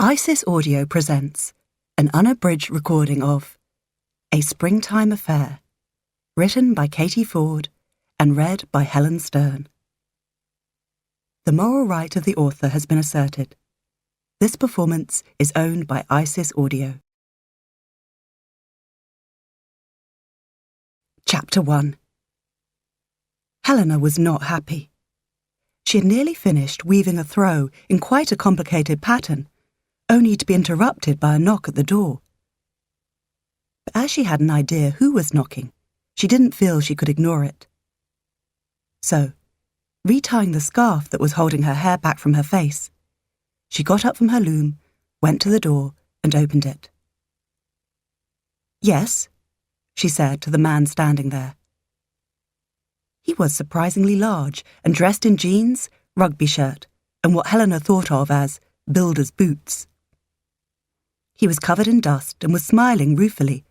Isis Audio presents an unabridged recording of A Springtime Affair, written by Katie Ford and read by Helen Stern. The moral right of the author has been asserted. This performance is owned by Isis Audio. Chapter 1. Helena was not happy. She had nearly finished weaving a throw in quite a complicated pattern, only to be interrupted by a knock at the door. But as she had an idea who was knocking, she didn't feel she could ignore it. So, retying the scarf that was holding her hair back from her face, she got up from her loom, went to the door, and opened it. "Yes," she said to the man standing there. He was surprisingly large and dressed in jeans, rugby shirt, and what Helena thought of as builder's boots. He was covered in dust and was smiling ruefully,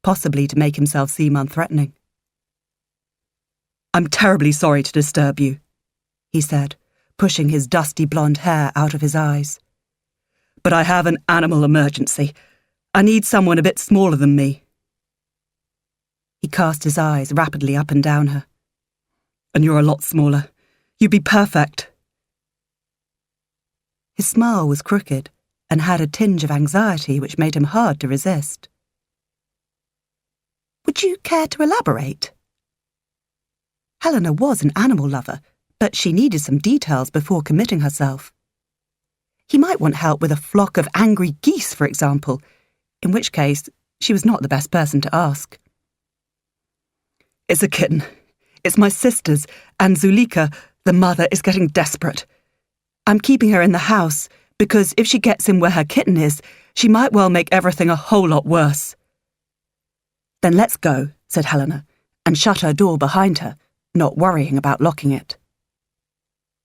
possibly to make himself seem unthreatening. "I'm terribly sorry to disturb you," he said, pushing his dusty blonde hair out of his eyes. "But I have an animal emergency. I need someone a bit smaller than me." He cast his eyes rapidly up and down her. "And you're a lot smaller. You'd be perfect." His smile was crooked and had a tinge of anxiety which made him hard to resist. "Would you care to elaborate?" Helena was an animal lover, but she needed some details before committing herself. He might want help with a flock of angry geese, for example, in which case she was not the best person to ask. "It's a kitten. It's my sister's, and Zulika, the mother, is getting desperate. I'm keeping her in the house, because if she gets in where her kitten is, she might well make everything a whole lot worse." "Then let's go," said Helena, and shut her door behind her, not worrying about locking it.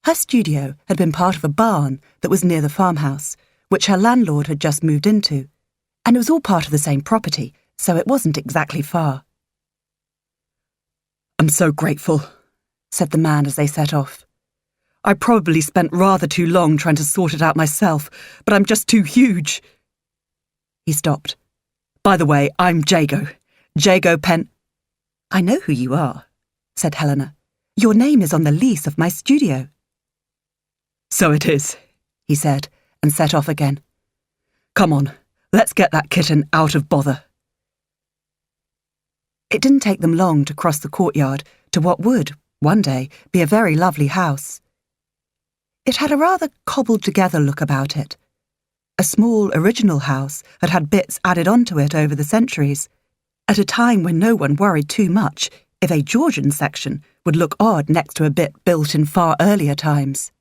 Her studio had been part of a barn that was near the farmhouse, which her landlord had just moved into, and it was all part of the same property, so it wasn't exactly far. "I'm so grateful," said the man as they set off. "I probably spent rather too long trying to sort it out myself, but I'm just too huge." He stopped. "By the way, I'm Jago. Jago Pen—" "I know who you are," said Helena. "Your name is on the lease of my studio." "So it is," he said, and set off again. "Come on, let's get that kitten out of bother." It didn't take them long to cross the courtyard to what would, one day, be a very lovely house. It had a rather cobbled-together look about it. A small, original house had had bits added onto it over the centuries, at a time when no one worried too much if a Georgian section would look odd next to a bit built in far earlier times.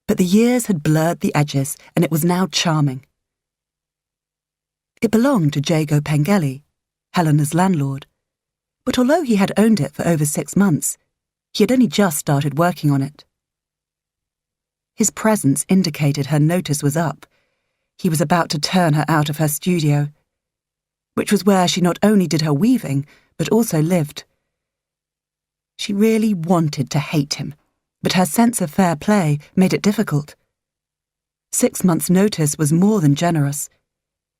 But the years had blurred the edges, and it was now charming. It belonged to Jago Pengelly, Helena's landlord, but although he had owned it for over 6 months, he had only just started working on it. His presence indicated her notice was up. He was about to turn her out of her studio, which was where she not only did her weaving, but also lived. She really wanted to hate him, but her sense of fair play made it difficult. 6 months' notice was more than generous,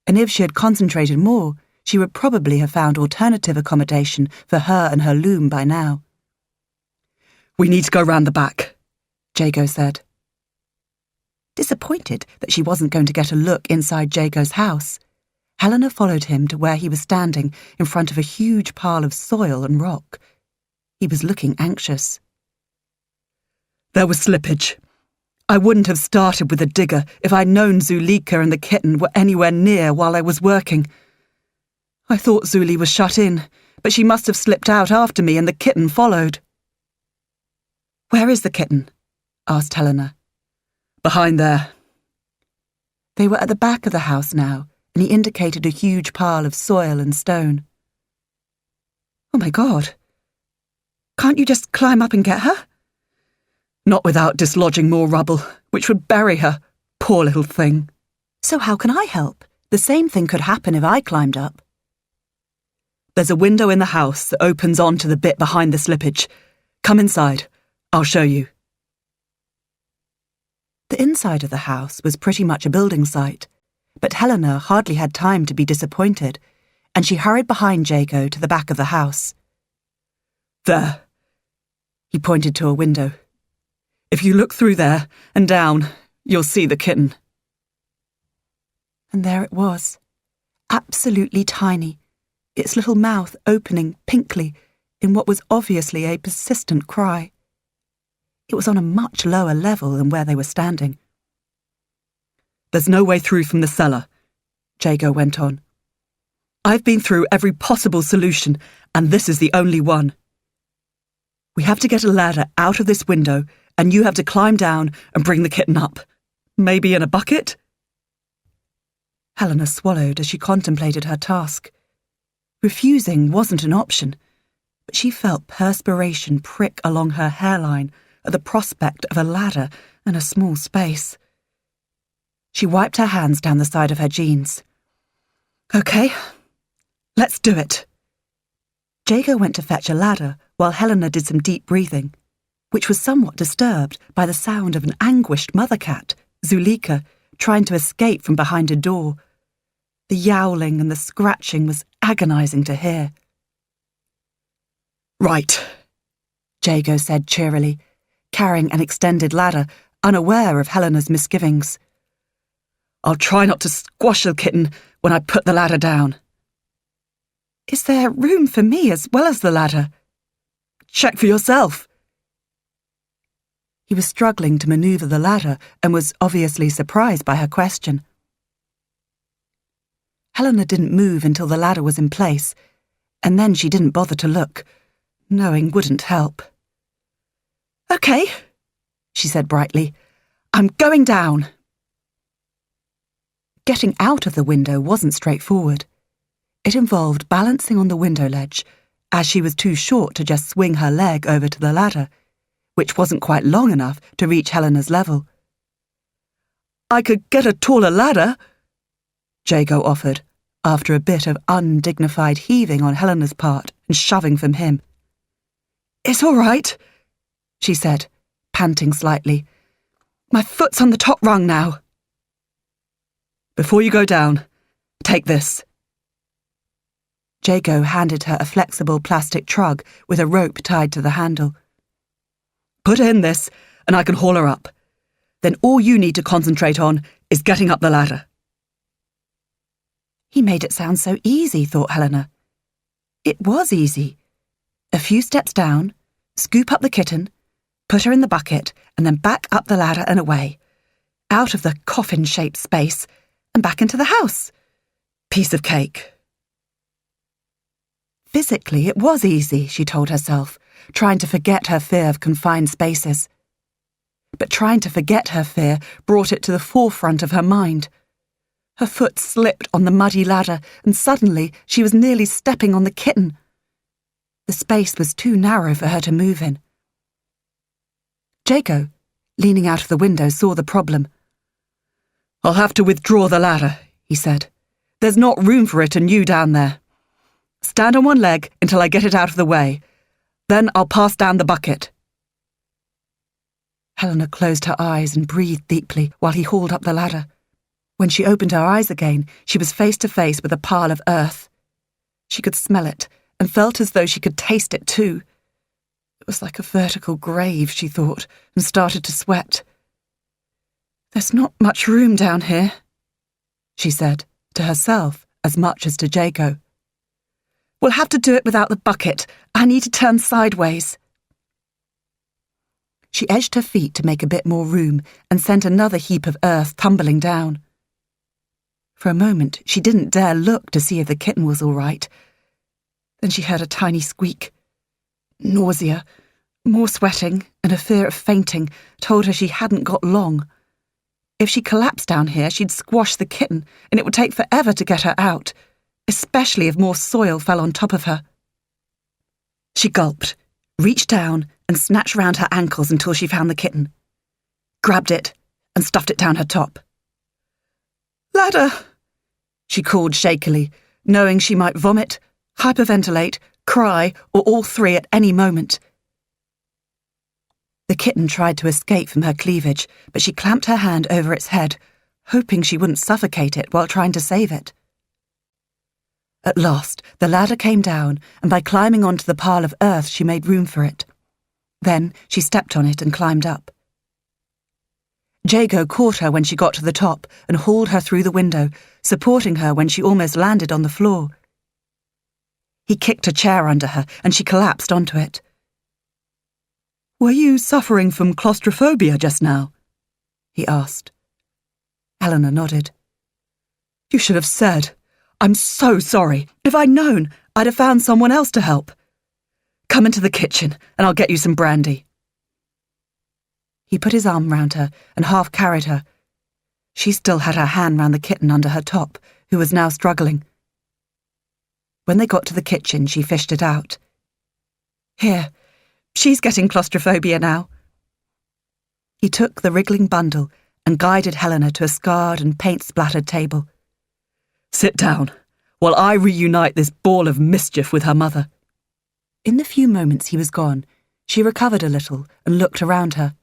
and if she had concentrated more, she would probably have found alternative accommodation for her and her loom by now. "We need to go round the back," Jago said. Disappointed that she wasn't going to get a look inside Jago's house, Helena followed him to where he was standing in front of a huge pile of soil and rock. He was looking anxious. "There was slippage. I wouldn't have started with a digger if I'd known Zulika and the kitten were anywhere near while I was working. I thought Zuli was shut in, but she must have slipped out after me and the kitten followed." "Where is the kitten?" asked Helena. "Behind there." They were at the back of the house now, and he indicated a huge pile of soil and stone. "Oh my God. Can't you just climb up and get her?" "Not without dislodging more rubble, which would bury her, poor little thing." "So how can I help? The same thing could happen if I climbed up." "There's a window in the house that opens onto the bit behind the slippage. Come inside. I'll show you." The inside of the house was pretty much a building site, but Helena hardly had time to be disappointed, and she hurried behind Jago to the back of the house. "There." He pointed to a window. "If you look through there and down, you'll see the kitten." And there it was, absolutely tiny, its little mouth opening pinkly in what was obviously a persistent cry. It was on a much lower level than where they were standing. "There's no way through from the cellar," Jago went on. "I've been through every possible solution, and this is the only one. We have to get a ladder out of this window, and you have to climb down and bring the kitten up. Maybe in a bucket?" Helena swallowed as she contemplated her task. Refusing wasn't an option, but she felt perspiration prick along her hairline at the prospect of a ladder and a small space. She wiped her hands down the side of her jeans. "Okay, let's do it." Jago went to fetch a ladder while Helena did some deep breathing, which was somewhat disturbed by the sound of an anguished mother cat, Zulika, trying to escape from behind a door. The yowling and the scratching was agonizing to hear. "Right," Jago said cheerily, carrying an extended ladder, unaware of Helena's misgivings. "I'll try not to squash the kitten when I put the ladder down." "Is there room for me as well as the ladder?" "Check for yourself." He was struggling to maneuver the ladder and was obviously surprised by her question. Helena didn't move until the ladder was in place, and then she didn't bother to look. Knowing wouldn't help. "Okay," she said brightly. "I'm going down." Getting out of the window wasn't straightforward. It involved balancing on the window ledge, as she was too short to just swing her leg over to the ladder, which wasn't quite long enough to reach Helena's level. "I could get a taller ladder," Jago offered, after a bit of undignified heaving on Helena's part and shoving from him. "It's all right," she said, panting slightly. "My foot's on the top rung now." "Before you go down, take this." Jago handed her a flexible plastic trug with a rope tied to the handle. "Put her in this, and I can haul her up. Then all you need to concentrate on is getting up the ladder." He made it sound so easy, thought Helena. It was easy. A few steps down, scoop up the kitten, put her in the bucket, and then back up the ladder and away, out of the coffin-shaped space, and back into the house. Piece of cake. Physically, it was easy, she told herself, trying to forget her fear of confined spaces. But trying to forget her fear brought it to the forefront of her mind. Her foot slipped on the muddy ladder, and suddenly she was nearly stepping on the kitten. The space was too narrow for her to move in. Jago, leaning out of the window, saw the problem. "I'll have to withdraw the ladder," he said. "There's not room for it and you down there. Stand on one leg until I get it out of the way. Then I'll pass down the bucket." Helena closed her eyes and breathed deeply while he hauled up the ladder. When she opened her eyes again, she was face to face with a pile of earth. She could smell it and felt as though she could taste it too. It was like a vertical grave, she thought, and started to sweat. "There's not much room down here," she said, to herself as much as to Jago. "We'll have to do it without the bucket. I need to turn sideways." She edged her feet to make a bit more room and sent another heap of earth tumbling down. For a moment, she didn't dare look to see if the kitten was all right. Then she heard a tiny squeak. Nausea, more sweating, and a fear of fainting told her she hadn't got long. If she collapsed down here, she'd squash the kitten, and it would take forever to get her out, especially if more soil fell on top of her. She gulped, reached down, and snatched round her ankles until she found the kitten, grabbed it, and stuffed it down her top. "Ladder!" she called shakily, knowing she might vomit, hyperventilate, cry, or all three at any moment. The kitten tried to escape from her cleavage, but she clamped her hand over its head, hoping she wouldn't suffocate it while trying to save it. At last, the ladder came down, and by climbing onto the pile of earth, she made room for it. Then she stepped on it and climbed up. Jago caught her when she got to the top and hauled her through the window, supporting her when she almost landed on the floor. He kicked a chair under her, and she collapsed onto it. "Were you suffering from claustrophobia just now?" he asked. Helena nodded. "You should have said. I'm so sorry. If I'd known, I'd have found someone else to help. Come into the kitchen, and I'll get you some brandy." He put his arm round her and half carried her. She still had her hand round the kitten under her top, who was now struggling. When they got to the kitchen, she fished it out. "Here, she's getting claustrophobia now." He took the wriggling bundle and guided Helena to a scarred and paint-splattered table. "Sit down, while I reunite this ball of mischief with her mother." In the few moments he was gone, she recovered a little and looked around her.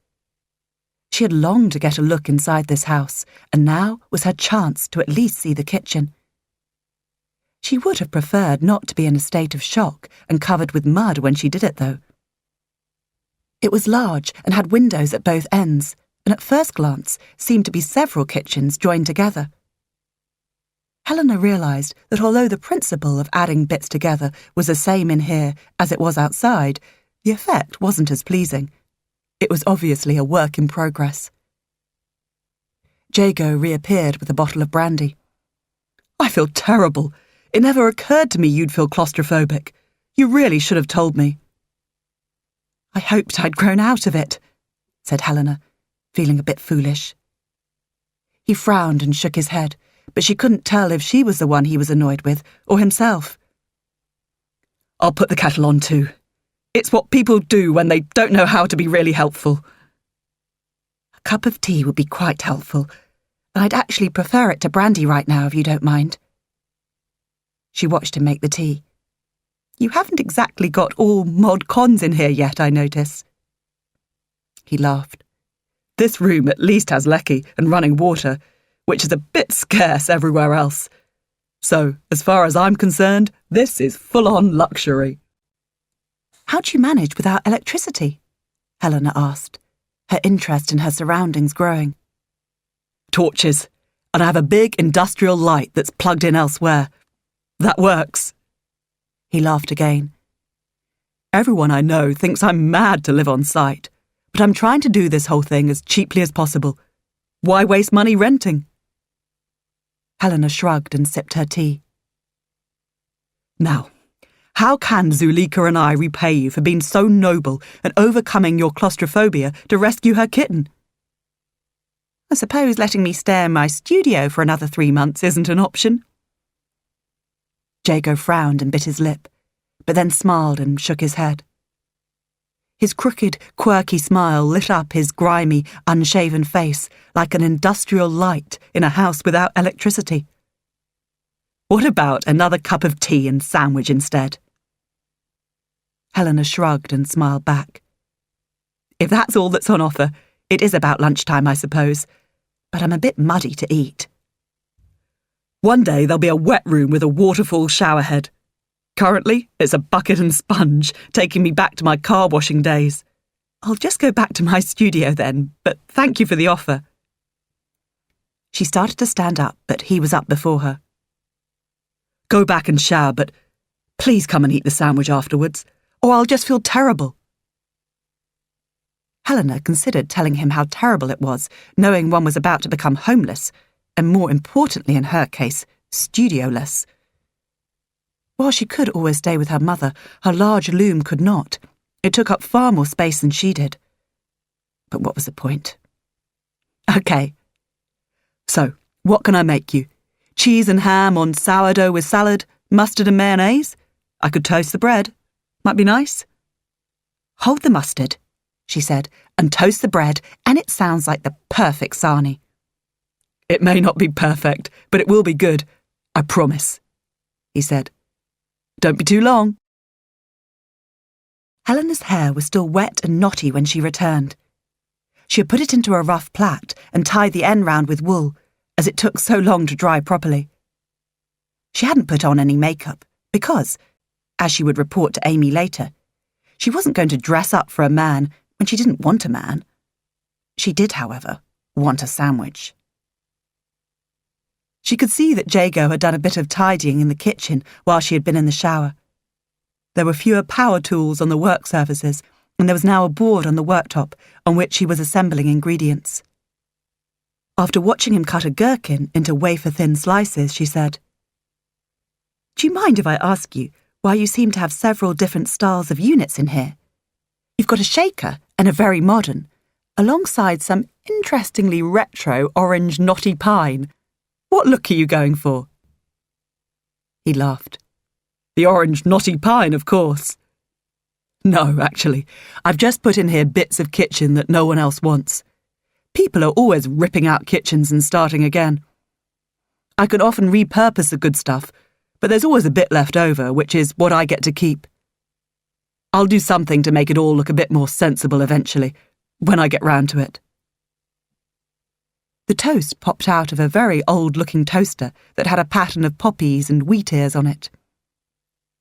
She had longed to get a look inside this house, and now was her chance to at least see the kitchen. She would have preferred not to be in a state of shock and covered with mud when she did it, though. It was large and had windows at both ends, and at first glance seemed to be several kitchens joined together. Helena realised that although the principle of adding bits together was the same in here as it was outside, the effect wasn't as pleasing. It was obviously a work in progress. Jago reappeared with a bottle of brandy. "I feel terrible. It never occurred to me you'd feel claustrophobic. You really should have told me." "I hoped I'd grown out of it," said Helena, feeling a bit foolish. He frowned and shook his head, but she couldn't tell if she was the one he was annoyed with or himself. "I'll put the kettle on too. It's what people do when they don't know how to be really helpful." "A cup of tea would be quite helpful, and I'd actually prefer it to brandy right now if you don't mind." She watched him make the tea. "You haven't exactly got all mod cons in here yet, I notice." He laughed. "This room at least has lecky and running water, which is a bit scarce everywhere else. So, as far as I'm concerned, this is full-on luxury." "How do you manage without electricity?" Helena asked, her interest in her surroundings growing. "Torches, and I have a big industrial light that's plugged in elsewhere. That works." He laughed again. "Everyone I know thinks I'm mad to live on site, but I'm trying to do this whole thing as cheaply as possible. Why waste money renting?" Helena shrugged and sipped her tea. "Now, how can Zulika and I repay you for being so noble and overcoming your claustrophobia to rescue her kitten?" "I suppose letting me stay in my studio for another 3 months isn't an option." Jago frowned and bit his lip, but then smiled and shook his head. His crooked, quirky smile lit up his grimy, unshaven face like an industrial light in a house without electricity. "What about another cup of tea and sandwich instead?" Helena shrugged and smiled back. "If that's all that's on offer, it is about lunchtime, I suppose, but I'm a bit muddy to eat." "One day there'll be a wet room with a waterfall shower head. Currently, it's a bucket and sponge, taking me back to my car washing days. I'll just go back to my studio then, but thank you for the offer." She started to stand up, but he was up before her. "Go back and shower, but please come and eat the sandwich afterwards, or I'll just feel terrible." Helena considered telling him how terrible it was, knowing one was about to become homeless, and more importantly in her case, studioless. While she could always stay with her mother, her large loom could not. It took up far more space than she did. But what was the point? "Okay. So, what can I make you? Cheese and ham on sourdough with salad, mustard and mayonnaise? I could toast the bread. Might be nice." "Hold the mustard," she said, "and toast the bread, and it sounds like the perfect sarnie." "It may not be perfect, but it will be good. I promise," he said. "Don't be too long." Helena's hair was still wet and knotty when she returned. She had put it into a rough plait and tied the end round with wool, as it took so long to dry properly. She hadn't put on any makeup because, as she would report to Amy later, she wasn't going to dress up for a man when she didn't want a man. She did, however, want a sandwich. She could see that Jago had done a bit of tidying in the kitchen while she had been in the shower. There were fewer power tools on the work surfaces, and there was now a board on the worktop on which he was assembling ingredients. After watching him cut a gherkin into wafer-thin slices, she said, "Do you mind if I ask you why you seem to have several different styles of units in here? You've got a shaker and a very modern, alongside some interestingly retro orange knotty pine. What look are you going for?" He laughed. "The orange knotty pine, of course." "No, actually, I've just put in here bits of kitchen that no one else wants. People are always ripping out kitchens and starting again. I can often repurpose the good stuff, but there's always a bit left over, which is what I get to keep. I'll do something to make it all look a bit more sensible eventually, when I get round to it." The toast popped out of a very old-looking toaster that had a pattern of poppies and wheat ears on it.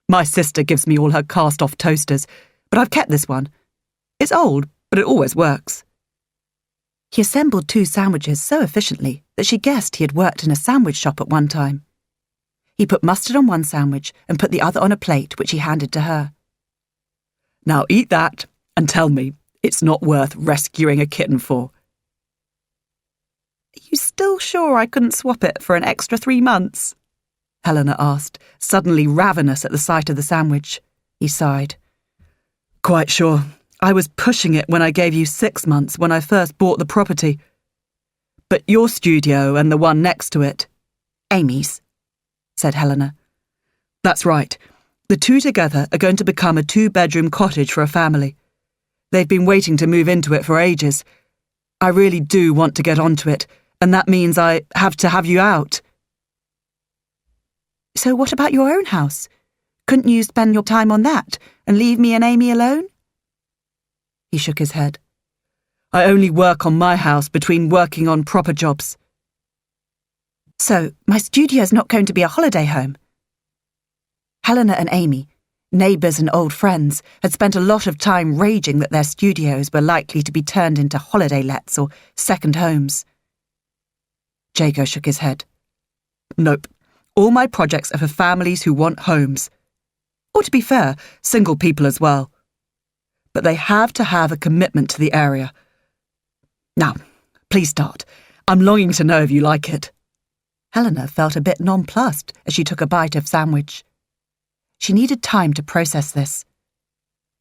"My sister gives me all her cast-off toasters, but I've kept this one. It's old, but it always works." He assembled 2 sandwiches so efficiently that she guessed he had worked in a sandwich shop at one time. He put mustard on one sandwich and put the other on a plate, which he handed to her. "Now eat that and tell me it's not worth rescuing a kitten for." "Are you still sure I couldn't swap it for an extra 3 months?" Helena asked, suddenly ravenous at the sight of the sandwich. He sighed. "Quite sure. I was pushing it when I gave you 6 months when I first bought the property. But your studio and the one next to it—" "Amy's," said Helena. "That's right. The 2 together are going to become a 2-bedroom cottage for a family. They've been waiting to move into it for ages. I really do want to get onto it, and that means I have to have you out." "So what about your own house? Couldn't you spend your time on that and leave me and Amy alone?" He shook his head. "I only work on my house between working on proper jobs." "So my studio's not going to be a holiday home?" Helena and Amy, neighbours and old friends, had spent a lot of time raging that their studios were likely to be turned into holiday lets or second homes. Jago shook his head. "Nope. All my projects are for families who want homes. Or to be fair, single people as well. But they have to have a commitment to the area. Now, please start. I'm longing to know if you like it." Helena felt a bit nonplussed as she took a bite of sandwich. She needed time to process this.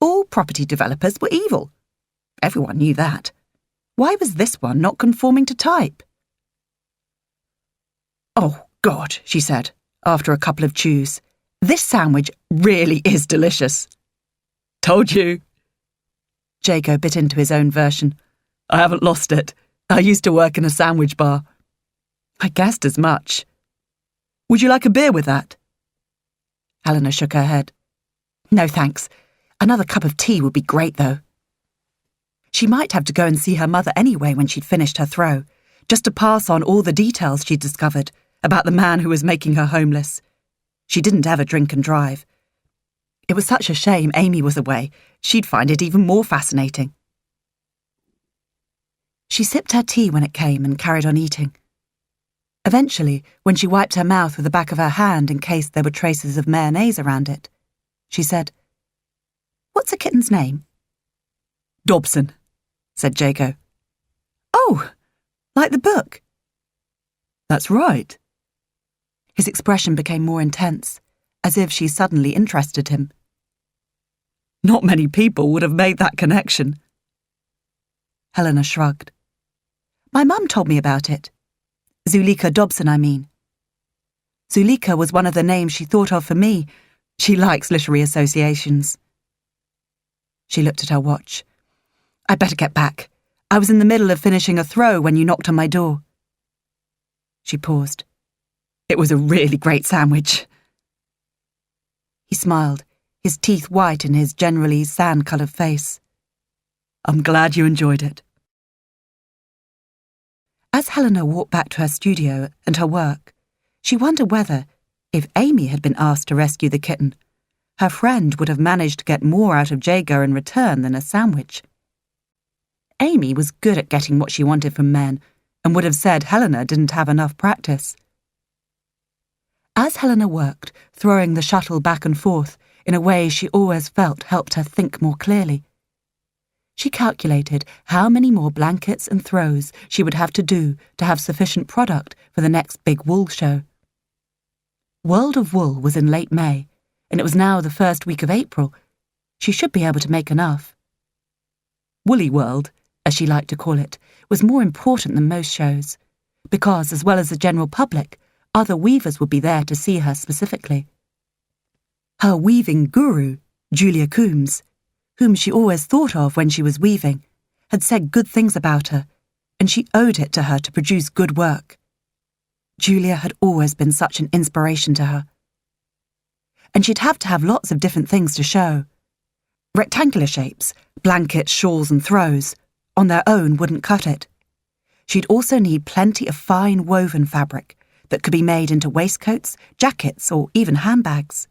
All property developers were evil. Everyone knew that. Why was this one not conforming to type? "Oh, God," she said, after a couple of chews. "This sandwich really is delicious." "Told you." Jago bit into his own version. "I haven't lost it. I used to work in a sandwich bar." "I guessed as much." "Would you like a beer with that?" Helena shook her head. "No, thanks. Another cup of tea would be great, though." She might have to go and see her mother anyway when she'd finished her throw, just to pass on all the details she'd discovered about the man who was making her homeless. She didn't ever drink and drive. It was such a shame Amy was away. She'd find it even more fascinating. She sipped her tea when it came and carried on eating. Eventually, when she wiped her mouth with the back of her hand in case there were traces of mayonnaise around it, she said, "What's the kitten's name?" "Dobson," said Jago. "Oh, like the book?" "That's right." His expression became more intense, as if she suddenly interested him. "Not many people would have made that connection." Helena shrugged. "My mum told me about it. Zuleika Dobson, I mean. Zuleika was one of the names she thought of for me. She likes literary associations." She looked at her watch. "I'd better get back. I was in the middle of finishing a throw when you knocked on my door." She paused. "It was a really great sandwich." He smiled, his teeth white in his generally sand-coloured face. "I'm glad you enjoyed it." As Helena walked back to her studio and her work, she wondered whether, if Amy had been asked to rescue the kitten, her friend would have managed to get more out of Jago in return than a sandwich. Amy was good at getting what she wanted from men and would have said Helena didn't have enough practice. As Helena worked, throwing the shuttle back and forth in a way she always felt helped her think more clearly, she calculated how many more blankets and throws she would have to have sufficient product for the next big wool show. World of Wool was in late May, and it was now the first week of April. She should be able to make enough. Woolly World, as she liked to call it, was more important than most shows, because, as well as the general public, other weavers would be there to see her specifically. Her weaving guru, Julia Coombs, whom she always thought of when she was weaving, had said good things about her, and she owed it to her to produce good work. Julia had always been such an inspiration to her. And she'd have to have lots of different things to show. Rectangular shapes, blankets, shawls and throws, on their own wouldn't cut it. She'd also need plenty of fine woven fabric that could be made into waistcoats, jackets or even handbags.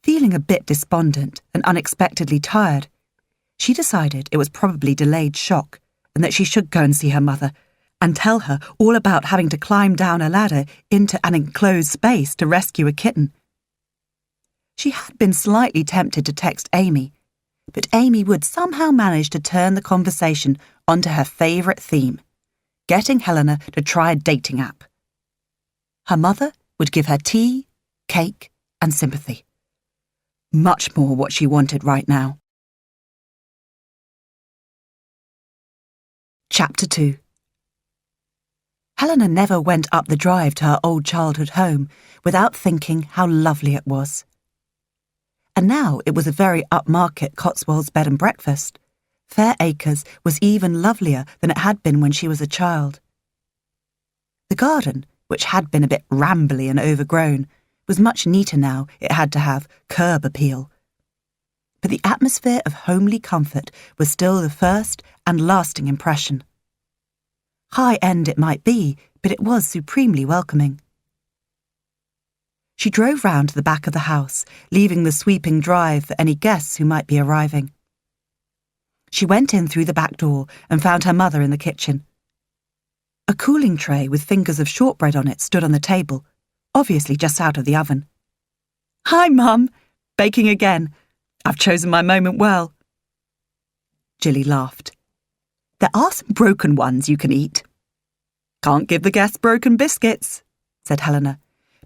Feeling a bit despondent and unexpectedly tired, she decided it was probably delayed shock and that she should go and see her mother and tell her all about having to climb down a ladder into an enclosed space to rescue a kitten. She had been slightly tempted to text Amy, but Amy would somehow manage to turn the conversation onto her favourite theme, getting Helena to try a dating app. Her mother would give her tea, cake and sympathy. Much more what she wanted right now. Chapter 2. Helena never went up the drive to her old childhood home without thinking how lovely it was. And now it was a very upmarket Cotswolds bed and breakfast. Fair Acres was even lovelier than it had been when she was a child. The garden, which had been a bit rambly and overgrown, was much neater now. It had to have curb appeal. But the atmosphere of homely comfort was still the first and lasting impression. High-end it might be, but it was supremely welcoming. She drove round to the back of the house, leaving the sweeping drive for any guests who might be arriving. She went in through the back door and found her mother in the kitchen. A cooling tray with fingers of shortbread on it stood on the table, obviously just out of the oven. "Hi, Mum. Baking again. I've chosen my moment well." Jilly laughed. "There are some broken ones you can eat." "Can't give the guests broken biscuits," said Helena,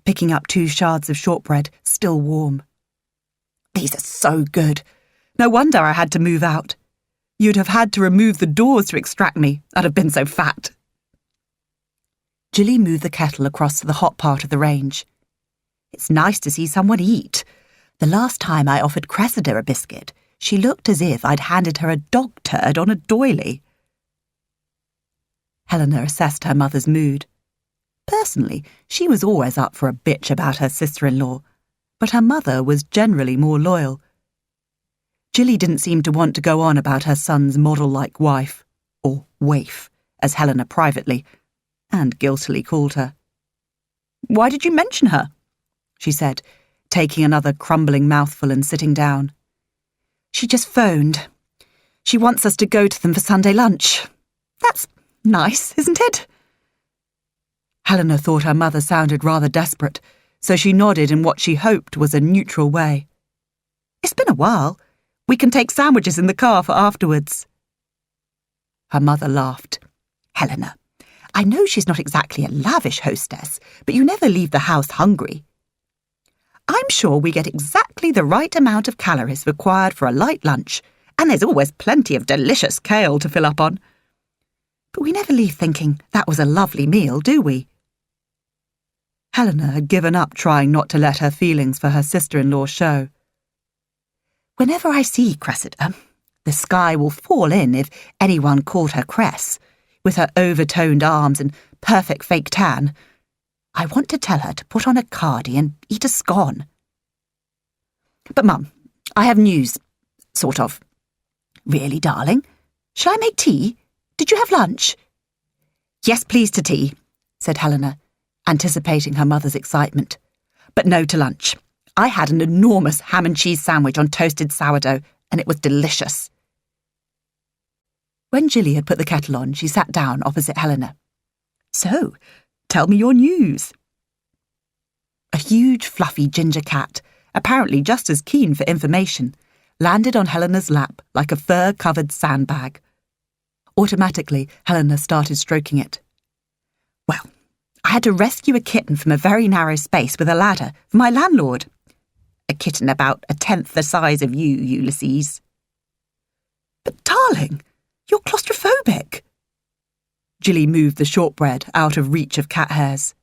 picking up 2 shards of shortbread, still warm. "These are so good. No wonder I had to move out. You'd have had to remove the doors to extract me. I'd have been so fat." Jilly moved the kettle across to the hot part of the range. "It's nice to see someone eat. The last time I offered Cressida a biscuit, she looked as if I'd handed her a dog turd on a doily." Helena assessed her mother's mood. Personally, she was always up for a bitch about her sister-in-law, but her mother was generally more loyal. Jilly didn't seem to want to go on about her son's model-like wife, or waif, as Helena privately and guiltily called her. "Why did you mention her?" she said, taking another crumbling mouthful and sitting down. "She just phoned. She wants us to go to them for Sunday lunch. That's nice, isn't it?" Helena thought her mother sounded rather desperate, so she nodded in what she hoped was a neutral way. "It's been a while. We can take sandwiches in the car for afterwards." Her mother laughed. "Helena, I know she's not exactly a lavish hostess, but you never leave the house hungry. I'm sure we get exactly the right amount of calories required for a light lunch, and there's always plenty of delicious kale to fill up on. But we never leave thinking that was a lovely meal, do we?" Helena had given up trying not to let her feelings for her sister-in-law show. "Whenever I see Cressida, the sky will fall in if anyone called her Cress, with her overtoned arms and perfect fake tan. I want to tell her to put on a cardi and eat a scone." But, Mum, I have news. Sort of. Really, darling? Shall I make tea? Did you have lunch? Yes, please, to tea, said Helena, anticipating her mother's excitement. But no to lunch. I had an enormous ham and cheese sandwich on toasted sourdough, and it was delicious. When Jilly had put the kettle on, she sat down opposite Helena. So, tell me your news. A huge, fluffy ginger cat, apparently just as keen for information, landed on Helena's lap like a fur-covered sandbag. Automatically, Helena started stroking it. Well, I had to rescue a kitten from a very narrow space with a ladder for my landlord. A kitten about 1/10 the size of you, Ulysses. But, darling, you're claustrophobic. Jilly moved the shortbread out of reach of cat hairs.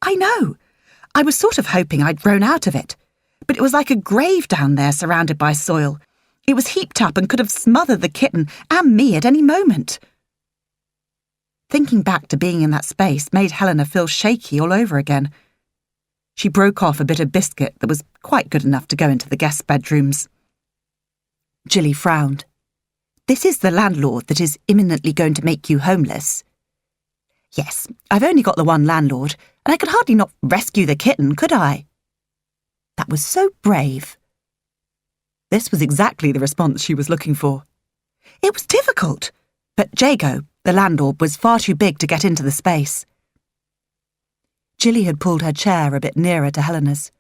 I know. I was sort of hoping I'd grown out of it, but it was like a grave down there surrounded by soil. It was heaped up and could have smothered the kitten and me at any moment. Thinking back to being in that space made Helena feel shaky all over again. She broke off a bit of biscuit that was quite good enough to go into the guest bedrooms. Jilly frowned. This is the landlord that is imminently going to make you homeless. Yes, I've only got the one landlord, and I could hardly not rescue the kitten, could I? That was so brave. This was exactly the response she was looking for. It was difficult, but Jago, the landlord, was far too big to get into the space. Jilly had pulled her chair a bit nearer to Helena's.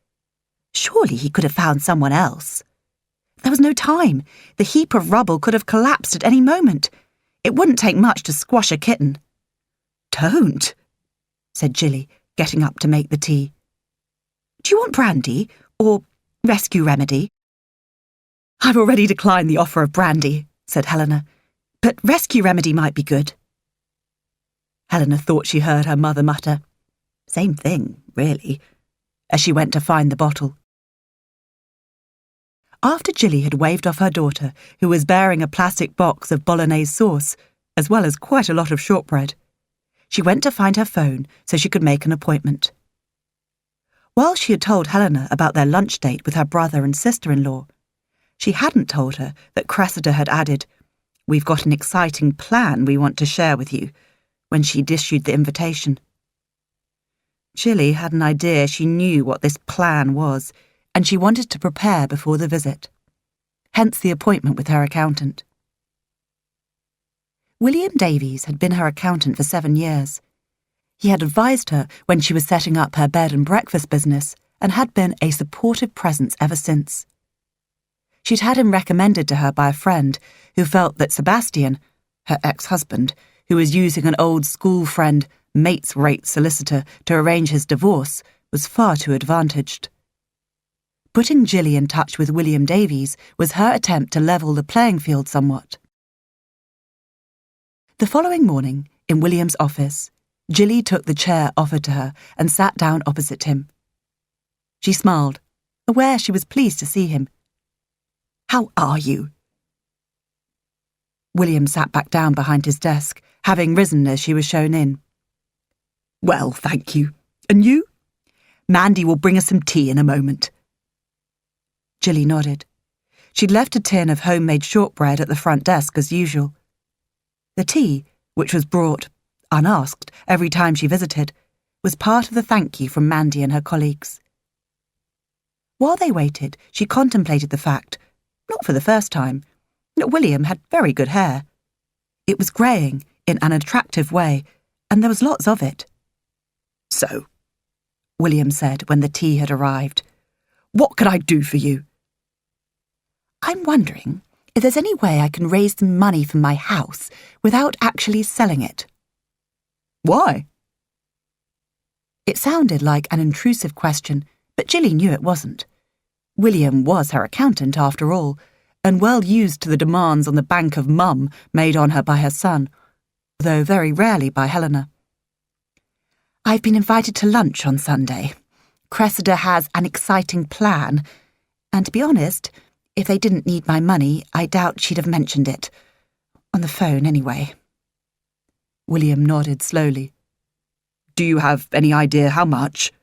Surely he could have found someone else. There was no time. The heap of rubble could have collapsed at any moment. It wouldn't take much to squash a kitten. Don't, said Jilly, getting up to make the tea. Do you want brandy or rescue remedy? I've already declined the offer of brandy, said Helena, but rescue remedy might be good. Helena thought she heard her mother mutter, same thing, really, as she went to find the bottle. After Jilly had waved off her daughter, who was bearing a plastic box of bolognese sauce, as well as quite a lot of shortbread, she went to find her phone so she could make an appointment. While she had told Helena about their lunch date with her brother and sister-in-law, she hadn't told her that Cressida had added, "We've got an exciting plan we want to share with you," when she'd issued the invitation. Jilly had an idea she knew what this plan was, and she wanted to prepare before the visit. Hence the appointment with her accountant. William Davies had been her accountant for 7 years. He had advised her when she was setting up her bed and breakfast business and had been a supportive presence ever since. She'd had him recommended to her by a friend who felt that Sebastian, her ex-husband, who was using an old school friend, mate's rate solicitor to arrange his divorce, was far too advantaged. Putting Jilly in touch with William Davies was her attempt to level the playing field somewhat. The following morning, in William's office, Jilly took the chair offered to her and sat down opposite him. She smiled, aware she was pleased to see him. "How are you?" William sat back down behind his desk, having risen as she was shown in. "Well, thank you. And you? Mandy will bring us some tea in a moment." Jilly nodded. She'd left a tin of homemade shortbread at the front desk as usual. The tea, which was brought, unasked, every time she visited, was part of the thank you from Mandy and her colleagues. While they waited, she contemplated the fact, not for the first time, that William had very good hair. It was greying in an attractive way, and there was lots of it. "So," William said when the tea had arrived, "what can I do for you?" "I'm wondering if there's any way I can raise some money from my house without actually selling it." "Why?" It sounded like an intrusive question, but Jilly knew it wasn't. William was her accountant, after all, and well used to the demands on the bank of mum made on her by her son, though very rarely by Helena. "I've been invited to lunch on Sunday. Cressida has an exciting plan, and to be honest, if they didn't need my money, I doubt she'd have mentioned it. On the phone, anyway." William nodded slowly. "Do you have any idea how much?"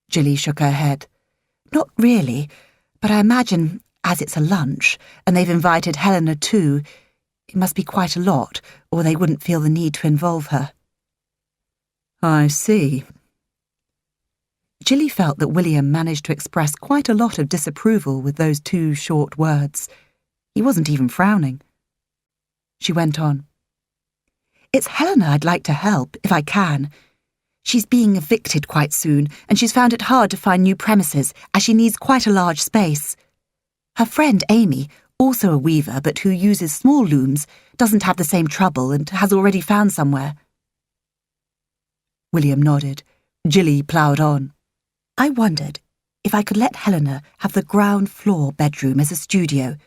Jilly shook her head. Not really, but I imagine, as it's a lunch, and they've invited Helena too, it must be quite a lot, or they wouldn't feel the need to involve her. I see. Jilly felt that William managed to express quite a lot of disapproval with those 2 short words. He wasn't even frowning. She went on. It's Helena I'd like to help, if I can. She's being evicted quite soon, and she's found it hard to find new premises, as she needs quite a large space. Her friend Amy, also a weaver but who uses small looms, doesn't have the same trouble and has already found somewhere. William nodded. Jilly ploughed on. I wondered if I could let Helena have the ground floor bedroom as a studio.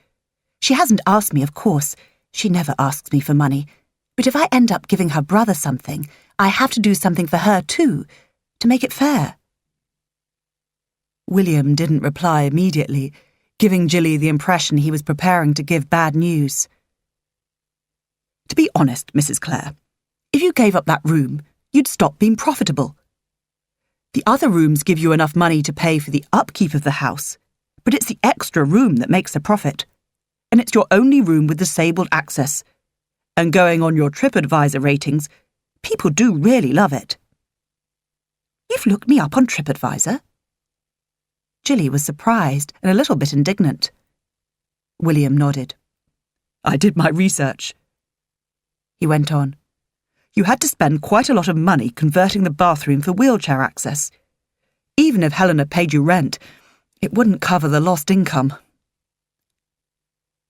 She hasn't asked me, of course. She never asks me for money. But if I end up giving her brother something, I have to do something for her too, to make it fair. William didn't reply immediately, giving Jilly the impression he was preparing to give bad news. To be honest, Mrs. Clare, if you gave up that room, you'd stop being profitable. The other rooms give you enough money to pay for the upkeep of the house, but it's the extra room that makes a profit. And it's your only room with disabled access. And going on your TripAdvisor ratings, people do really love it. You've looked me up on TripAdvisor? Jilly was surprised and a little bit indignant. William nodded. I did my research. He went on. You had to spend quite a lot of money converting the bathroom for wheelchair access. Even if Helena paid you rent, it wouldn't cover the lost income.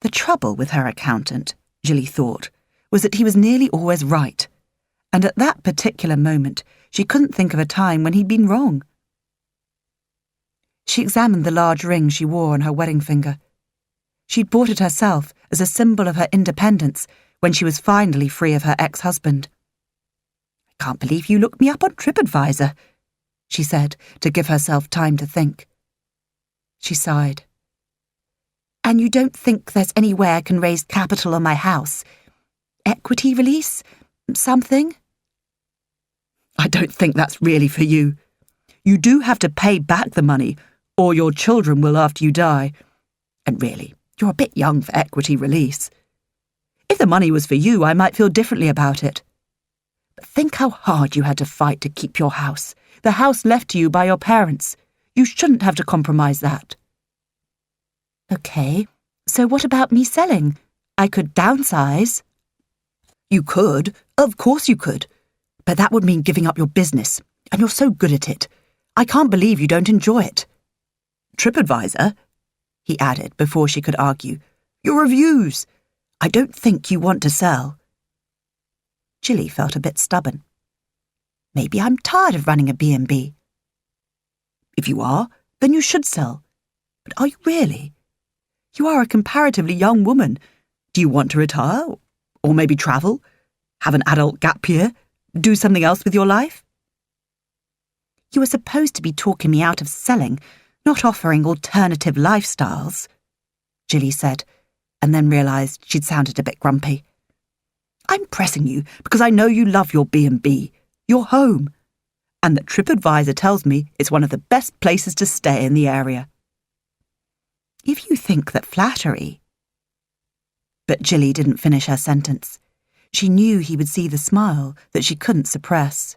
The trouble with her accountant, Jilly thought, was that he was nearly always right, and at that particular moment she couldn't think of a time when he'd been wrong. She examined the large ring she wore on her wedding finger. She'd bought it herself as a symbol of her independence when she was finally free of her ex-husband. I can't believe you looked me up on TripAdvisor, she said, to give herself time to think. She sighed. And you don't think there's any way I can raise capital on my house? Equity release? Something? I don't think that's really for you. You do have to pay back the money, or your children will after you die. And really, you're a bit young for equity release. If the money was for you, I might feel differently about it. But think how hard you had to fight to keep your house, the house left to you by your parents. You shouldn't have to compromise that. Okay, so what about me selling? I could downsize. You could, of course you could. But that would mean giving up your business, and you're so good at it. I can't believe you don't enjoy it. TripAdvisor, he added before she could argue. Your reviews. I don't think you want to sell. Jilly felt a bit stubborn. Maybe I'm tired of running a B&B. If you are, then you should sell. But are you really? You are a comparatively young woman. Do you want to retire? Or maybe travel? Have an adult gap year? Do something else with your life? You were supposed to be talking me out of selling, not offering alternative lifestyles, Jilly said, and then realised she'd sounded a bit grumpy. I'm pressing you because I know you love your B&B, your home, and that TripAdvisor tells me it's one of the best places to stay in the area. If you think that flattery... But Jilly didn't finish her sentence. She knew he would see the smile that she couldn't suppress.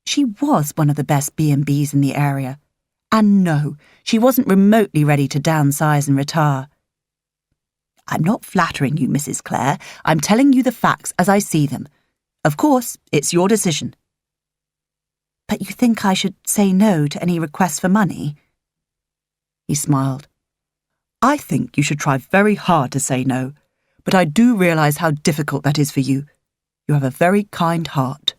She was one of the best B&Bs in the area, and no, she wasn't remotely ready to downsize and retire. I'm not flattering you, Mrs. Clare. I'm telling you the facts as I see them. Of course, it's your decision. But you think I should say no to any requests for money? He smiled. I think you should try very hard to say no, but I do realise how difficult that is for you. You have a very kind heart.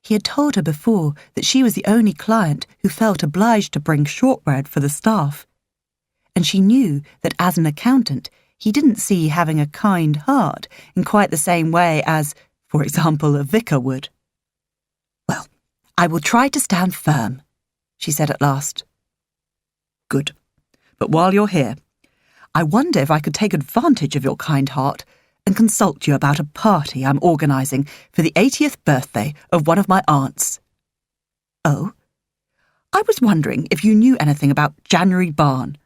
He had told her before that she was the only client who felt obliged to bring shortbread for the staff, and she knew that as an accountant he didn't see having a kind heart in quite the same way as, for example, a vicar would. Well, I will try to stand firm, she said at last. Good. But while you're here, I wonder if I could take advantage of your kind heart and consult you about a party I'm organising for the 80th birthday of one of my aunts. Oh? I was wondering if you knew anything about January Barn.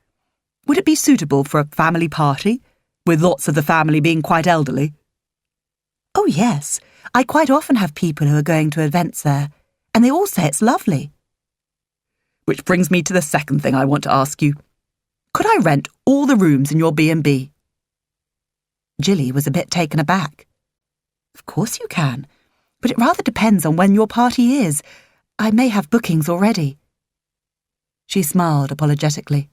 Would it be suitable for a family party, with lots of the family being quite elderly? Oh, yes. I quite often have people who are going to events there, and they all say it's lovely. Which brings me to the second thing I want to ask you. Could I rent all the rooms in your B&B? Jilly was a bit taken aback. Of course you can, but it rather depends on when your party is. I may have bookings already. She smiled apologetically.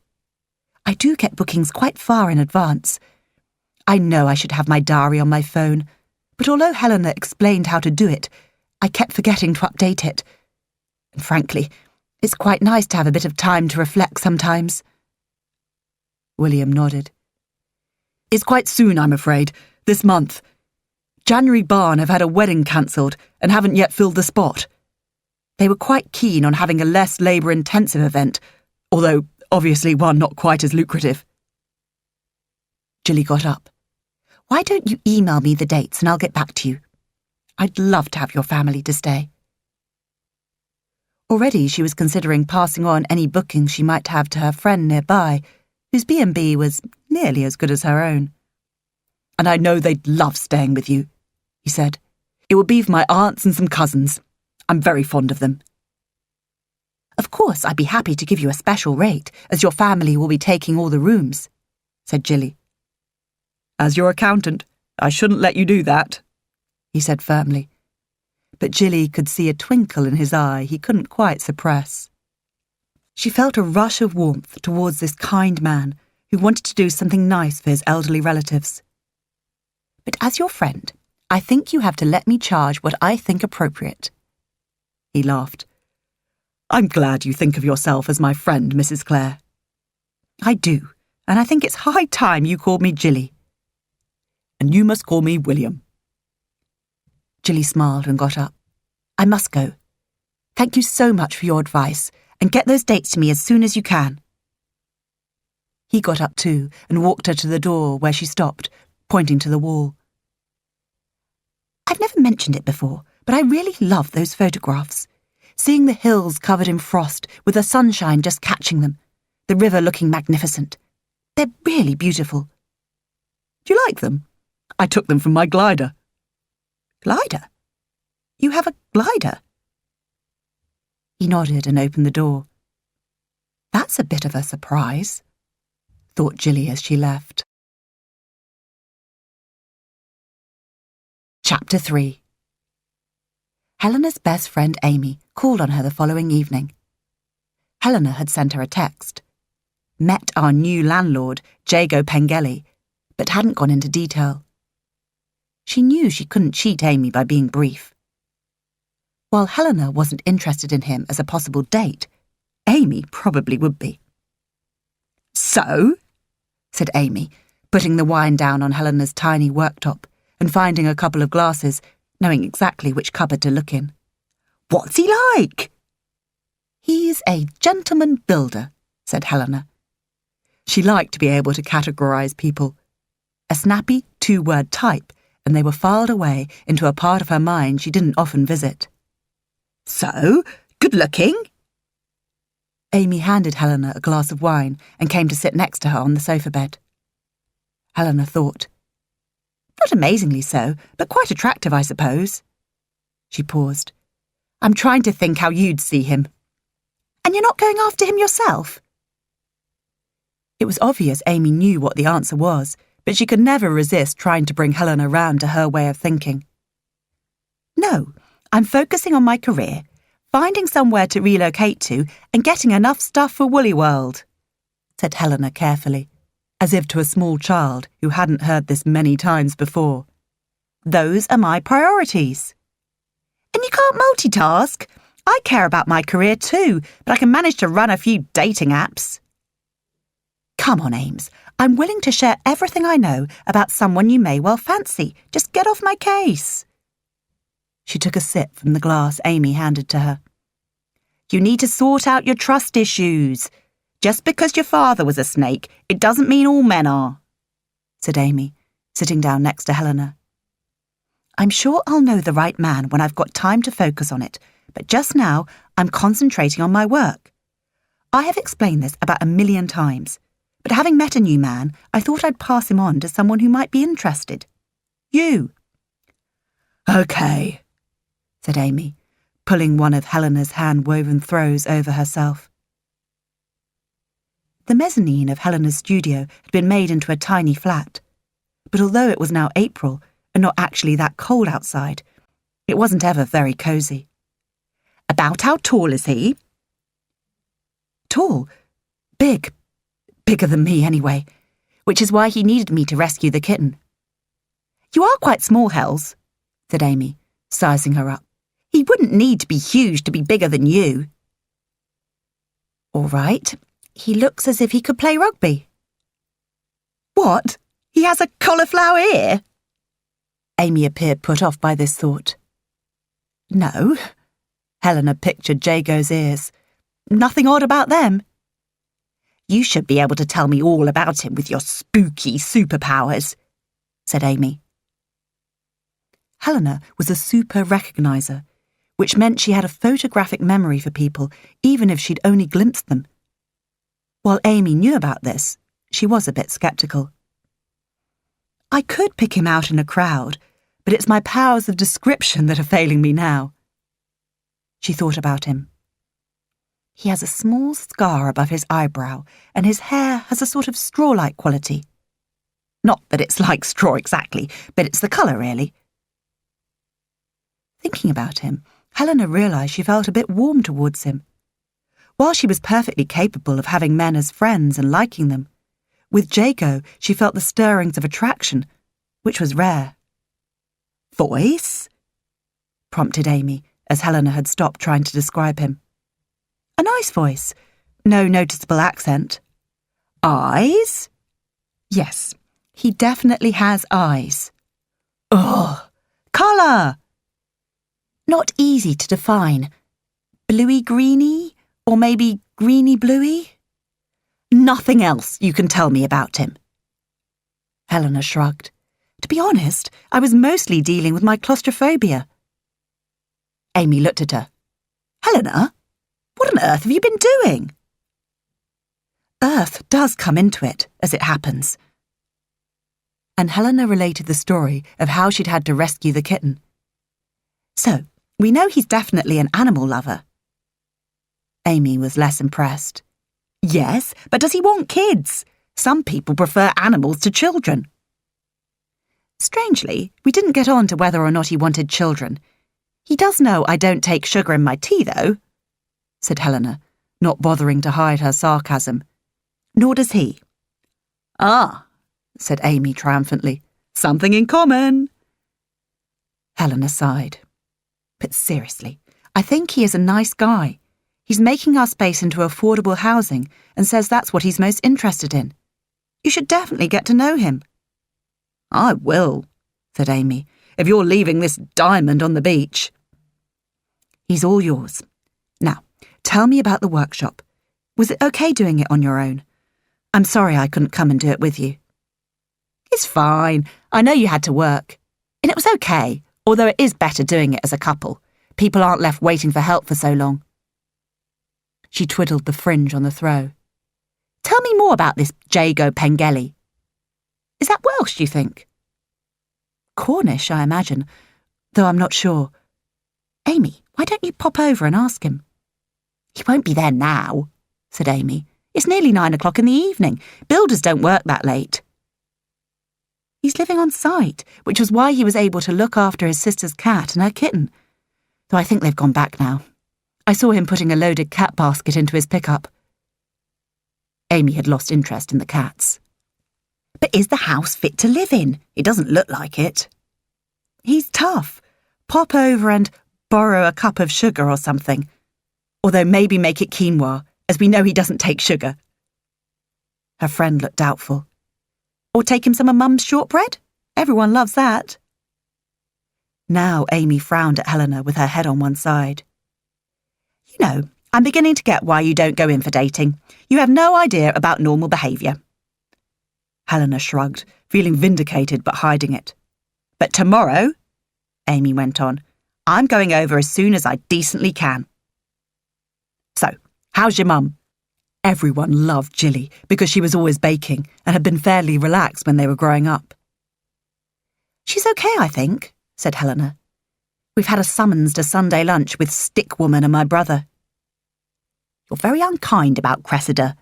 I do get bookings quite far in advance. I know I should have my diary on my phone, but although Helena explained how to do it, I kept forgetting to update it. And frankly, it's quite nice to have a bit of time to reflect sometimes. William nodded. It's quite soon, I'm afraid, this month. January Barn have had a wedding cancelled and haven't yet filled the spot. They were quite keen on having a less labour-intensive event, although obviously one not quite as lucrative. Jilly got up. Why don't you email me the dates and I'll get back to you? I'd love to have your family to stay. Already she was considering passing on any bookings she might have to her friend nearby, whose B&B was nearly as good as her own. And I know they'd love staying with you, he said. It would be for my aunts and some cousins. I'm very fond of them. Of course, I'd be happy to give you a special rate, as your family will be taking all the rooms, said Jilly. As your accountant, I shouldn't let you do that, he said firmly. But Jilly could see a twinkle in his eye he couldn't quite suppress. She felt a rush of warmth towards this kind man who wanted to do something nice for his elderly relatives. But as your friend, I think you have to let me charge what I think appropriate. He laughed. I'm glad you think of yourself as my friend, Mrs. Clare. I do, and I think it's high time you called me Jilly. And you must call me William. Jilly smiled and got up. I must go. Thank you so much for your advice, and get those dates to me as soon as you can. He got up too and walked her to the door where she stopped, pointing to the wall. I've never mentioned it before, but I really love those photographs. Seeing the hills covered in frost with the sunshine just catching them, the river looking magnificent. They're really beautiful. Do you like them? I took them from my glider. Glider? You have a glider? He nodded and opened the door. That's a bit of a surprise, thought Jilly as she left. Chapter 3. Helena's best friend Amy called on her the following evening. Helena had sent her a text. Met our new landlord, Jago Pengelly, but hadn't gone into detail. She knew she couldn't cheat Amy by being brief. While Helena wasn't interested in him as a possible date, Amy probably would be. So, said Amy, putting the wine down on Helena's tiny worktop and finding a couple of glasses, knowing exactly which cupboard to look in. What's he like? He's a gentleman builder, said Helena. She liked to be able to categorise people. A snappy two-word type, and they were filed away into a part of her mind she didn't often visit. So, good-looking? Amy handed Helena a glass of wine and came to sit next to her on the sofa bed. Helena thought. Not amazingly so, but quite attractive, I suppose. She paused. I'm trying to think how you'd see him. And you're not going after him yourself? It was obvious Amy knew what the answer was, but she could never resist trying to bring Helena round to her way of thinking. No, I'm focusing on my career, finding somewhere to relocate to and getting enough stuff for Woolly World, said Helena carefully, as if to a small child who hadn't heard this many times before. Those are my priorities. And you can't multitask. I care about my career too, but I can manage to run a few dating apps. Come on, Ames. I'm willing to share everything I know about someone you may well fancy. Just get off my case. She took a sip from the glass Amy handed to her. You need to sort out your trust issues. Just because your father was a snake, it doesn't mean all men are, said Amy, sitting down next to Helena. I'm sure I'll know the right man when I've got time to focus on it, but just now I'm concentrating on my work. I have explained this about 1,000,000 times, but having met a new man, I thought I'd pass him on to someone who might be interested. You. Okay, said Amy, pulling one of Helena's hand-woven throws over herself. The mezzanine of Helena's studio had been made into a tiny flat, but although it was now April and not actually that cold outside, it wasn't ever very cosy. About how tall is he? Tall. Big. Bigger than me, anyway, which is why he needed me to rescue the kitten. You are quite small, Hells, said Amy, sizing her up. He wouldn't need to be huge to be bigger than you. All right. He looks as if he could play rugby. What? He has a cauliflower ear? Amy appeared put off by this thought. No. Helena pictured Jago's ears. Nothing odd about them. You should be able to tell me all about him with your spooky superpowers, said Amy. Helena was a super recognizer, which meant she had a photographic memory for people, even if she'd only glimpsed them. While Amy knew about this, she was a bit sceptical. I could pick him out in a crowd, but it's my powers of description that are failing me now. She thought about him. He has a small scar above his eyebrow, and his hair has a sort of straw-like quality. Not that it's like straw exactly, but it's the colour, really. Thinking about him, Helena realised she felt a bit warm towards him. While she was perfectly capable of having men as friends and liking them, with Jago she felt the stirrings of attraction, which was rare. Voice? Prompted Amy, as Helena had stopped trying to describe him. A nice voice. No noticeable accent. Eyes? Yes, he definitely has eyes. Ugh! Colour! Not easy to define. Bluey-greeny? Or maybe greeny-bluey? Nothing else you can tell me about him. Helena shrugged. To be honest, I was mostly dealing with my claustrophobia. Amy looked at her. Helena, what on earth have you been doing? Earth does come into it, as it happens. And Helena related the story of how she'd had to rescue the kitten. So, we know he's definitely an animal lover. Amy was less impressed. Yes, but does he want kids? Some people prefer animals to children. Strangely, we didn't get on to whether or not he wanted children. He does know I don't take sugar in my tea, though, said Helena, not bothering to hide her sarcasm. Nor does he. Ah, said Amy triumphantly. Something in common. Helena sighed. But seriously, I think he is a nice guy. He's making our space into affordable housing and says that's what he's most interested in. You should definitely get to know him. I will, said Amy, if you're leaving this diamond on the beach. He's all yours. Now, tell me about the workshop. Was it okay doing it on your own? I'm sorry I couldn't come and do it with you. It's fine. I know you had to work. And it was okay, although it is better doing it as a couple. People aren't left waiting for help for so long. She twiddled the fringe on the throw. Tell me more about this Jago Pengelly. Is that Welsh, you think? Cornish, I imagine, though I'm not sure. Amy, why don't you pop over and ask him? He won't be there now, said Amy. It's nearly 9 o'clock in the evening. Builders don't work that late. He's living on site, which was why he was able to look after his sister's cat and her kitten. Though I think they've gone back now. I saw him putting a loaded cat basket into his pickup. Amy had lost interest in the cats. But is the house fit to live in? It doesn't look like it. He's tough. Pop over and borrow a cup of sugar or something. Although maybe make it quinoa, as we know he doesn't take sugar. Her friend looked doubtful. Or take him some of Mum's shortbread? Everyone loves that. Now Amy frowned at Helena with her head on one side. You know, I'm beginning to get why you don't go in for dating. You have no idea about normal behaviour. Helena shrugged, feeling vindicated but hiding it. But tomorrow, Amy went on, I'm going over as soon as I decently can. So, how's your mum? Everyone loved Jilly because she was always baking and had been fairly relaxed when they were growing up. "She's okay, I think," said Helena. "We've had a summons to Sunday lunch with Stickwoman and my brother." "You're very unkind about Cressida,"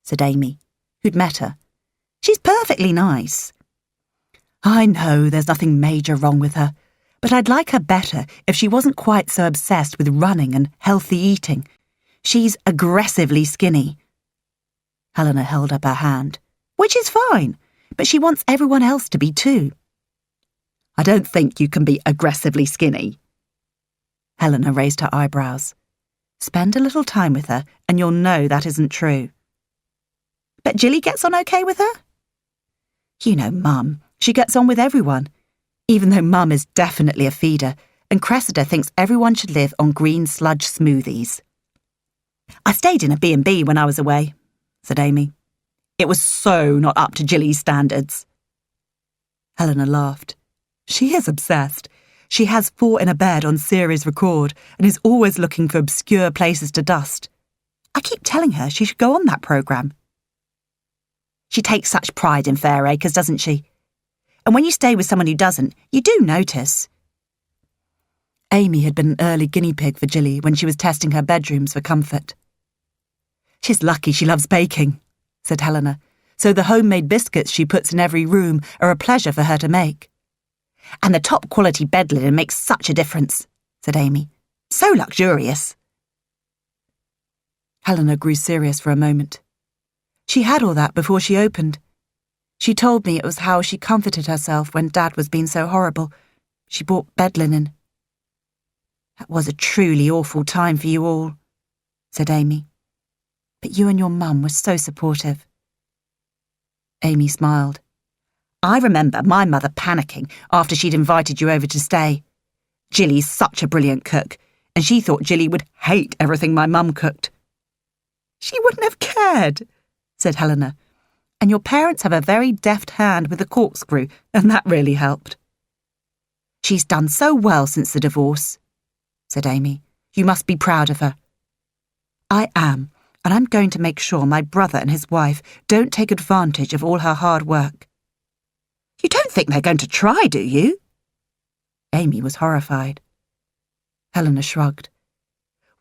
said Amy, who'd met her. "She's perfectly nice." "I know there's nothing major wrong with her, but I'd like her better if she wasn't quite so obsessed with running and healthy eating. She's aggressively skinny." Helena held up her hand. "Which is fine, but she wants everyone else to be too." "I don't think you can be aggressively skinny." Helena raised her eyebrows. "Spend a little time with her and you'll know that isn't true." "But Jilly gets on okay with her?" "You know Mum, she gets on with everyone, even though Mum is definitely a feeder and Cressida thinks everyone should live on green sludge smoothies." "I stayed in a B&B when I was away," said Amy. "It was so not up to Jilly's standards." Helena laughed. "She is obsessed. She has 4 in a bed on series record and is always looking for obscure places to dust. I keep telling her she should go on that programme." "She takes such pride in Fairacres, doesn't she? And when you stay with someone who doesn't, you do notice." Amy had been an early guinea pig for Jilly when she was testing her bedrooms for comfort. "She's lucky she loves baking," said Helena, "so the homemade biscuits she puts in every room are a pleasure for her to make." "And the top quality bed linen makes such a difference," said Amy. "So luxurious." Helena grew serious for a moment. She had all that before she opened. She told me it was how she comforted herself when Dad was being so horrible. She bought bed linen. "That was a truly awful time for you all," said Amy. "But you and your mum were so supportive." Amy smiled. "I remember my mother panicking after she'd invited you over to stay. Jilly's such a brilliant cook, and she thought Jilly would hate everything my mum cooked." "She wouldn't have cared," said Helena. "And your parents have a very deft hand with the corkscrew, and that really helped." "She's done so well since the divorce," said Amy. "You must be proud of her." "I am, and I'm going to make sure my brother and his wife don't take advantage of all her hard work." "You don't think they're going to try, do you?" Amy was horrified. Helena shrugged.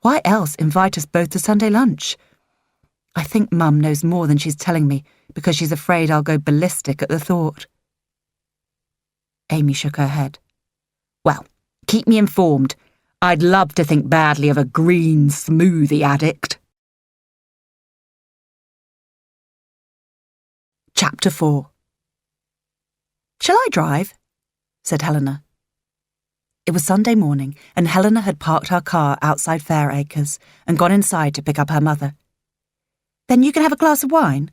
"Why else invite us both to Sunday lunch? I think Mum knows more than she's telling me because she's afraid I'll go ballistic at the thought." Amy shook her head. "Well, keep me informed. I'd love to think badly of a green smoothie addict." Chapter 4. "Shall I drive?" said Helena. It was Sunday morning, and Helena had parked her car outside Fairacres and gone inside to pick up her mother. "Then you can have a glass of wine?"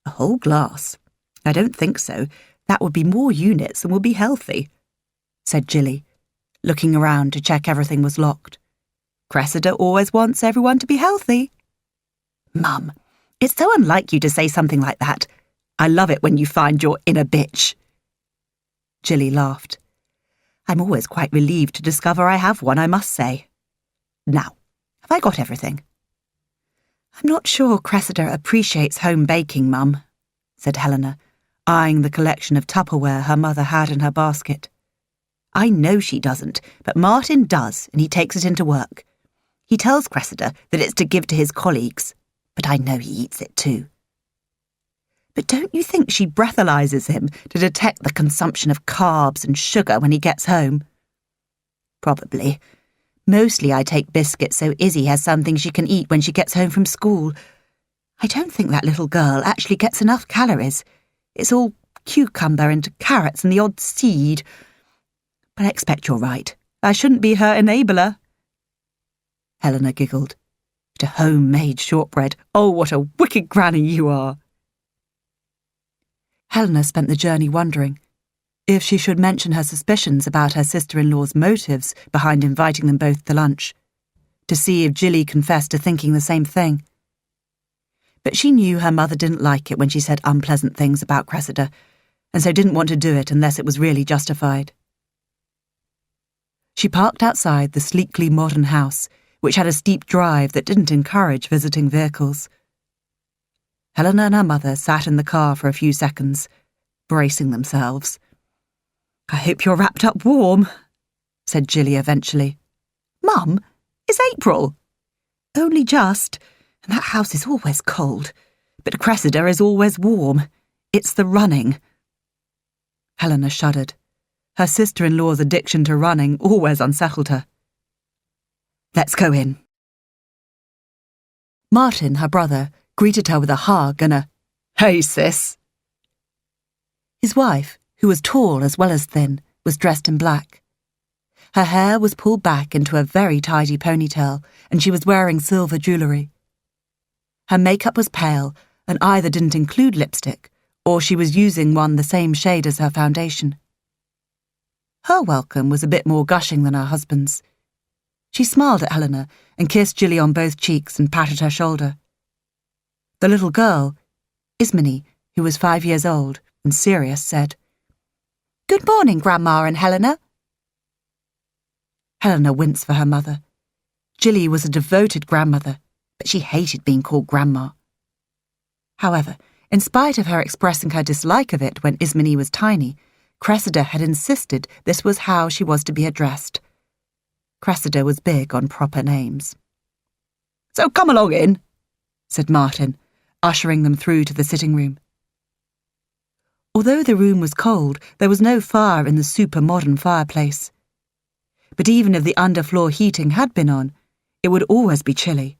"A whole glass? I don't think so. That would be more units and would be healthy," said Jilly, looking around to check everything was locked. "Cressida always wants everyone to be healthy." "Mum, it's so unlike you to say something like that. I love it when you find your inner bitch." Jilly laughed. "I'm always quite relieved to discover I have one, I must say. Now, have I got everything?" "I'm not sure Cressida appreciates home baking, Mum," said Helena, eyeing the collection of Tupperware her mother had in her basket. "I know she doesn't, but Martin does, and he takes it into work. He tells Cressida that it's to give to his colleagues, but I know he eats it too." "But don't you think she breathalyzes him to detect the consumption of carbs and sugar when he gets home?" "Probably. Mostly I take biscuits so Izzy has something she can eat when she gets home from school. I don't think that little girl actually gets enough calories. It's all cucumber and carrots and the odd seed. But I expect you're right. I shouldn't be her enabler." Helena giggled. "To homemade shortbread. Oh, what a wicked granny you are." Helena spent the journey wondering if she should mention her suspicions about her sister-in-law's motives behind inviting them both to lunch, to see if Jilly confessed to thinking the same thing. But she knew her mother didn't like it when she said unpleasant things about Cressida, and so didn't want to do it unless it was really justified. She parked outside the sleekly modern house, which had a steep drive that didn't encourage visiting vehicles, Helena and her mother sat in the car for a few seconds, bracing themselves. "I hope you're wrapped up warm," said Jilly eventually. "Mum, it's April." "Only just, and that house is always cold. But Cressida is always warm. It's the running." Helena shuddered. Her sister-in-law's addiction to running always unsettled her. "Let's go in." Martin, her brother, greeted her with a hug and a, "Hey, sis." His wife, who was tall as well as thin, was dressed in black. Her hair was pulled back into a very tidy ponytail, and she was wearing silver jewellery. Her makeup was pale and either didn't include lipstick, or she was using one the same shade as her foundation. Her welcome was a bit more gushing than her husband's. She smiled at Helena and kissed Jilly on both cheeks and patted her shoulder. The little girl, Ismene, who was 5 years old and serious, said, "Good morning, Grandma and Helena." Helena winced for her mother. Jilly was a devoted grandmother, but she hated being called Grandma. However, in spite of her expressing her dislike of it when Ismene was tiny, Cressida had insisted this was how she was to be addressed. Cressida was big on proper names. "So come along in," said Martin, ushering them through to the sitting room. Although the room was cold, there was no fire in the super-modern fireplace. But even if the underfloor heating had been on, it would always be chilly.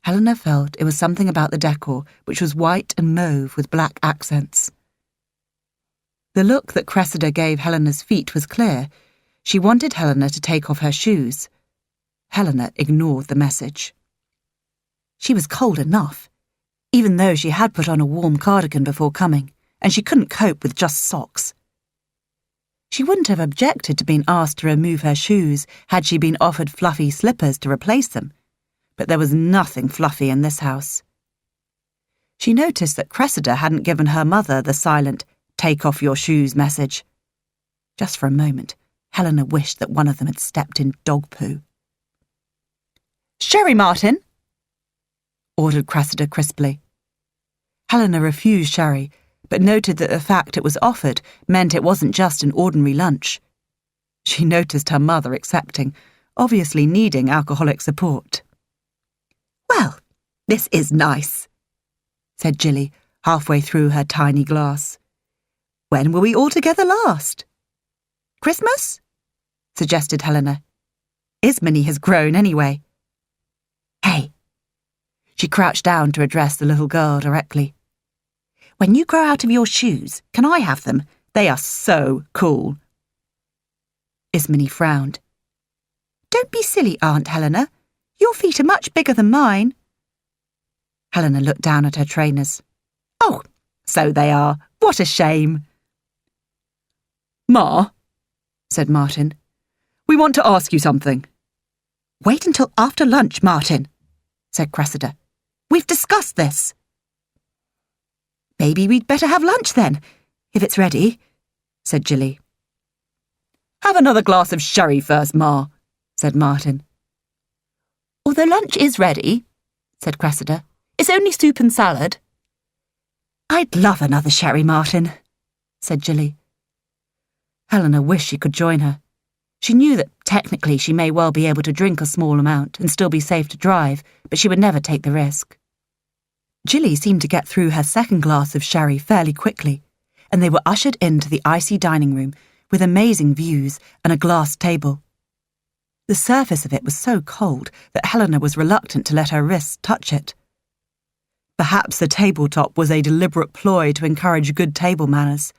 Helena felt it was something about the decor, which was white and mauve with black accents. The look that Cressida gave Helena's feet was clear. She wanted Helena to take off her shoes. Helena ignored the message. She was cold enough, even though she had put on a warm cardigan before coming, and she couldn't cope with just socks. She wouldn't have objected to being asked to remove her shoes had she been offered fluffy slippers to replace them, but there was nothing fluffy in this house. She noticed that Cressida hadn't given her mother the silent, "take off your shoes" message. Just for a moment, Helena wished that one of them had stepped in dog poo. "Sherry, Martin," ordered Cressida crisply. Helena refused sherry, but noted that the fact it was offered meant it wasn't just an ordinary lunch. She noticed her mother accepting, obviously needing alcoholic support. "Well, this is nice," said Jilly, halfway through her tiny glass. "When were we all together last?" "Christmas?" suggested Helena. "Ismene has grown anyway." "Hey." She crouched down to address the little girl directly. "When you grow out of your shoes, can I have them? They are so cool." Ismene frowned. "Don't be silly, Aunt Helena. Your feet are much bigger than mine." Helena looked down at her trainers. "Oh, so they are. What a shame." "Ma," said Martin, "we want to ask you something." "Wait until after lunch, Martin," said Cressida. "We've discussed this." "Maybe we'd better have lunch then, if it's ready," said Jilly. "Have another glass of sherry first, Ma," said Martin. "Although lunch is ready," said Cressida, "it's only soup and salad." "I'd love another sherry, Martin," said Jilly. Helena wished she could join her. She knew that technically she may well be able to drink a small amount and still be safe to drive, but she would never take the risk. Jilly seemed to get through her second glass of sherry fairly quickly, and they were ushered into the icy dining room with amazing views and a glass table. The surface of it was so cold that Helena was reluctant to let her wrists touch it. Perhaps the tabletop was a deliberate ploy to encourage good table manners.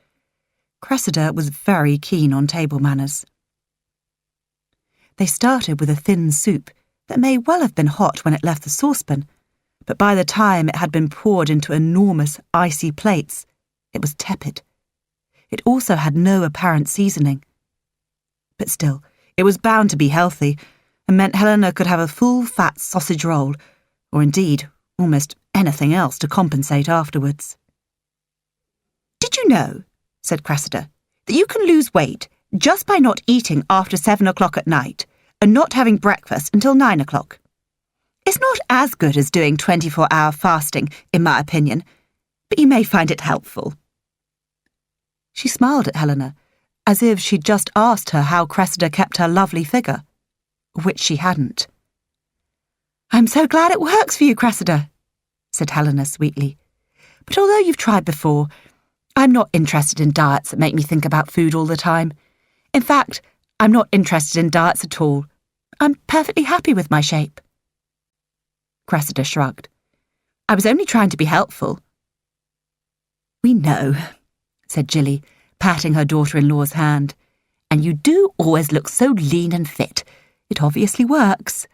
Cressida was very keen on table manners. They started with a thin soup that may well have been hot when it left the saucepan, but by the time it had been poured into enormous, icy plates, it was tepid. It also had no apparent seasoning. But still, it was bound to be healthy, and meant Helena could have a full fat sausage roll, or indeed, almost anything else to compensate afterwards. "Did you know," said Cressida, "that you can lose weight just by not eating after 7 o'clock at night and not having breakfast until 9 o'clock? It's not as good as doing 24-hour fasting, in my opinion, but you may find it helpful. She smiled at Helena, as if she'd just asked her how Cressida kept her lovely figure, which she hadn't. "I'm so glad it works for you, Cressida," said Helena sweetly. "But although you've tried before, I'm not interested in diets that make me think about food all the time. In fact, I'm not interested in diets at all. I'm perfectly happy with my shape." Cressida shrugged. "I was only trying to be helpful." "We know," said Jilly, patting her daughter-in-law's hand. "And you do always look so lean and fit. It obviously works."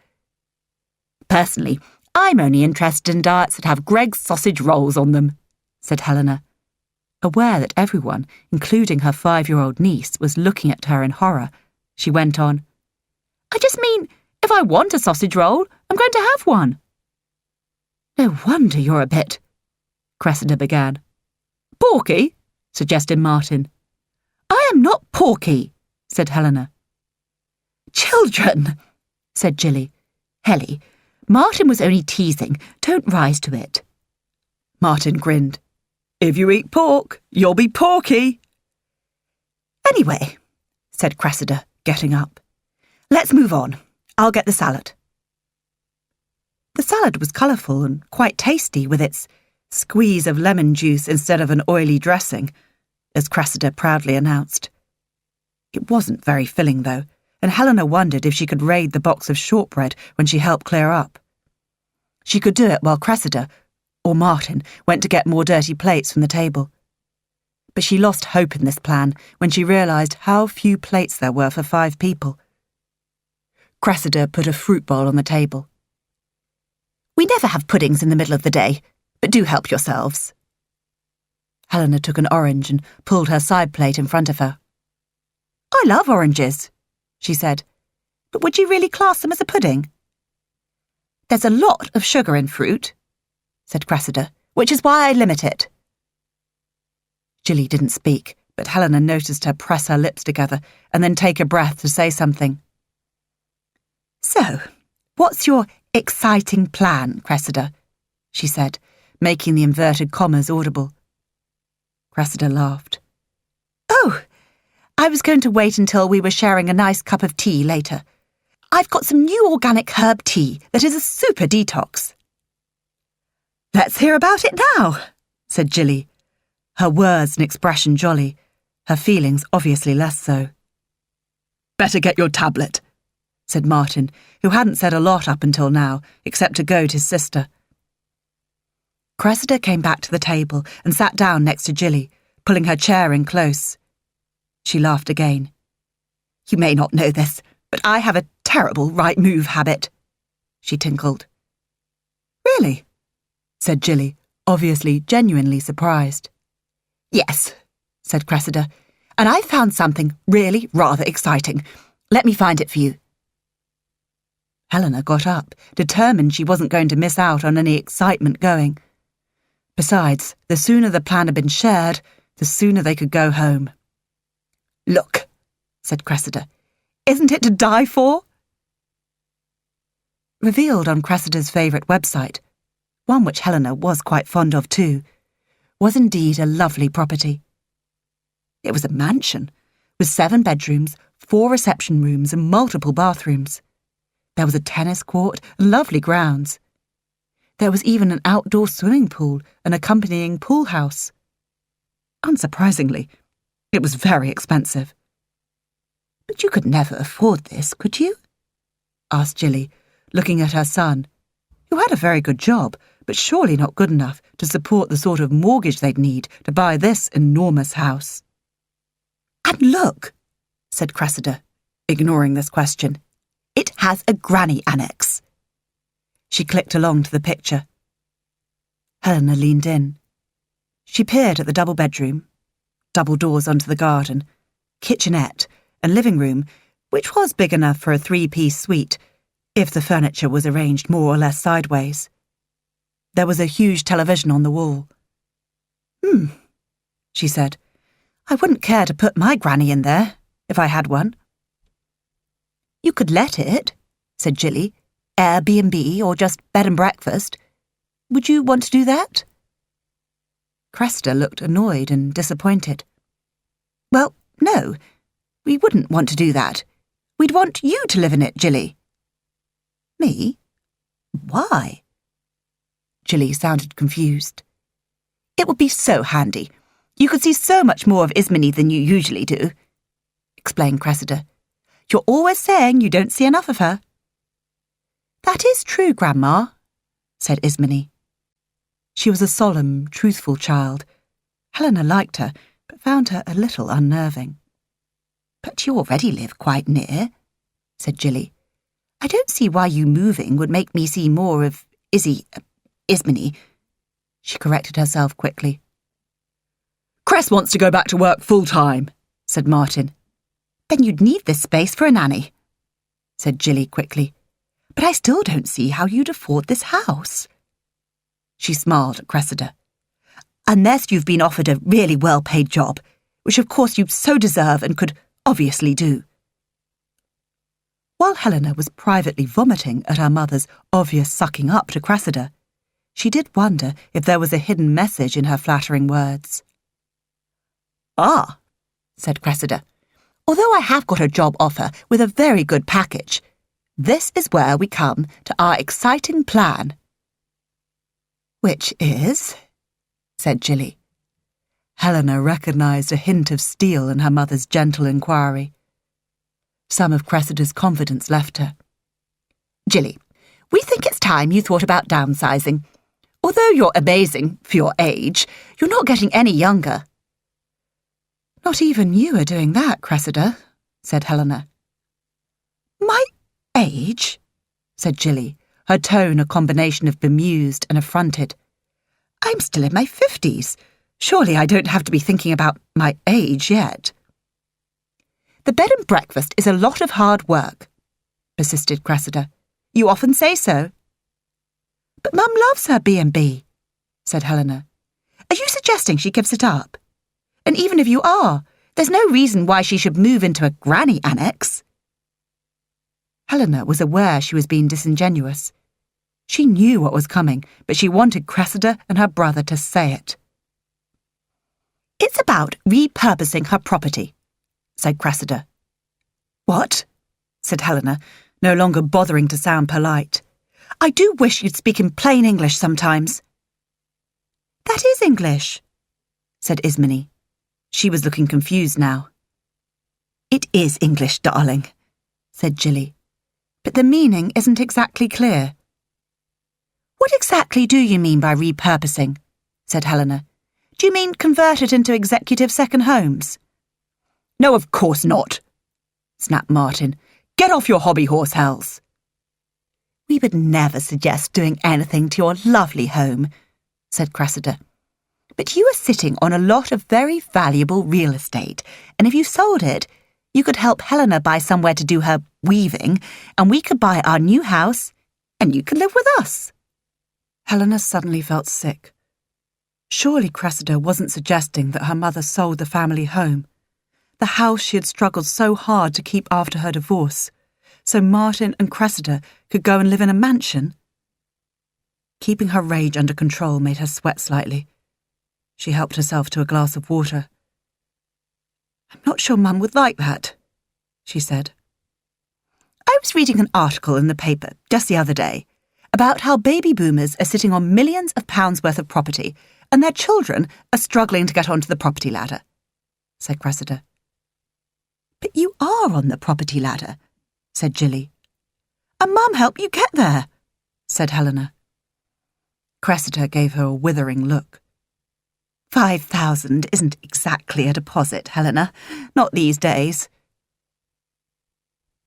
"Personally, I'm only interested in diets that have Greggs sausage rolls on them," said Helena. Aware that everyone, including her 5-year-old niece, was looking at her in horror, she went on, "I just mean, if I want a sausage roll, I'm going to have one." "No wonder you're a bit—" Cressida began. "Porky?" suggested Martin. "I am not porky," said Helena. "Children," said Jilly. "Helly, Martin was only teasing. Don't rise to it." Martin grinned. "If you eat pork, you'll be porky." "Anyway," said Cressida, getting up. "Let's move on. I'll get the salad." The salad was colourful and quite tasty with its squeeze of lemon juice instead of an oily dressing, as Cressida proudly announced. It wasn't very filling, though, and Helena wondered if she could raid the box of shortbread when she helped clear up. She could do it while Cressida, or Martin, went to get more dirty plates from the table. But she lost hope in this plan when she realised how few plates there were for 5 people. Cressida put a fruit bowl on the table. "We never have puddings in the middle of the day, but do help yourselves." Helena took an orange and pulled her side plate in front of her. "I love oranges," she said, "but would you really class them as a pudding?" "There's a lot of sugar in fruit," said Cressida, "which is why I limit it." Jilly didn't speak, but Helena noticed her press her lips together and then take a breath to say something. "So, what's your exciting plan, Cressida?" she said, making the inverted commas audible. Cressida laughed. "Oh, I was going to wait until we were sharing a nice cup of tea later. I've got some new organic herb tea that is a super detox." "Let's hear about it now," said Jilly, her words and expression jolly, her feelings obviously less so. "Better get your tablet," said Martin, who hadn't said a lot up until now, except to goad his sister. Cressida came back to the table and sat down next to Jilly, pulling her chair in close. She laughed again. "You may not know this, but I have a terrible right move habit," she tinkled. "Really?" said Jilly, obviously genuinely surprised. "Yes," said Cressida, "and I've found something really rather exciting. Let me find it for you." Helena got up, determined she wasn't going to miss out on any excitement going. Besides, the sooner the plan had been shared, the sooner they could go home. "Look," said Cressida, "isn't it to die for?" Revealed on Cressida's favourite website, one which Helena was quite fond of too, was indeed a lovely property. It was a mansion, with 7 bedrooms, 4 reception rooms and multiple bathrooms. There was a tennis court and lovely grounds. There was even an outdoor swimming pool and accompanying pool house. Unsurprisingly, it was very expensive. "But you could never afford this, could you?" asked Jilly, looking at her son, who had a very good job, but surely not good enough to support the sort of mortgage they'd need to buy this enormous house. "And look," said Cressida, ignoring this question. "It has a granny annex." She clicked along to the picture. Helena leaned in. She peered at the double bedroom, double doors onto the garden, kitchenette, and living room, which was big enough for a 3-piece suite, if the furniture was arranged more or less sideways. There was a huge television on the wall. She said. "I wouldn't care to put my granny in there, if I had one." "You could let it," said Jilly. Airbnb or just bed and breakfast. Would you want to do that?" Cressida looked annoyed and disappointed. "Well, no, we wouldn't want to do that. We'd want you to live in it, Jilly." "Me? Why?" Jilly sounded confused. "It would be so handy. You could see so much more of Ismene than you usually do," explained Cressida. "You're always saying you don't see enough of her." "That is true, Grandma," said Ismene. She was a solemn, truthful child. Helena liked her, but found her a little unnerving. "But you already live quite near," said Jilly. "I don't see why you moving would make me see more of Ismene." She corrected herself quickly. "Cress wants to go back to work full-time," said Martin. "Then you'd need this space for a nanny," said Jilly quickly. "But I still don't see how you'd afford this house." She smiled at Cressida. "Unless you've been offered a really well-paid job, which of course you so deserve and could obviously do." While Helena was privately vomiting at her mother's obvious sucking up to Cressida, she did wonder if there was a hidden message in her flattering words. "Ah," said Cressida, "although I have got a job offer with a very good package, this is where we come to our exciting plan." "Which is?" said Jilly. Helena recognised a hint of steel in her mother's gentle inquiry. Some of Cressida's confidence left her. "Jilly, we think it's time you thought about downsizing. Although you're amazing for your age, you're not getting any younger." "Not even you are doing that, Cressida," said Helena. "My age?" said Jilly, her tone a combination of bemused and affronted. "I'm still in my 50s. Surely I don't have to be thinking about my age yet." "The bed and breakfast is a lot of hard work," persisted Cressida. "You often say so." "But Mum loves her B&B, said Helena. "Are you suggesting she gives it up? And even if you are, there's no reason why she should move into a granny annex." Helena was aware she was being disingenuous. She knew what was coming, but she wanted Cressida and her brother to say it. "It's about repurposing her property," said Cressida. "What?" said Helena, no longer bothering to sound polite. "I do wish you'd speak in plain English sometimes." "That is English," said Ismene. She was looking confused now. "It is English, darling," said Jilly. "But the meaning isn't exactly clear." "What exactly do you mean by repurposing?" said Helena. "Do you mean convert it into executive second homes?" "No, of course not," snapped Martin. "Get off your hobby horse, Hells." "We would never suggest doing anything to your lovely home," said Cressida. "But you are sitting on a lot of very valuable real estate, and if you sold it, you could help Helena buy somewhere to do her weaving, and we could buy our new house, and you could live with us." Helena suddenly felt sick. Surely Cressida wasn't suggesting that her mother sold the family home, the house she had struggled so hard to keep after her divorce, so Martin and Cressida could go and live in a mansion? Keeping her rage under control made her sweat slightly. She helped herself to a glass of water. "I'm not sure Mum would like that," she said. "I was reading an article in the paper just the other day about how baby boomers are sitting on millions of pounds worth of property and their children are struggling to get onto the property ladder," said Cressida. "But you are on the property ladder," said Jilly. "And Mum helped you get there," said Helena. Cressida gave her a withering look. 5,000 isn't exactly a deposit, Helena. Not these days."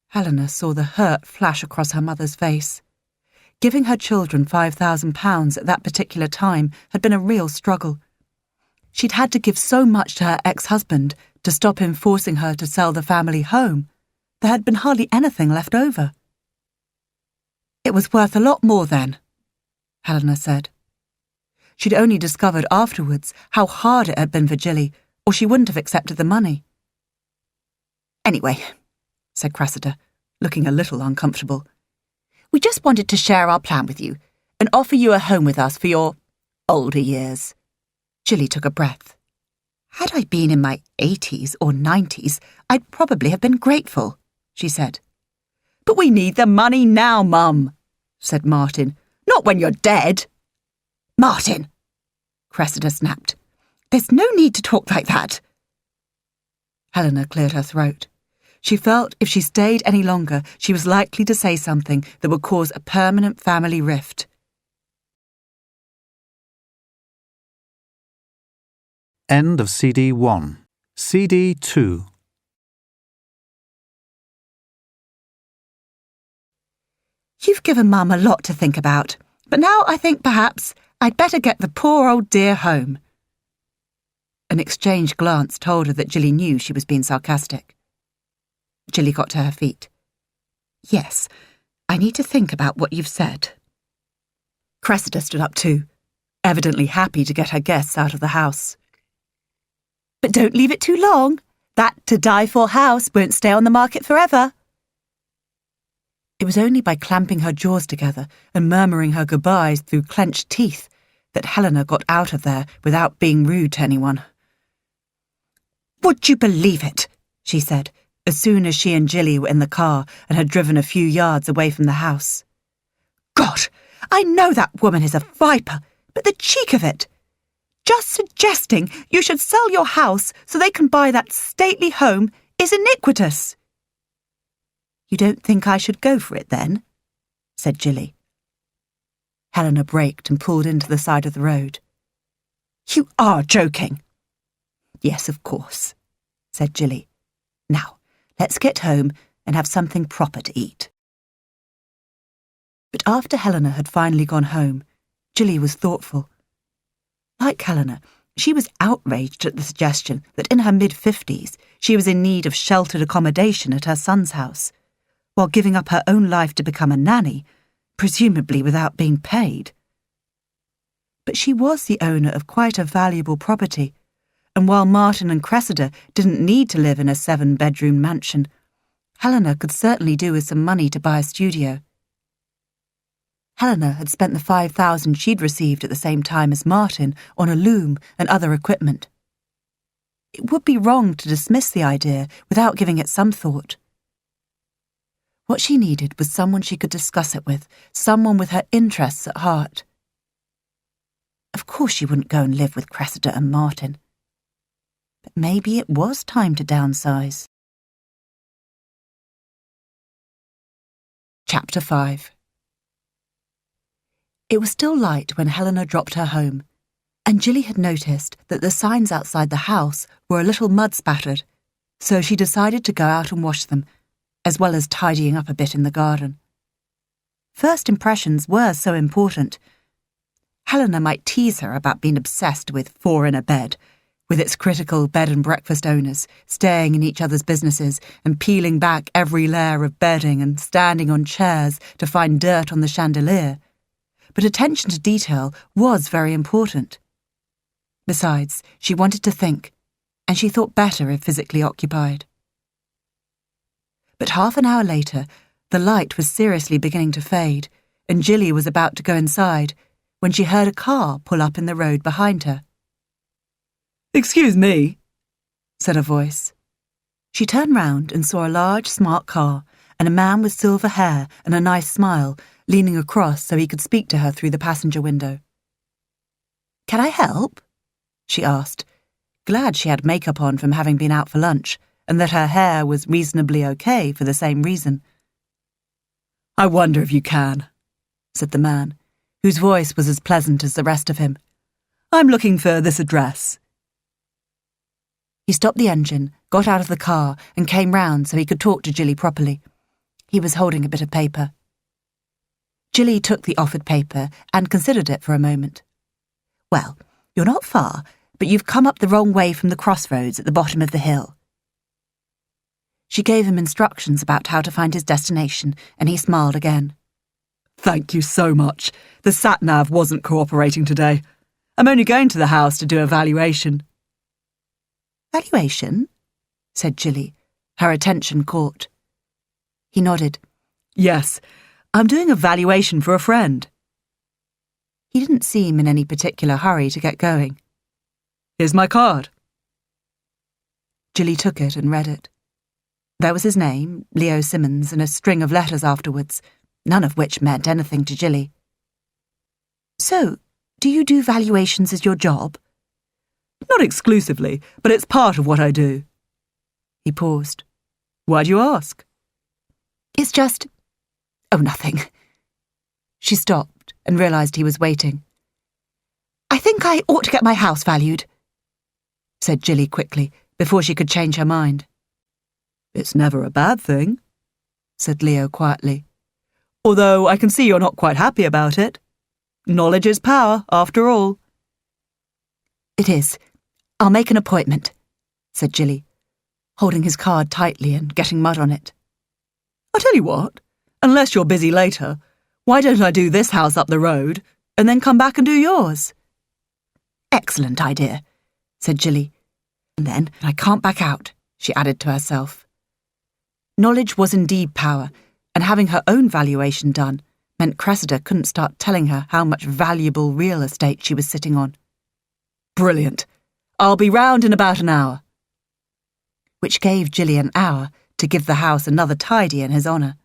Helena saw the hurt flash across her mother's face. Giving her children £5,000 at that particular time had been a real struggle. She'd had to give so much to her ex-husband to stop him forcing her to sell the family home. There had been hardly anything left over. "It was worth a lot more then," Helena said. She'd only discovered afterwards how hard it had been for Jilly, or she wouldn't have accepted the money. "Anyway," said Cressida, looking a little uncomfortable, We just wanted to share our plan with you and offer you a home with us for your older years. Jilly took a breath. Had I been in my 80s or 90s, I'd probably have been grateful, she said. But we need the money now, Mum, said Martin. Not when you're dead. Martin, Cressida snapped. There's no need to talk like that. Helena cleared her throat. She felt if she stayed any longer, she was likely to say something that would cause a permanent family rift. End of CD 1. CD 2. You've given Mum a lot to think about, but now I think perhaps I'd better get the poor old dear home. An exchanged glance told her that Jilly knew she was being sarcastic. Jilly got to her feet. Yes, I need to think about what you've said. Cressida stood up too, evidently happy to get her guests out of the house. But don't leave it too long. That to-die-for house won't stay on the market forever. It was only by clamping her jaws together and murmuring her goodbyes through clenched teeth that Helena got out of there without being rude to anyone. Would you believe it? She said, as soon as she and Jilly were in the car and had driven a few yards away from the house. God, I know that woman is a viper, but the cheek of it! Just suggesting you should sell your house so they can buy that stately home is iniquitous. You don't think I should go for it then? Said Jilly. Helena braked and pulled into the side of the road. You are joking. Yes, of course, said Jilly. Now, let's get home and have something proper to eat. But after Helena had finally gone home, Jilly was thoughtful. Like Helena, she was outraged at the suggestion that in her mid-50s she was in need of sheltered accommodation at her son's house, while giving up her own life to become a nanny, presumably without being paid. But she was the owner of quite a valuable property, and while Martin and Cressida didn't need to live in a 7-bedroom mansion, Helena could certainly do with some money to buy a studio. Helena had spent the $5,000 she'd received at the same time as Martin on a loom and other equipment. It would be wrong to dismiss the idea without giving it some thought. What she needed was someone she could discuss it with, someone with her interests at heart. Of course she wouldn't go and live with Cressida and Martin. But maybe it was time to downsize. Chapter 5. It was still light when Helena dropped her home, and Jilly had noticed that the signs outside the house were a little mud-spattered, so she decided to go out and wash them, as well as tidying up a bit in the garden. First impressions were so important. Helena might tease her about being obsessed with 4 in a bed, with its critical bed and breakfast owners staying in each other's businesses and peeling back every layer of bedding and standing on chairs to find dirt on the chandelier. But attention to detail was very important. Besides, she wanted to think, and she thought better if physically occupied. But half an hour later, the light was seriously beginning to fade, and Jilly was about to go inside when she heard a car pull up in the road behind her. "Excuse me," said a voice. She turned round and saw a large, smart car and a man with silver hair and a nice smile leaning across so he could speak to her through the passenger window. "Can I help?" she asked, glad she had makeup on from having been out for lunch and that her hair was reasonably okay for the same reason. "I wonder if you can," said the man, whose voice was as pleasant as the rest of him. "I'm looking for this address." He stopped the engine, got out of the car, and came round so he could talk to Jilly properly. He was holding a bit of paper. Jilly took the offered paper and considered it for a moment. "Well, you're not far, but you've come up the wrong way from the crossroads at the bottom of the hill." She gave him instructions about how to find his destination, and he smiled again. "Thank you so much. The sat-nav wasn't cooperating today. I'm only going to the house to do a valuation." "Valuation?" said Jilly, her attention caught. He nodded. "Yes, I'm doing a valuation for a friend. He didn't seem in any particular hurry to get going. Here's my card. Jilly took it and read it. There was his name, Leo Simmons, and a string of letters afterwards, none of which meant anything to Jilly. So, do you do valuations as your job? Not exclusively, but it's part of what I do. He paused. Why do you ask? It's just... Oh, nothing. She stopped and realised he was waiting. I think I ought to get my house valued, said Jilly quickly, before she could change her mind. It's never a bad thing, said Leo quietly. Although I can see you're not quite happy about it. Knowledge is power, after all. It is. I'll make an appointment, said Jilly, holding his card tightly and getting mud on it. I'll tell you what, unless you're busy later, why don't I do this house up the road and then come back and do yours? Excellent idea, said Jilly. And then I can't back out, she added to herself. Knowledge was indeed power, and having her own valuation done meant Cressida couldn't start telling her how much valuable real estate she was sitting on. Brilliant. I'll be round in about an hour. Which gave Jilly an hour to give the house another tidy in his honour.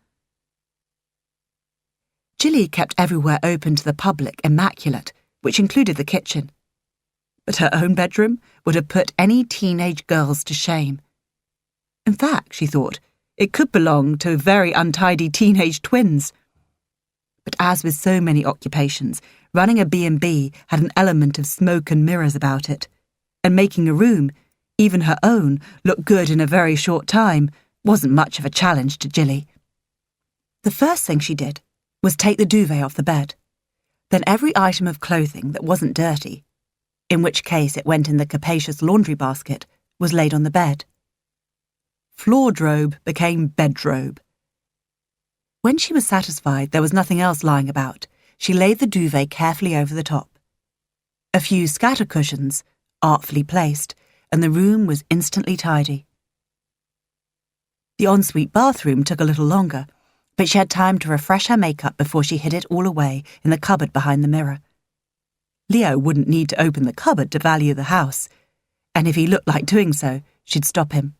Jilly kept everywhere open to the public immaculate, which included the kitchen. But her own bedroom would have put any teenage girls to shame. In fact, she thought, it could belong to very untidy teenage twins. But as with so many occupations, running a B&B had an element of smoke and mirrors about it, and making a room, even her own, look good in a very short time wasn't much of a challenge to Jilly. The first thing she did was take the duvet off the bed, then every item of clothing that wasn't dirty, in which case it went in the capacious laundry basket, was laid on the bed. Floordrobe became bedrobe. When she was satisfied there was nothing else lying about, she laid the duvet carefully over the top. A few scatter cushions, artfully placed, and the room was instantly tidy. The ensuite bathroom took a little longer, but she had time to refresh her makeup before she hid it all away in the cupboard behind the mirror. Leo wouldn't need to open the cupboard to value the house, and if he looked like doing so, she'd stop him.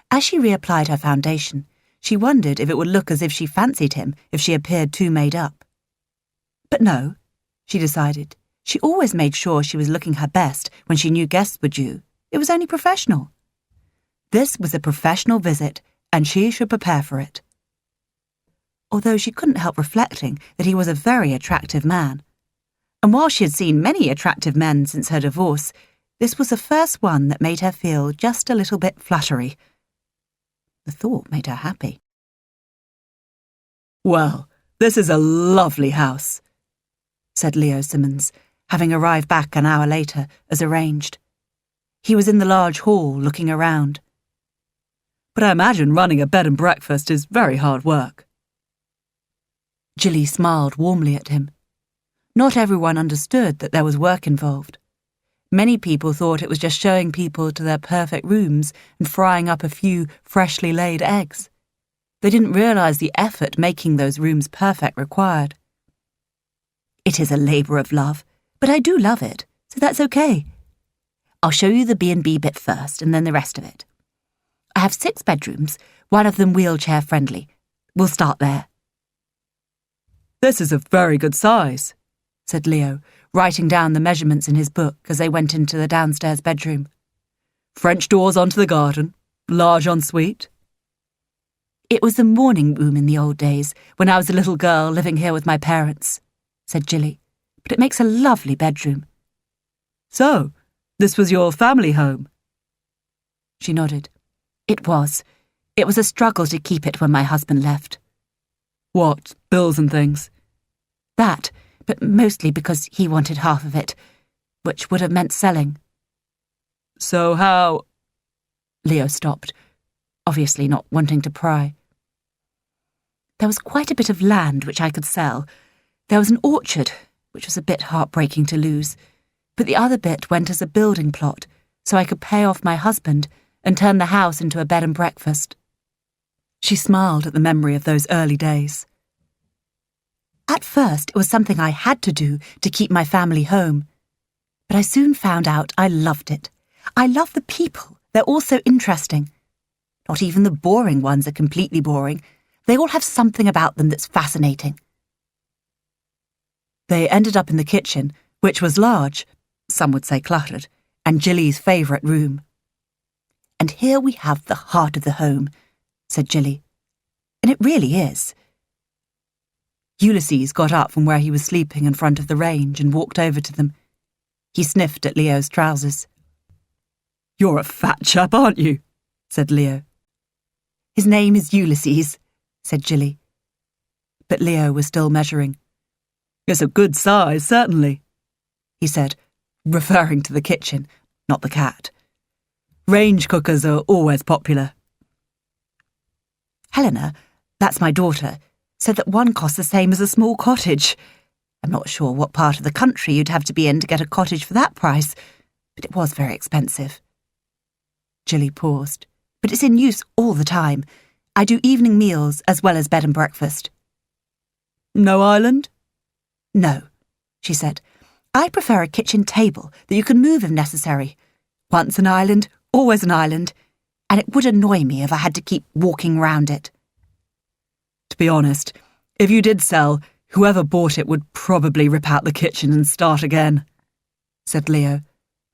As she reapplied her foundation, she wondered if it would look as if she fancied him if she appeared too made up. But no, she decided. She always made sure she was looking her best when she knew guests were due. It was only professional. This was a professional visit, and she should prepare for it. Although she couldn't help reflecting that he was a very attractive man. And while she had seen many attractive men since her divorce, this was the first one that made her feel just a little bit fluttery. The thought made her happy. Well, this is a lovely house, said Leo Simmons, having arrived back an hour later, as arranged. He was in the large hall, looking around. But I imagine running a bed and breakfast is very hard work. Jilly smiled warmly at him. Not everyone understood that there was work involved. Many people thought it was just showing people to their perfect rooms and frying up a few freshly laid eggs. They didn't realise the effort making those rooms perfect required. It is a labour of love, but I do love it, so that's okay. I'll show you the B&B bit first and then the rest of it. I have 6 bedrooms, one of them wheelchair-friendly. We'll start there. This is a very good size, said Leo, writing down the measurements in his book as they went into the downstairs bedroom. French doors onto the garden, large ensuite. It was the morning room in the old days, when I was a little girl living here with my parents, said Jilly, but it makes a lovely bedroom. So, this was your family home? She nodded. It was. It was a struggle to keep it when my husband left. What, bills and things? That, but mostly because he wanted half of it, which would have meant selling. So how... Leo stopped, obviously not wanting to pry. There was quite a bit of land which I could sell. There was an orchard, which was a bit heartbreaking to lose, but the other bit went as a building plot, so I could pay off my husband and turn the house into a bed and breakfast. She smiled at the memory of those early days. At first, it was something I had to do to keep my family home. But I soon found out I loved it. I love the people. They're all so interesting. Not even the boring ones are completely boring. They all have something about them that's fascinating. They ended up in the kitchen, which was large, some would say cluttered, and Jilly's favourite room. "And here we have the heart of the home," said Jilly. "And it really is." Ulysses got up from where he was sleeping in front of the range and walked over to them. He sniffed at Leo's trousers. "You're a fat chap, aren't you?" said Leo. "His name is Ulysses," said Jilly. But Leo was still measuring. "It's a good size, certainly," he said, referring to the kitchen, not the cat. "Range cookers are always popular." Helena, that's my daughter, said that one costs the same as a small cottage. I'm not sure what part of the country you'd have to be in to get a cottage for that price, but it was very expensive. Jilly paused. "But it's in use all the time. I do evening meals as well as bed and breakfast." "No island?" "No," she said. "I prefer a kitchen table that you can move if necessary. Once an island, always an island, and it would annoy me if I had to keep walking round it." "To be honest, if you did sell, whoever bought it would probably rip out the kitchen and start again," said Leo,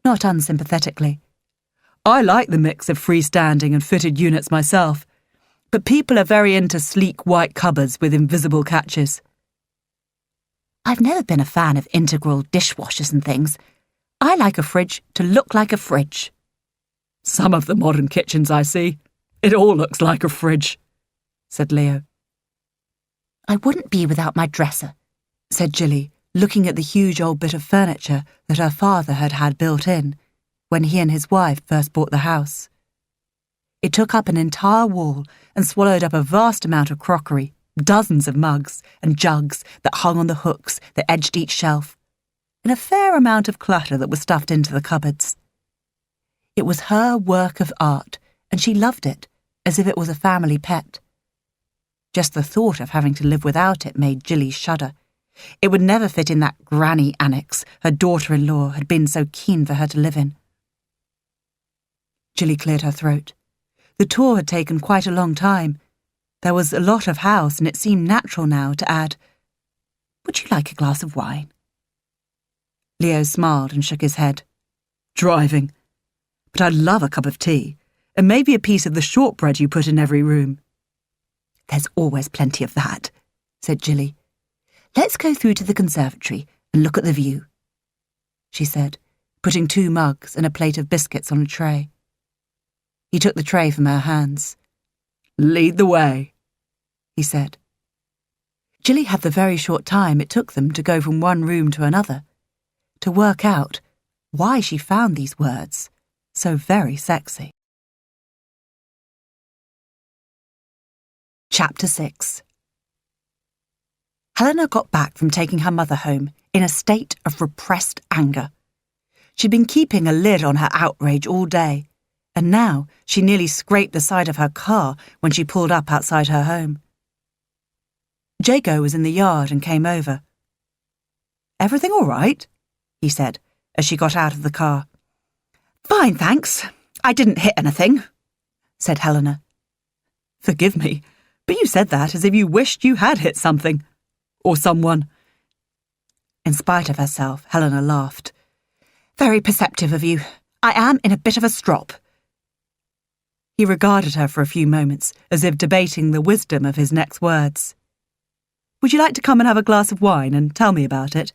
not unsympathetically. "I like the mix of freestanding and fitted units myself, but people are very into sleek white cupboards with invisible catches." "I've never been a fan of integral dishwashers and things. I like a fridge to look like a fridge." "Some of the modern kitchens I see, it all looks like a fridge," said Leo. "I wouldn't be without my dresser," said Jilly, looking at the huge old bit of furniture that her father had had built in when he and his wife first bought the house. It took up an entire wall and swallowed up a vast amount of crockery, dozens of mugs and jugs that hung on the hooks that edged each shelf, and a fair amount of clutter that was stuffed into the cupboards. It was her work of art, and she loved it, as if it was a family pet. Just the thought of having to live without it made Jilly shudder. It would never fit in that granny annex her daughter-in-law had been so keen for her to live in. Jilly cleared her throat. The tour had taken quite a long time. There was a lot of house, and it seemed natural now to add, "Would you like a glass of wine?" Leo smiled and shook his head. "Driving. But I'd love a cup of tea, and maybe a piece of the shortbread you put in every room." "There's always plenty of that," said Jilly. "Let's go through to the conservatory and look at the view," she said, putting 2 mugs and a plate of biscuits on a tray. He took the tray from her hands. "Lead the way," he said. Jilly had the very short time it took them to go from one room to another, to work out why she found these words so very sexy. Chapter 6. Helena got back from taking her mother home in a state of repressed anger. She'd been keeping a lid on her outrage all day, and now she nearly scraped the side of her car when she pulled up outside her home. Jago was in the yard and came over. "Everything all right?" he said as she got out of the car. "Fine, thanks. I didn't hit anything," said Helena. "Forgive me, but you said that as if you wished you had hit something. Or someone." In spite of herself, Helena laughed. "Very perceptive of you. I am in a bit of a strop." He regarded her for a few moments, as if debating the wisdom of his next words. "Would you like to come and have a glass of wine and tell me about it?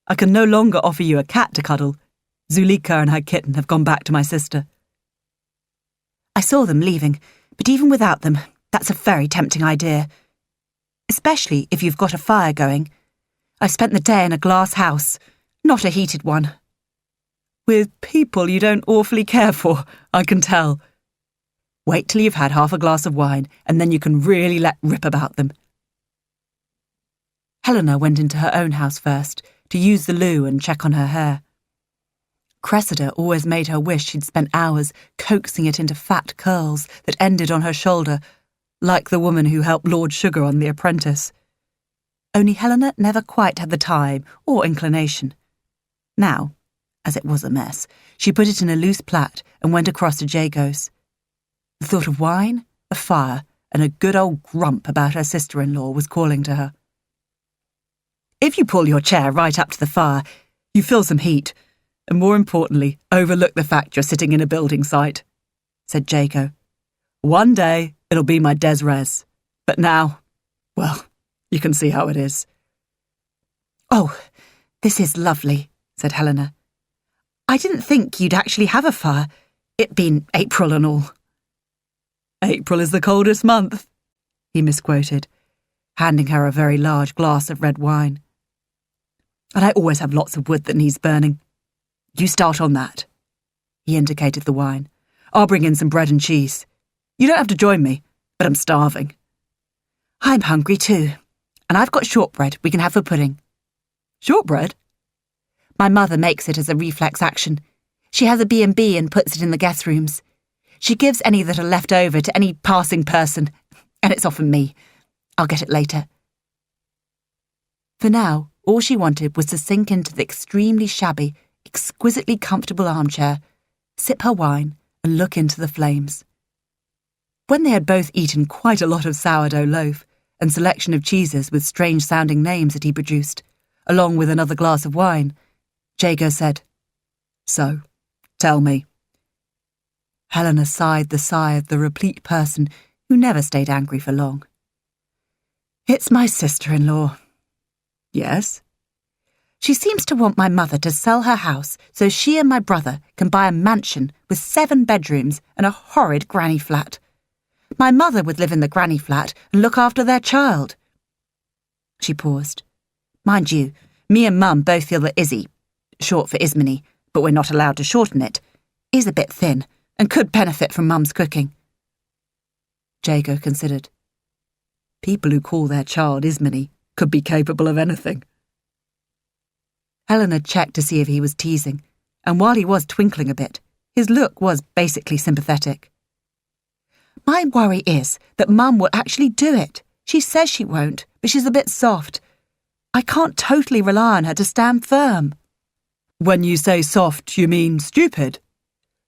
I can no longer offer you a cat to cuddle. Zulika and her kitten have gone back to my sister." "I saw them leaving, but even without them, that's a very tempting idea. Especially if you've got a fire going. I spent the day in a glass house, not a heated one." "With people you don't awfully care for, I can tell. Wait till you've had half a glass of wine, and then you can really let rip about them." Helena went into her own house first, to use the loo and check on her hair. Cressida always made her wish she'd spent hours coaxing it into fat curls that ended on her shoulder, like the woman who helped Lord Sugar on The Apprentice. Only Helena never quite had the time or inclination. Now, as it was a mess, she put it in a loose plait and went across to Jago's. The thought of wine, a fire, and a good old grump about her sister-in-law was calling to her. If you pull your chair right up to the fire, you feel some heat, and more importantly, overlook the fact you're sitting in a building site, said Jago. One day, it'll be my des res, but now, well, you can see how it is. Oh, this is lovely, said Helena. I didn't think you'd actually have a fire, it being April and all. April is the coldest month, he misquoted, handing her a very large glass of red wine. And I always have lots of wood that needs burning. You start on that. He indicated the wine. I'll bring in some bread and cheese. You don't have to join me, but I'm starving. I'm hungry too, and I've got shortbread we can have for pudding. Shortbread? My mother makes it as a reflex action. She has a B&B and puts it in the guest rooms. She gives any that are left over to any passing person, and it's often me. I'll get it later. For now, all she wanted was to sink into the extremely shabby, exquisitely comfortable armchair, sip her wine, and look into the flames. When they had both eaten quite a lot of sourdough loaf and selection of cheeses with strange-sounding names that he produced, along with another glass of wine, Jago said, So, tell me. Helena sighed the sigh of the replete person who never stayed angry for long. It's my sister-in-law. Yes? She seems to want my mother to sell her house so she and my brother can buy a mansion with 7 bedrooms and a horrid granny flat. My mother would live in the granny flat and look after their child. She paused. Mind you, me and Mum both feel that Izzy, short for Ismini, but we're not allowed to shorten it, is a bit thin and could benefit from Mum's cooking. Jago considered. People who call their child Ismini could be capable of anything. Helena checked to see if he was teasing, and while he was twinkling a bit, his look was basically sympathetic. My worry is that Mum will actually do it. She says she won't, but she's a bit soft. I can't totally rely on her to stand firm. When you say soft, you mean stupid?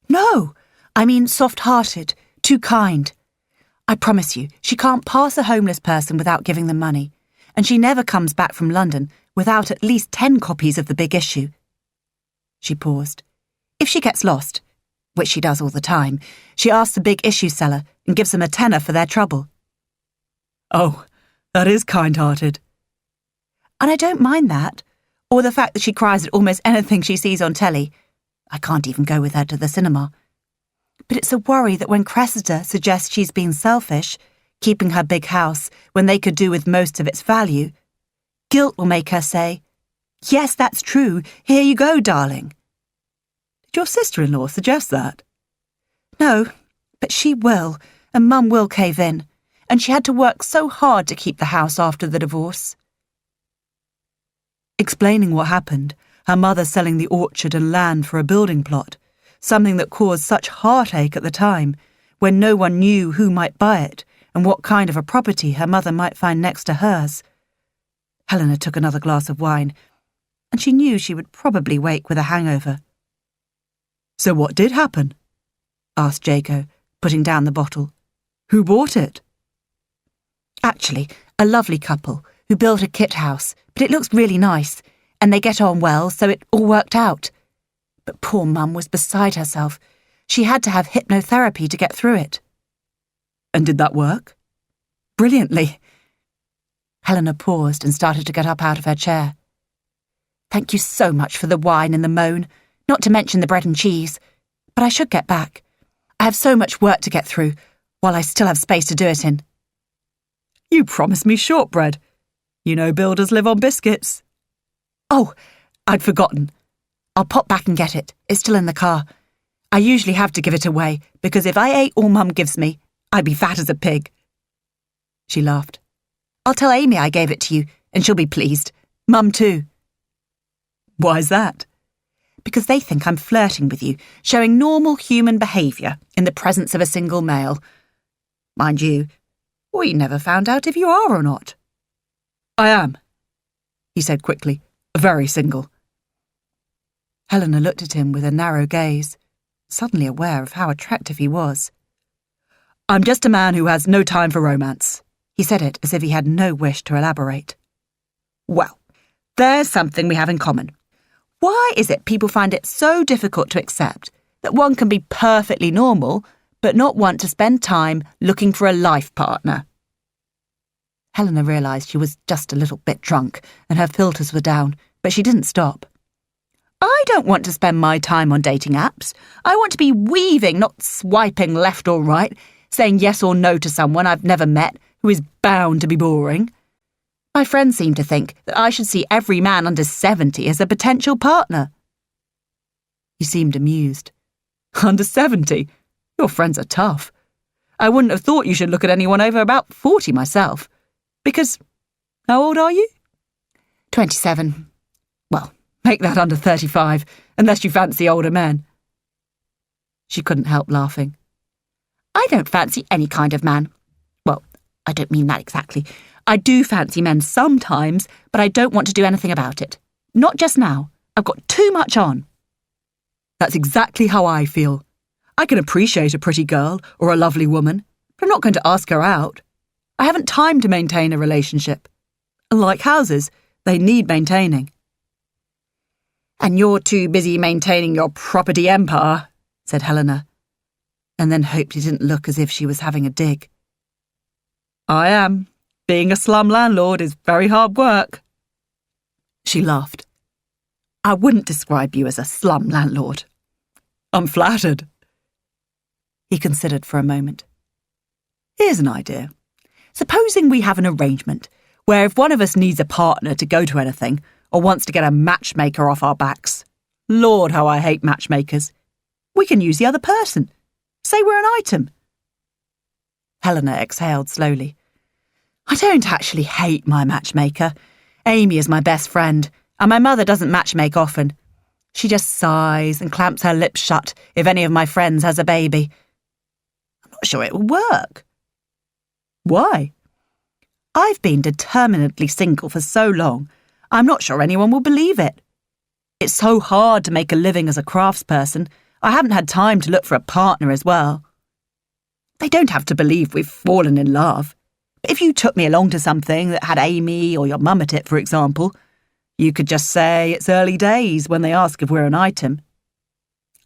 No, I mean soft-hearted, too kind. I promise you, she can't pass a homeless person without giving them money, and she never comes back from London without at least 10 copies of The Big Issue. She paused. If she gets lost, which she does all the time, she asks the Big Issue seller and gives them a tenner for their trouble. Oh, that is kind-hearted. And I don't mind that, or the fact that she cries at almost anything she sees on telly. I can't even go with her to the cinema. But it's a worry that when Cressida suggests she's been selfish, keeping her big house when they could do with most of its value, guilt will make her say, Yes, that's true. Here you go, darling. Did your sister-in-law suggest that? No, but she will, and Mum will cave in, and she had to work so hard to keep the house after the divorce. Explaining what happened, her mother selling the orchard and land for a building plot, something that caused such heartache at the time, when no one knew who might buy it and what kind of a property her mother might find next to hers. Helena took another glass of wine, and she knew she would probably wake with a hangover. So what did happen? Asked Jago, putting down the bottle. Who bought it? Actually, a lovely couple who built a kit house, but it looks really nice, and they get on well, so it all worked out. But poor Mum was beside herself. She had to have hypnotherapy to get through it. And did that work? Brilliantly. Helena paused and started to get up out of her chair. Thank you so much for the wine and the moan, not to mention the bread and cheese. But I should get back. I have so much work to get through, while I still have space to do it in. You promised me shortbread. You know builders live on biscuits. Oh, I'd forgotten. I'll pop back and get it. It's still in the car. I usually have to give it away, because if I ate all Mum gives me, I'd be fat as a pig. She laughed. I'll tell Amy I gave it to you, and she'll be pleased. Mum too. Why's that? Because they think I'm flirting with you, showing normal human behaviour in the presence of a single male. Mind you, We never found out if you are or not. I am, he said quickly, very single. Helena looked at him with a narrow gaze, suddenly aware of how attractive he was. I'm just a man who has no time for romance. He said it as if he had no wish to elaborate. Well, there's something we have in common. Why is it people find it so difficult to accept that one can be perfectly normal but not want to spend time looking for a life partner? Helena realised she was just a little bit drunk and her filters were down, but she didn't stop. I don't want to spend my time on dating apps. I want to be weaving, not swiping left or right, saying yes or no to someone I've never met who is bound to be boring. My friends seem to think that I should see every man under 70 as a potential partner. He seemed amused. Under 70? Your friends are tough. I wouldn't have thought you should look at anyone over about 40 myself. Because, how old are you? 27. Well, make that under 35, unless you fancy older men. She couldn't help laughing. I don't fancy any kind of man. Well, I don't mean that exactly. I do fancy men sometimes, but I don't want to do anything about it. Not just now. I've got too much on. That's exactly how I feel. I can appreciate a pretty girl or a lovely woman, but I'm not going to ask her out. I haven't time to maintain a relationship. Like houses, they need maintaining. And you're too busy maintaining your property empire, said Helena, and then hoped he didn't look as if she was having a dig. I am. Being a slum landlord is very hard work. She laughed. I wouldn't describe you as a slum landlord. I'm flattered. He considered for a moment. Here's an idea. Supposing we have an arrangement where if one of us needs a partner to go to anything or wants to get a matchmaker off our backs, Lord, how I hate matchmakers, we can use the other person. Say we're an item. Helena exhaled slowly. I don't actually hate my matchmaker. Amy is my best friend, and my mother doesn't matchmake often. She just sighs and clamps her lips shut if any of my friends has a baby. I'm not sure it will work. Why? I've been determinedly single for so long, I'm not sure anyone will believe it. It's so hard to make a living as a craftsperson. I haven't had time to look for a partner as well. They don't have to believe we've fallen in love. But if you took me along to something that had Amy or your mum at it, for example, you could just say it's early days when they ask if we're an item.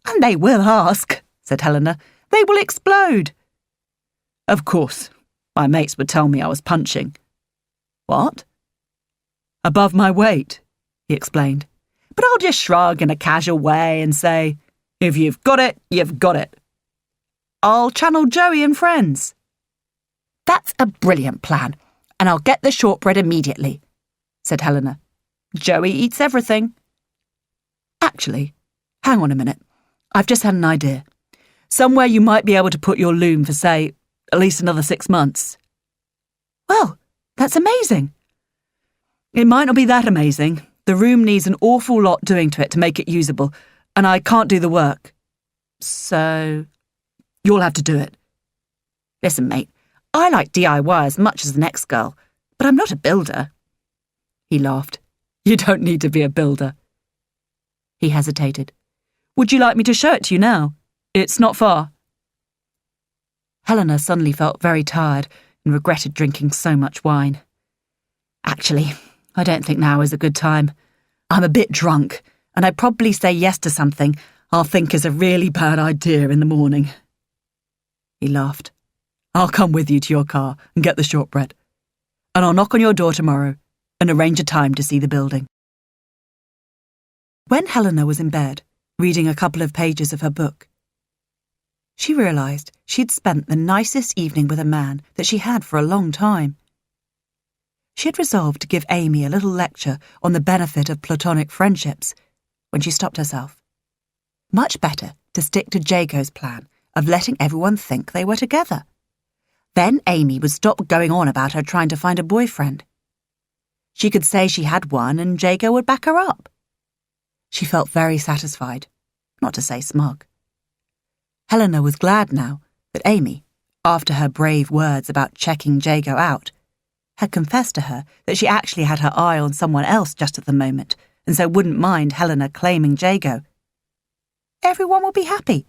And they will ask, said Helena. They will explode. Of course. My mates would tell me I was punching. What? Above my weight, he explained. But I'll just shrug in a casual way and say, if you've got it, you've got it. I'll channel Joey and friends. That's a brilliant plan, and I'll get the shortbread immediately, said Helena. Joey eats everything. Actually, hang on a minute. I've just had an idea. Somewhere you might be able to put your loom for, say, at least another 6 months. Well, that's amazing. It might not be that amazing. The room needs an awful lot doing to it to make it usable, and I can't do the work. So, you'll have to do it. Listen, mate, I like DIY as much as the next girl, but I'm not a builder. He laughed. You don't need to be a builder. He hesitated. Would you like me to show it to you now? It's not far. Helena suddenly felt very tired and regretted drinking so much wine. Actually, I don't think now is a good time. I'm a bit drunk, and I'd probably say yes to something I'll think is a really bad idea in the morning. He laughed. I'll come with you to your car and get the shortbread. And I'll knock on your door tomorrow and arrange a time to see the building. When Helena was in bed, reading a couple of pages of her book, she realised she'd spent the nicest evening with a man that she had for a long time. She had resolved to give Amy a little lecture on the benefit of platonic friendships when she stopped herself. Much better to stick to Jago's plan of letting everyone think they were together. Then Amy would stop going on about her trying to find a boyfriend. She could say she had one and Jago would back her up. She felt very satisfied, not to say smug. Helena was glad now that Amy, after her brave words about checking Jago out, had confessed to her that she actually had her eye on someone else just at the moment, and so wouldn't mind Helena claiming Jago. Everyone would be happy.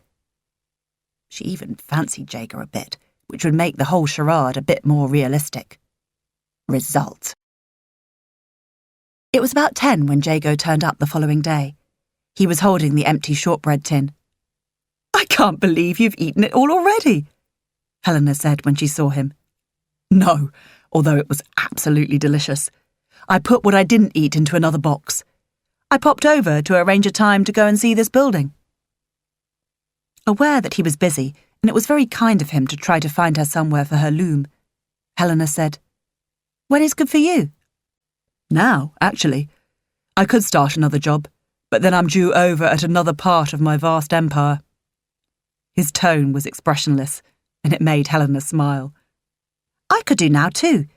She even fancied Jago a bit, which would make the whole charade a bit more realistic. Result. It was about 10 when Jago turned up the following day. He was holding the empty shortbread tin. "I can't believe you've eaten it all already," Helena said when she saw him. "No, although it was absolutely delicious. I put what I didn't eat into another box. I popped over to arrange a time to go and see this building." Aware that he was busy, and it was very kind of him to try to find her somewhere for her loom, Helena said, "When is good for you?" "Now, actually. I could start another job, but then I'm due over at another part of my vast empire." His tone was expressionless, and it made Helena smile. "I could do now too.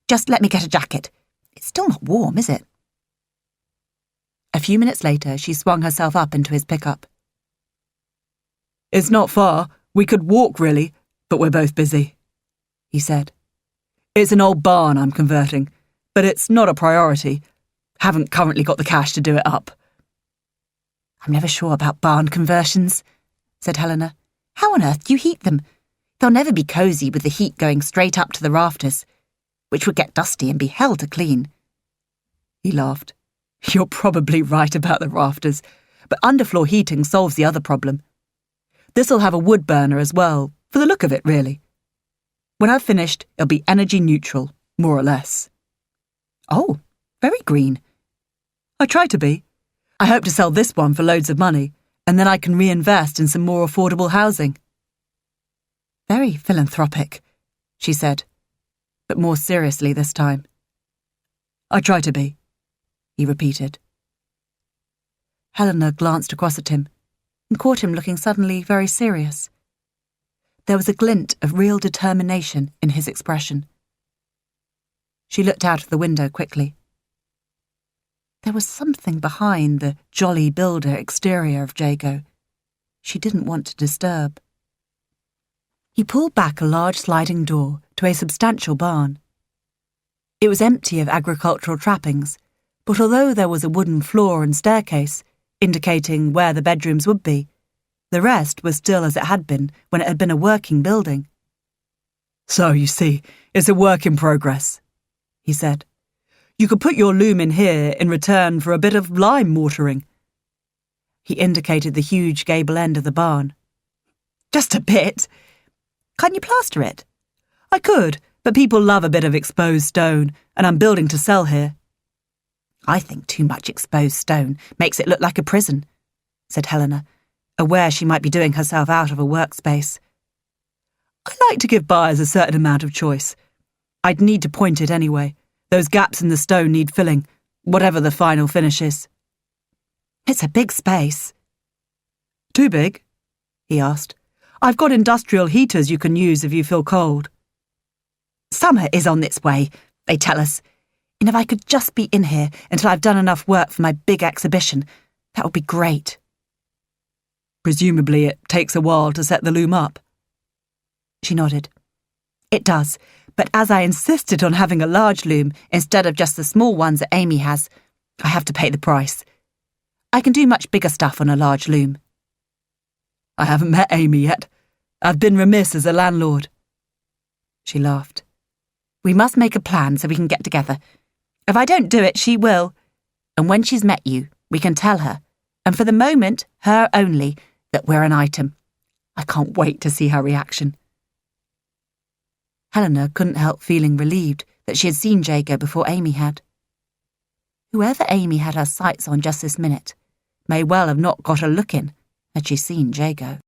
Just let me get a jacket. It's still not warm, is it?" A few minutes later, she swung herself up into his pickup. "It's not far. We could walk, really, but we're both busy," he said. "It's an old barn I'm converting, but it's not a priority. Haven't currently got the cash to do it up." "I'm never sure about barn conversions," said Helena. "How on earth do you heat them? They'll never be cosy with the heat going straight up to the rafters, which would get dusty and be hell to clean." He laughed. "You're probably right about the rafters, but underfloor heating solves the other problem. This'll have a wood burner as well, for the look of it, really. When I've finished, it'll be energy neutral, more or less." "Oh, very green." "I try to be. I hope to sell this one for loads of money, and then I can reinvest in some more affordable housing." "Very philanthropic," she said, but more seriously this time. "I try to be," he repeated. Helena glanced across at him and caught him looking suddenly very serious. There was a glint of real determination in his expression. She looked out of the window quickly. There was something behind the jolly builder exterior of Jago she didn't want to disturb. He pulled back a large sliding door to a substantial barn. It was empty of agricultural trappings, but although there was a wooden floor and staircase, indicating where the bedrooms would be, the rest was still as it had been when it had been a working building. "So, you see, it's a work in progress," he said. "You could put your loom in here in return for a bit of lime mortaring." He indicated the huge gable end of the barn. "Just a bit. Can't you plaster it?" "I could, but people love a bit of exposed stone, and I'm building to sell here." "I think too much exposed stone makes it look like a prison," said Helena, aware she might be doing herself out of a workspace. "I like to give buyers a certain amount of choice. I'd need to point it anyway. Those gaps in the stone need filling, whatever the final finish is." "It's a big space." "Too big?" he asked. "I've got industrial heaters you can use if you feel cold." "Summer is on its way, they tell us. And if I could just be in here until I've done enough work for my big exhibition, that would be great." "Presumably it takes a while to set the loom up." She nodded. "It does, but as I insisted on having a large loom instead of just the small ones that Amy has, I have to pay the price. I can do much bigger stuff on a large loom." "I haven't met Amy yet. I've been remiss as a landlord." She laughed. "We must make a plan so we can get together. If I don't do it, she will. And when she's met you, we can tell her, and for the moment, her only, that we're an item. I can't wait to see her reaction." Helena couldn't help feeling relieved that she had seen Jago before Amy had. Whoever Amy had her sights on just this minute may well have not got a look in had she seen Jago.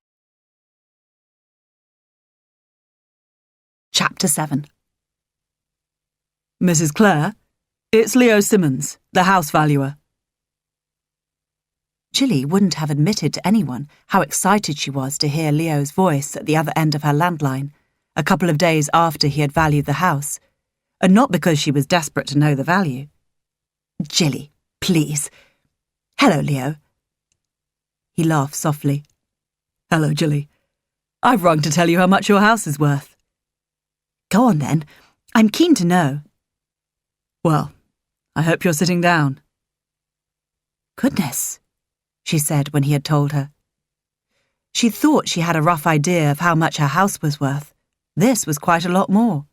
Chapter 7. "Mrs. Clare, it's Leo Simmons, the house valuer." Jilly wouldn't have admitted to anyone how excited she was to hear Leo's voice at the other end of her landline, a couple of days after he had valued the house, and not because she was desperate to know the value. "Jilly, please. Hello, Leo." He laughed softly. "Hello, Jilly. I've rung to tell you how much your house is worth." Go on then. I'm keen to know. Well, I hope you're sitting down. Goodness, she said when he had told her. She thought she had a rough idea of how much her house was worth. This was quite a lot more.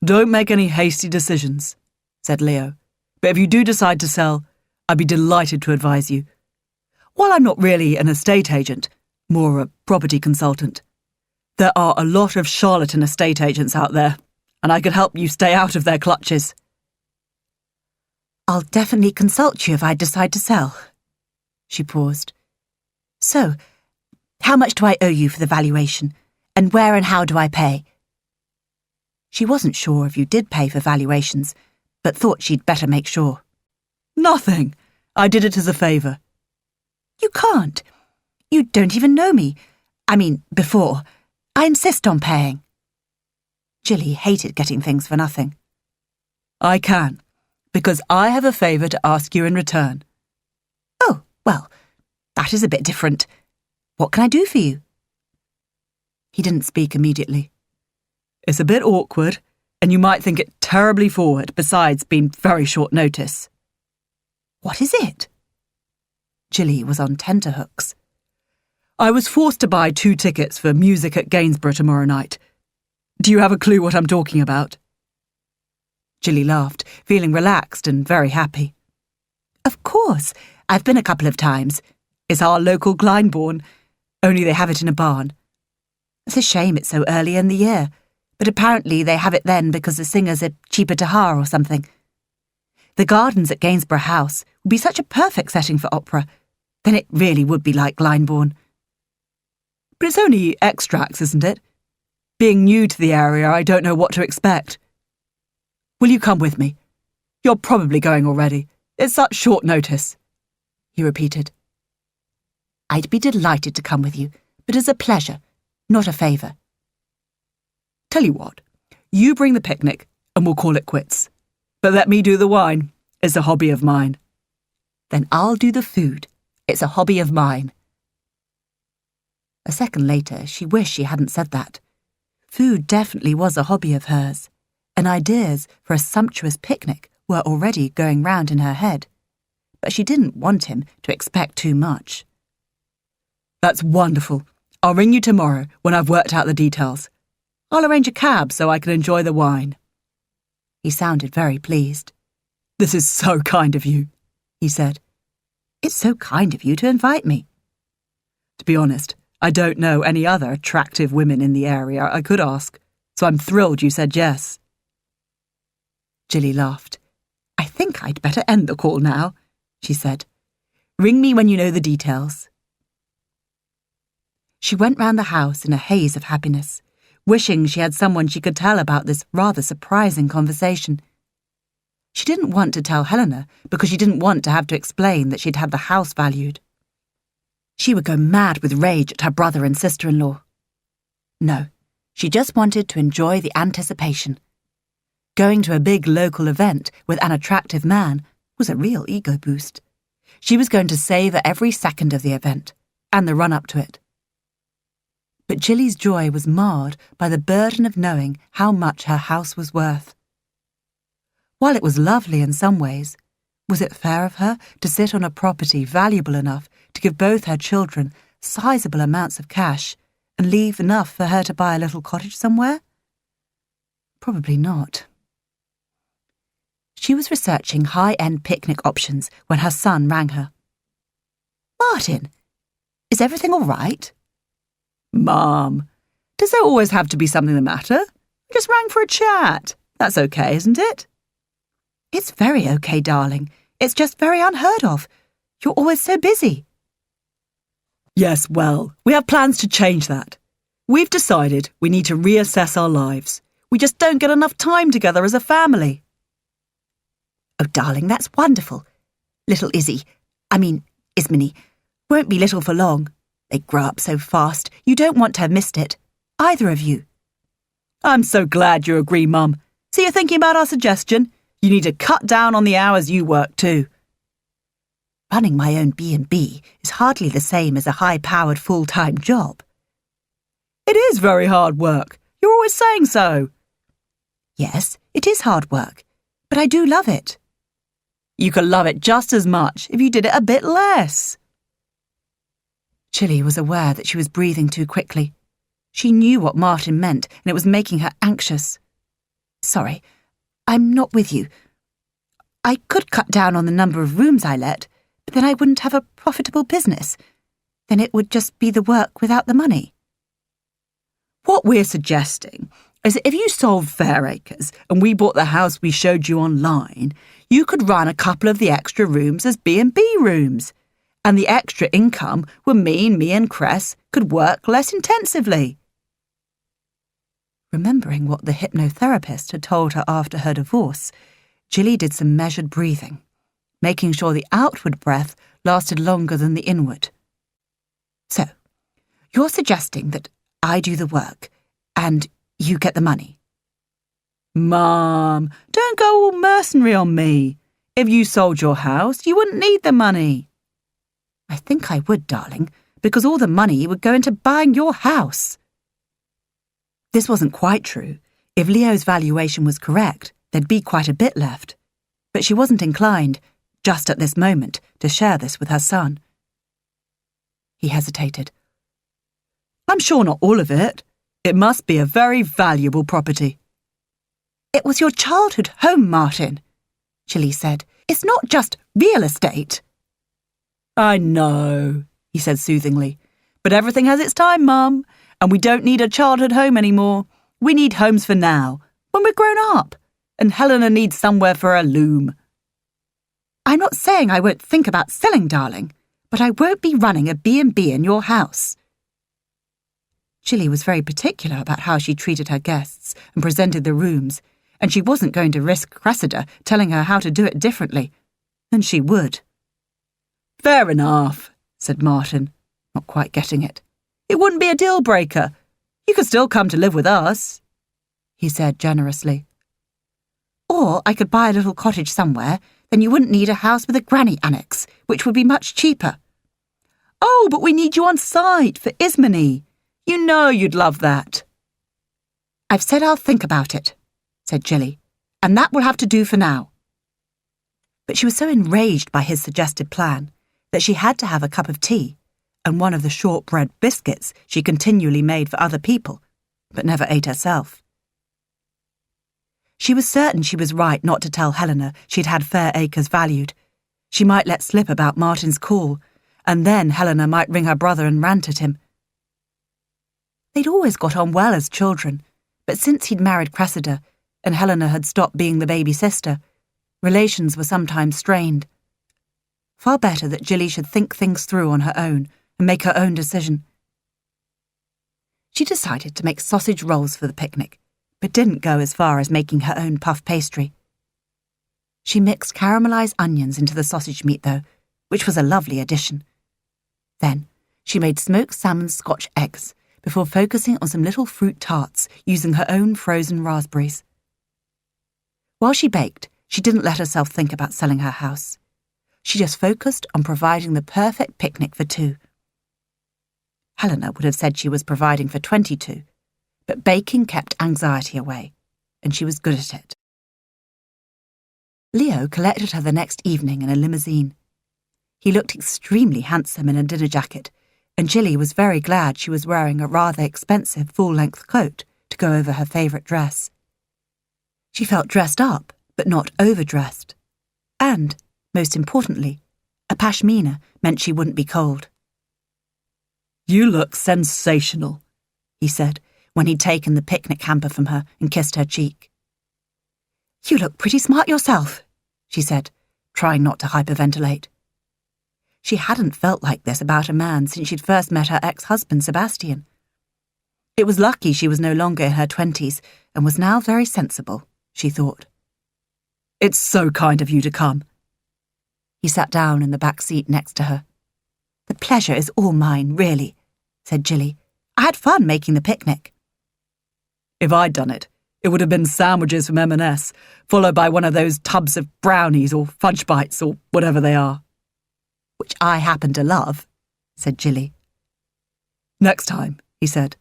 Don't make any hasty decisions, said Leo. But if you do decide to sell, I'd be delighted to advise you. While I'm not really an estate agent, more a property consultant, there are a lot of charlatan estate agents out there, and I could help you stay out of their clutches. I'll definitely consult you if I decide to sell. She paused. So, how much do I owe you for the valuation, and where and how do I pay? She wasn't sure if you did pay for valuations, but thought she'd better make sure. Nothing. I did it as a favour. You can't. You don't even know me. I mean, before. I insist on paying. Jilly hated getting things for nothing. I can, because I have a favour to ask you in return. Oh, well, that is a bit different. What can I do for you? He didn't speak immediately. It's a bit awkward, and you might think it terribly forward, besides being very short notice. What is it? Jilly was on tenterhooks. I was forced to buy 2 tickets for music at Gainsborough tomorrow night. Do you have a clue what I'm talking about? Jilly laughed, feeling relaxed and very happy. Of course, I've been a couple of times. It's our local Glyndebourne, only they have it in a barn. It's a shame it's so early in the year, but apparently they have it then because the singers are cheaper to hire or something. The gardens at Gainsborough House would be such a perfect setting for opera. Then it really would be like Glyndebourne. But it's only extracts, isn't it? Being new to the area, I don't know what to expect. Will you come with me? You're probably going already. It's such short notice, he repeated. I'd be delighted to come with you, but as a pleasure, not a favour. Tell you what, you bring the picnic and we'll call it quits. But let me do the wine. It's a hobby of mine. Then I'll do the food. It's a hobby of mine. A second later, she wished she hadn't said that. Food definitely was a hobby of hers, and ideas for a sumptuous picnic were already going round in her head. But she didn't want him to expect too much. That's wonderful. I'll ring you tomorrow when I've worked out the details. I'll arrange a cab so I can enjoy the wine. He sounded very pleased. This is so kind of you, he said. It's so kind of you to invite me. To be honest, I don't know any other attractive women in the area I could ask, so I'm thrilled you said yes. Jilly laughed. I think I'd better end the call now, she said. Ring me when you know the details. She went round the house in a haze of happiness, wishing she had someone she could tell about this rather surprising conversation. She didn't want to tell Helena because she didn't want to have to explain that she'd had the house valued. She would go mad with rage at her brother and sister-in-law. No, she just wanted to enjoy the anticipation. Going to a big local event with an attractive man was a real ego boost. She was going to savour every second of the event and the run-up to it. But Jilly's joy was marred by the burden of knowing how much her house was worth. While it was lovely in some ways, was it fair of her to sit on a property valuable enough to give both her children sizable amounts of cash and leave enough for her to buy a little cottage somewhere? Probably not. She was researching high-end picnic options when her son rang her. Martin, is everything all right? Mum, does there always have to be something the matter? I just rang for a chat. That's okay, isn't it? It's very okay, darling. It's just very unheard of. You're always so busy. Yes, well, we have plans to change that. We've decided we need to reassess our lives. We just don't get enough time together as a family. Oh, darling, that's wonderful. Little Ismini, won't be little for long. They grow up so fast, you don't want to have missed it. Either of you. I'm so glad you agree, Mum. So you're thinking about our suggestion? You need to cut down on the hours you work too. Running my own B&B is hardly the same as a high-powered full-time job. It is very hard work. You're always saying so. Yes, it is hard work, but I do love it. You could love it just as much if you did it a bit less. Chili was aware that she was breathing too quickly. She knew what Martin meant, and it was making her anxious. Sorry, I'm not with you. I could cut down on the number of rooms I let, but then I wouldn't have a profitable business. Then it would just be the work without the money. What we're suggesting is that if you sold Fairacres and we bought the house we showed you online, you could run a couple of the extra rooms as B&B rooms, and the extra income would mean me and Cress could work less intensively. Remembering what the hypnotherapist had told her after her divorce, Jilly did some measured breathing, making sure the outward breath lasted longer than the inward. So, you're suggesting that I do the work and you get the money? Mum, don't go all mercenary on me. If you sold your house, you wouldn't need the money. I think I would, darling, because all the money would go into buying your house. This wasn't quite true. If Leo's valuation was correct, there'd be quite a bit left. But she wasn't inclined, just at this moment, to share this with her son. He hesitated. I'm sure not all of it. It must be a very valuable property. It was your childhood home, Martin, Chili said. It's not just real estate. I know, he said soothingly. But everything has its time, Mum, and we don't need a childhood home anymore. We need homes for now, when we're grown up, and Helena needs somewhere for her loom. I'm not saying I won't think about selling, darling, but I won't be running a B&B in your house. Chili was very particular about how she treated her guests and presented the rooms, and she wasn't going to risk Cressida telling her how to do it differently. And she would. Fair enough, said Martin, not quite getting it. It wouldn't be a deal-breaker. You could still come to live with us, he said generously. Or I could buy a little cottage somewhere, then you wouldn't need a house with a granny annex, which would be much cheaper. Oh, but we need you on site for Ismene. You know you'd love that. I've said I'll think about it, said Jilly, and that will have to do for now. But she was so enraged by his suggested plan that she had to have a cup of tea and one of the shortbread biscuits she continually made for other people, but never ate herself. She was certain she was right not to tell Helena she'd had Fairacres valued. She might let slip about Martin's call, and then Helena might ring her brother and rant at him. They'd always got on well as children, but since he'd married Cressida and Helena had stopped being the baby sister, relations were sometimes strained. Far better that Jilly should think things through on her own and make her own decision. She decided to make sausage rolls for the picnic, but didn't go as far as making her own puff pastry. She mixed caramelized onions into the sausage meat, though, which was a lovely addition. Then she made smoked salmon Scotch eggs before focusing on some little fruit tarts using her own frozen raspberries. While she baked, she didn't let herself think about selling her house. She just focused on providing the perfect picnic for 2. Helena would have said she was providing for 22, but baking kept anxiety away, and she was good at it. Leo collected her the next evening in a limousine. He looked extremely handsome in a dinner jacket, and Jilly was very glad she was wearing a rather expensive full-length coat to go over her favourite dress. She felt dressed up, but not overdressed. And, most importantly, a pashmina meant she wouldn't be cold. You look sensational, he said, when he'd taken the picnic hamper from her and kissed her cheek. You look pretty smart yourself, she said, trying not to hyperventilate. She hadn't felt like this about a man since she'd first met her ex-husband, Sebastian. It was lucky she was no longer in her 20s and was now very sensible, she thought. It's so kind of you to come. He sat down in the back seat next to her. The pleasure is all mine, really, said Jilly. I had fun making the picnic. If I'd done it, it would have been sandwiches from M&S, followed by one of those tubs of brownies or fudge bites or whatever they are. Which I happen to love, said Jilly. Next time, he said,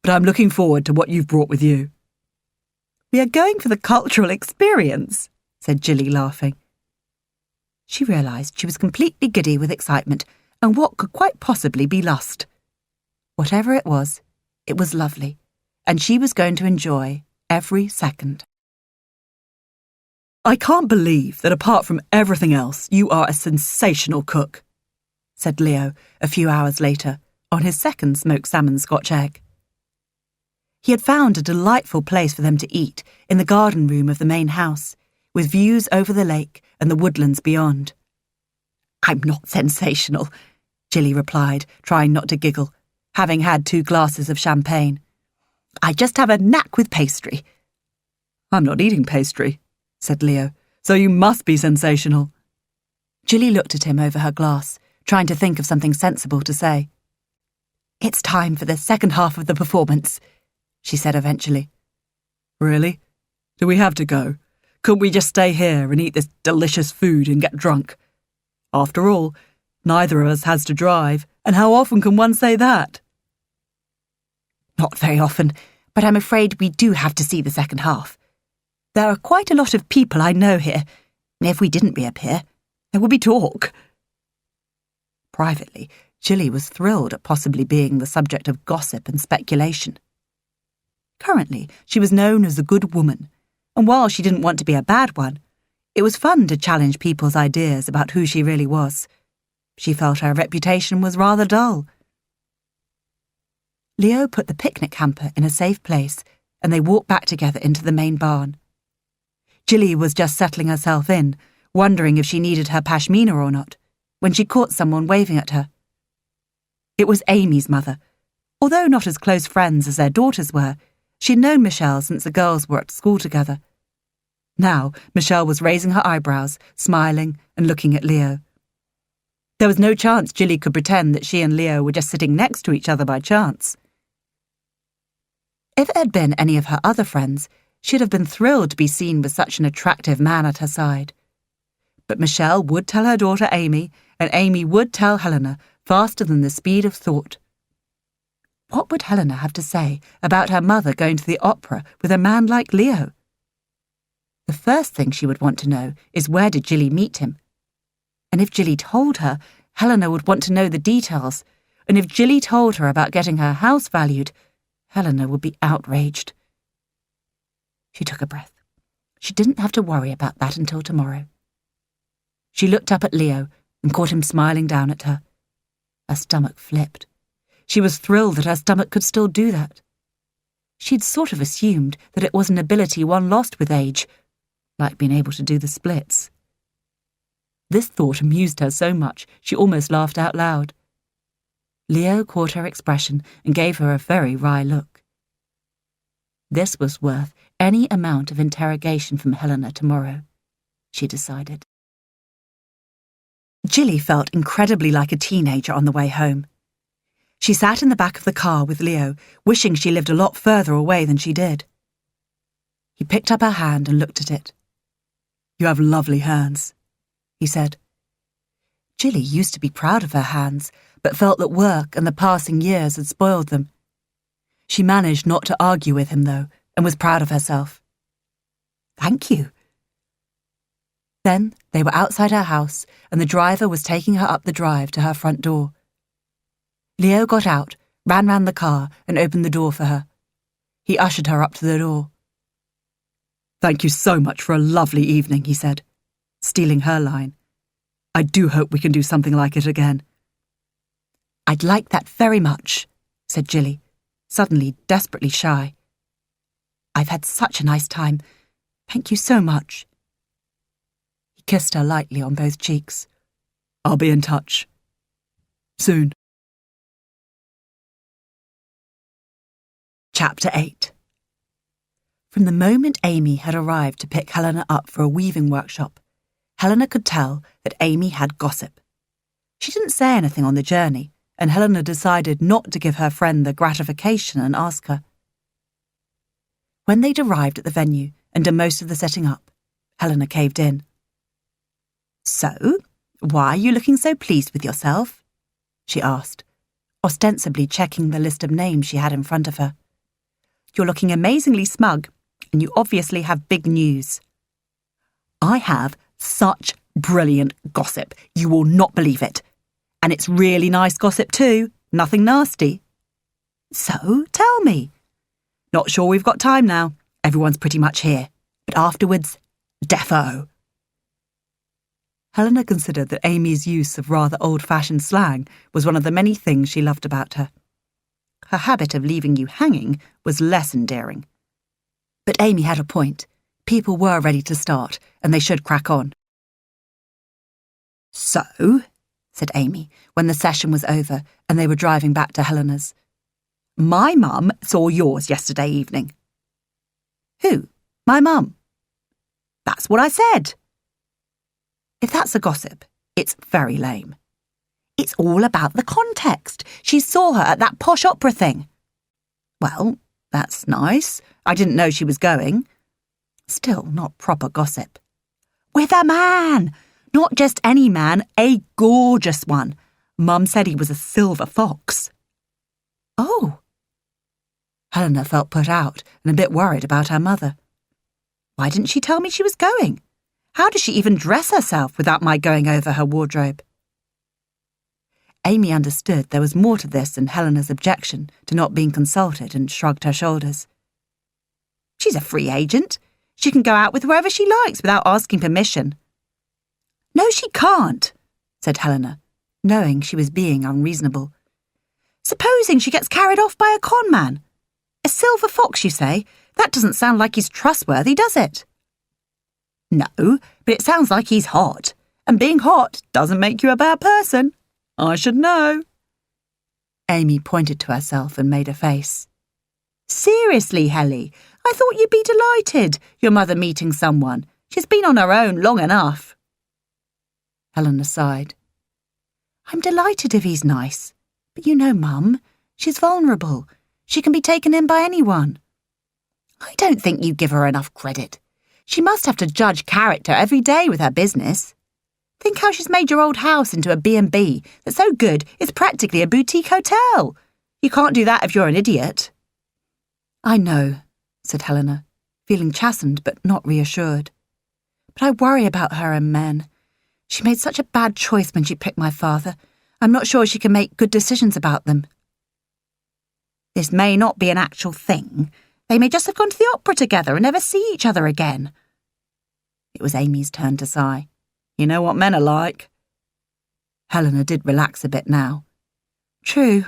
but I'm looking forward to what you've brought with you. We are going for the cultural experience, said Jilly, laughing. She realised she was completely giddy with excitement and what could quite possibly be lust. Whatever it was lovely, and she was going to enjoy every second. I can't believe that apart from everything else, you are a sensational cook, said Leo a few hours later on his second smoked salmon Scotch egg. He had found a delightful place for them to eat in the garden room of the main house, with views over the lake and the woodlands beyond. I'm not sensational, Jilly replied, trying not to giggle, having had 2 glasses of champagne. I just have a knack with pastry. I'm not eating pastry, said Leo, so you must be sensational. Jilly looked at him over her glass, trying to think of something sensible to say. It's time for the second half of the performance, she said eventually. Really? Do we have to go? Couldn't we just stay here and eat this delicious food and get drunk? After all, neither of us has to drive, and how often can one say that? Not very often, but I'm afraid we do have to see the second half. There are quite a lot of people I know here, and if we didn't reappear, there would be talk. Privately, Jilly was thrilled at possibly being the subject of gossip and speculation. Currently, she was known as a good woman, and while she didn't want to be a bad one, it was fun to challenge people's ideas about who she really was. She felt her reputation was rather dull. Leo put the picnic hamper in a safe place, and they walked back together into the main barn. Jilly was just settling herself in, wondering if she needed her pashmina or not, when she caught someone waving at her. It was Amy's mother. Although not as close friends as their daughters were, she'd known Michelle since the girls were at school together. Now, Michelle was raising her eyebrows, smiling and looking at Leo. There was no chance Jilly could pretend that she and Leo were just sitting next to each other by chance. If it had been any of her other friends, she'd have been thrilled to be seen with such an attractive man at her side. But Michelle would tell her daughter Amy, and Amy would tell Helena faster than the speed of thought. What would Helena have to say about her mother going to the opera with a man like Leo? The first thing she would want to know is where did Jilly meet him? And if Jilly told her, Helena would want to know the details, and if Jilly told her about getting her house valued, Helena would be outraged. She took a breath. She didn't have to worry about that until tomorrow. She looked up at Leo and caught him smiling down at her. Her stomach flipped. She was thrilled that her stomach could still do that. She'd sort of assumed that it was an ability one lost with age, like being able to do the splits. This thought amused her so much she almost laughed out loud. Leo caught her expression and gave her a very wry look. This was worth any amount of interrogation from Helena tomorrow, she decided. Jilly felt incredibly like a teenager on the way home. She sat in the back of the car with Leo, wishing she lived a lot further away than she did. He picked up her hand and looked at it. You have lovely hands, he said. Jilly used to be proud of her hands, but felt that work and the passing years had spoiled them. She managed not to argue with him, though, and was proud of herself. Thank you. Then they were outside her house, and the driver was taking her up the drive to her front door. Leo got out, ran round the car, and opened the door for her. He ushered her up to the door. Thank you so much for a lovely evening, he said, stealing her line. I do hope we can do something like it again. I'd like that very much, said Jilly, suddenly desperately shy. I've had such a nice time. Thank you so much. He kissed her lightly on both cheeks. I'll be in touch. Soon. Chapter 8. From the moment Amy had arrived to pick Helena up for a weaving workshop, Helena could tell that Amy had gossip. She didn't say anything on the journey, and Helena decided not to give her friend the gratification and ask her. When they'd arrived at the venue and done most of the setting up, Helena caved in. So, why are you looking so pleased with yourself? She asked, ostensibly checking the list of names she had in front of her. You're looking amazingly smug, and you obviously have big news. I have such brilliant gossip. You will not believe it. And it's really nice gossip too, nothing nasty. So, tell me. Not sure we've got time now. Everyone's pretty much here. But afterwards, defo. Helena considered that Amy's use of rather old-fashioned slang was one of the many things she loved about her. Her habit of leaving you hanging was less endearing. But Amy had a point. People were ready to start, and they should crack on. So, said Amy, when the session was over and they were driving back to Helena's, my mum saw yours yesterday evening. Who? My mum? That's what I said. If that's a gossip, it's very lame. It's all about the context. She saw her at that posh opera thing. Well, that's nice. I didn't know she was going. Still not proper gossip. With a man! Not just any man, a gorgeous one. Mum said he was a silver fox. Oh. Helena felt put out and a bit worried about her mother. Why didn't she tell me she was going? How does she even dress herself without my going over her wardrobe? Amy understood there was more to this than Helena's objection to not being consulted and shrugged her shoulders. She's a free agent. She can go out with whoever she likes without asking permission. No, she can't, said Helena, knowing she was being unreasonable. Supposing she gets carried off by a con man. A silver fox, you say? That doesn't sound like he's trustworthy, does it? No, but it sounds like he's hot. And being hot doesn't make you a bad person. I should know. Amy pointed to herself and made a face. Seriously, Helly, I thought you'd be delighted, your mother meeting someone. She's been on her own long enough. Helena sighed. I'm delighted if he's nice. But you know, Mum, she's vulnerable. She can be taken in by anyone. I don't think you give her enough credit. She must have to judge character every day with her business. Think how she's made your old house into a B&B that's so good it's practically a boutique hotel. You can't do that if you're an idiot. I know, said Helena, feeling chastened but not reassured. But I worry about her and men. She made such a bad choice when she picked my father. I'm not sure she can make good decisions about them. This may not be an actual thing. They may just have gone to the opera together and never see each other again. It was Amy's turn to sigh. You know what men are like. Helena did relax a bit now. True.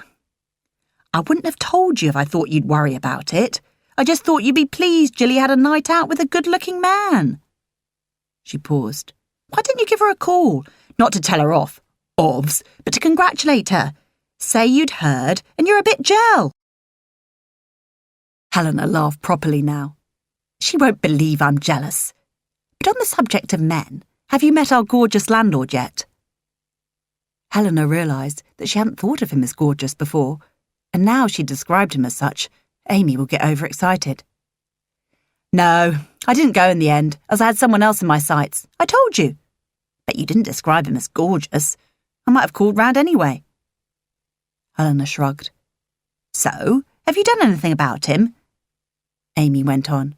I wouldn't have told you if I thought you'd worry about it. I just thought you'd be pleased Jilly had a night out with a good-looking man. She paused. Why didn't you give her a call? Not to tell her off, ovs, but to congratulate her. Say you'd heard and you're a bit gel. Helena laughed properly now. She won't believe I'm jealous. But on the subject of men, have you met our gorgeous landlord yet? Helena realised that she hadn't thought of him as gorgeous before, and now she described him as such, Amy will get overexcited. No, I didn't go in the end, as I had someone else in my sights. I told you. But you didn't describe him as gorgeous. I might have called round anyway. Helena shrugged. So, have you done anything about him? Amy went on,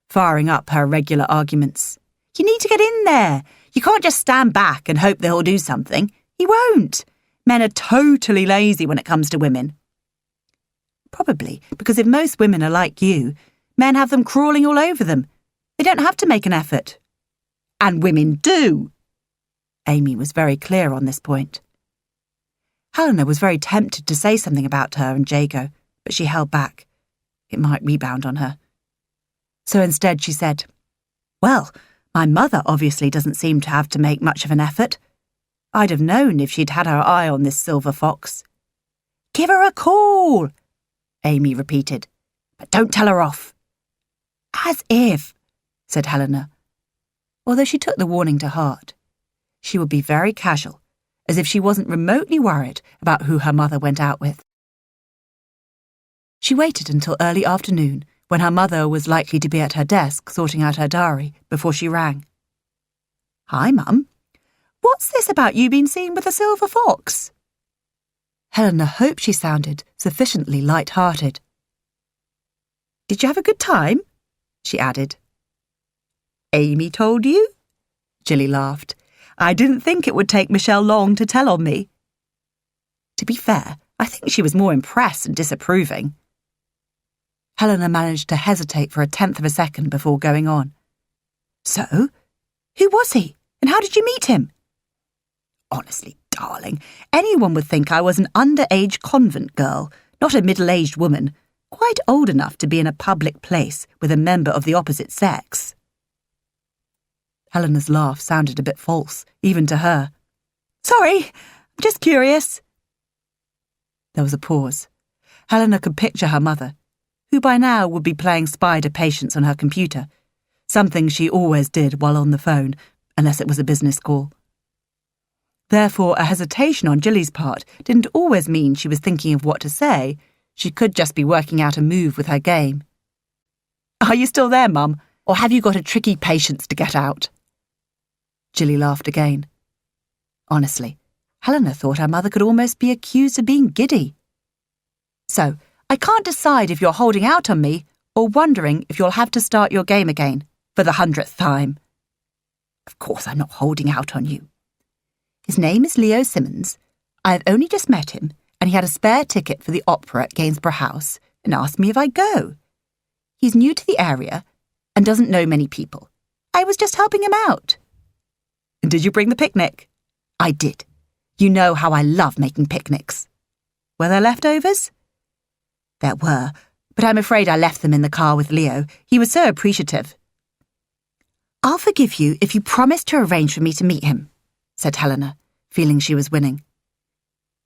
firing up her regular arguments. You need to get in there. You can't just stand back and hope that he'll do something. He won't. Men are totally lazy when it comes to women. Probably because if most women are like you, men have them crawling all over them. They don't have to make an effort. And women do. Amy was very clear on this point. Helena was very tempted to say something about her and Jago, but she held back. It might rebound on her. So instead she said, Well, my mother obviously doesn't seem to have to make much of an effort. I'd have known if she'd had her eye on this silver fox. Give her a call, Amy repeated, but don't tell her off. As if, said Helena. Although she took the warning to heart, she would be very casual, as if she wasn't remotely worried about who her mother went out with. She waited until early afternoon, when her mother was likely to be at her desk sorting out her diary, before she rang. Hi, Mum. What's this about you being seen with a silver fox? Helena hoped she sounded sufficiently light-hearted. Did you have a good time? she added. Amy told you? Jilly laughed. I didn't think it would take Michelle long to tell on me. To be fair, I think she was more impressed and disapproving. Helena managed to hesitate for 1/10 of a second before going on. So, who was he, and how did you meet him? Honestly, darling, anyone would think I was an underage convent girl, not a middle-aged woman, quite old enough to be in a public place with a member of the opposite sex. Helena's laugh sounded a bit false, even to her. Sorry, I'm just curious. There was a pause. Helena could picture her mother, who by now would be playing Spider Patience on her computer, something she always did while on the phone, unless it was a business call. Therefore, a hesitation on Jilly's part didn't always mean she was thinking of what to say. She could just be working out a move with her game. Are you still there, Mum? Or have you got a tricky Patience to get out? Jilly laughed again. Honestly, Helena thought her mother could almost be accused of being giddy. So, I can't decide if you're holding out on me or wondering if you'll have to start your game again for the 100th time. Of course I'm not holding out on you. His name is Leo Simmons. I've only just met him, and he had a spare ticket for the opera at Gainsborough House and asked me if I'd go. He's new to the area and doesn't know many people. I was just helping him out. Did you bring the picnic? I did. You know how I love making picnics. Were there leftovers? There were, but I'm afraid I left them in the car with Leo. He was so appreciative. I'll forgive you if you promise to arrange for me to meet him, said Helena, feeling she was winning.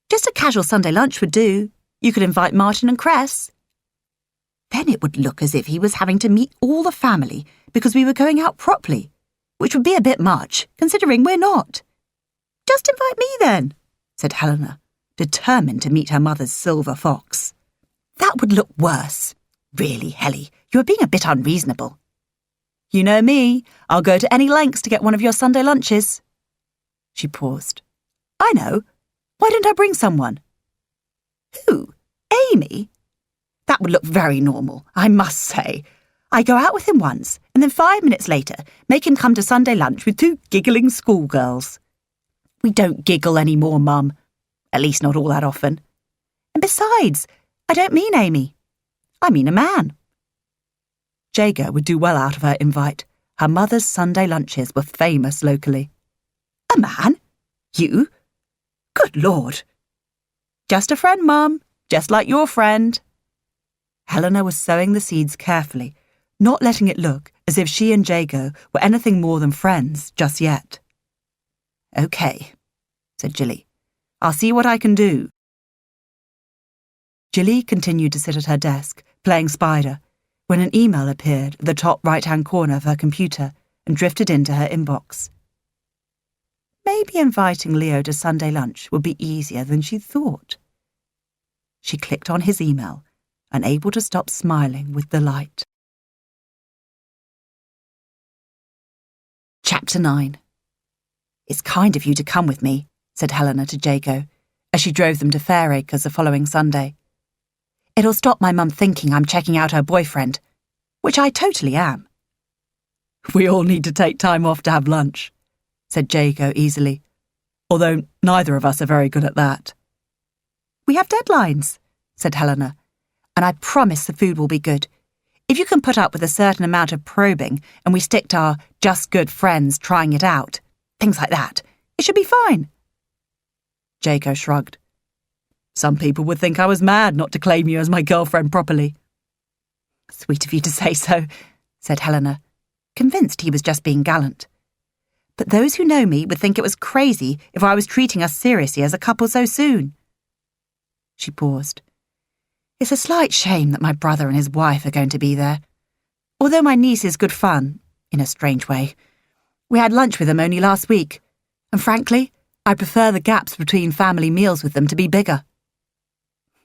Just a casual Sunday lunch would do. You could invite Martin and Cress. Then it would look as if he was having to meet all the family because we were going out properly, which would be a bit much, considering we're not. Just invite me then, said Helena, determined to meet her mother's silver fox. That would look worse. Really, Helly, you are being a bit unreasonable. You know me, I'll go to any lengths to get one of your Sunday lunches. She paused. I know. Why don't I bring someone? Who? Amy? That would look very normal, I must say. I go out with him once, and then 5 minutes later, make him come to Sunday lunch with 2 giggling schoolgirls. We don't giggle anymore, Mum. At least not all that often. And besides, I don't mean Amy. I mean a man. Jago would do well out of her invite. Her mother's Sunday lunches were famous locally. A man? You? Good Lord. Just a friend, Mum. Just like your friend. Helena was sowing the seeds carefully, not letting it look as if she and Jago were anything more than friends just yet. Okay, said Jilly. I'll see what I can do. Jilly continued to sit at her desk, playing Spider, when an email appeared at the top right-hand corner of her computer and drifted into her inbox. Maybe inviting Leo to Sunday lunch would be easier than she thought. She clicked on his email, unable to stop smiling with delight. Chapter 9. It's kind of you to come with me, said Helena to Jago, as she drove them to Fairacres the following Sunday. It'll stop my mum thinking I'm checking out her boyfriend, which I totally am. We all need to take time off to have lunch, said Jago easily, although neither of us are very good at that. We have deadlines, said Helena, and I promise the food will be good. If you can put up with a certain amount of probing and we stick to our just good friends trying it out, things like that, it should be fine. Jago shrugged. Some people would think I was mad not to claim you as my girlfriend properly. Sweet of you to say so, said Helena, convinced he was just being gallant. But those who know me would think it was crazy if I was treating us seriously as a couple so soon. She paused. It's a slight shame that my brother and his wife are going to be there. Although my niece is good fun, in a strange way. We had lunch with them only last week, and frankly, I prefer the gaps between family meals with them to be bigger.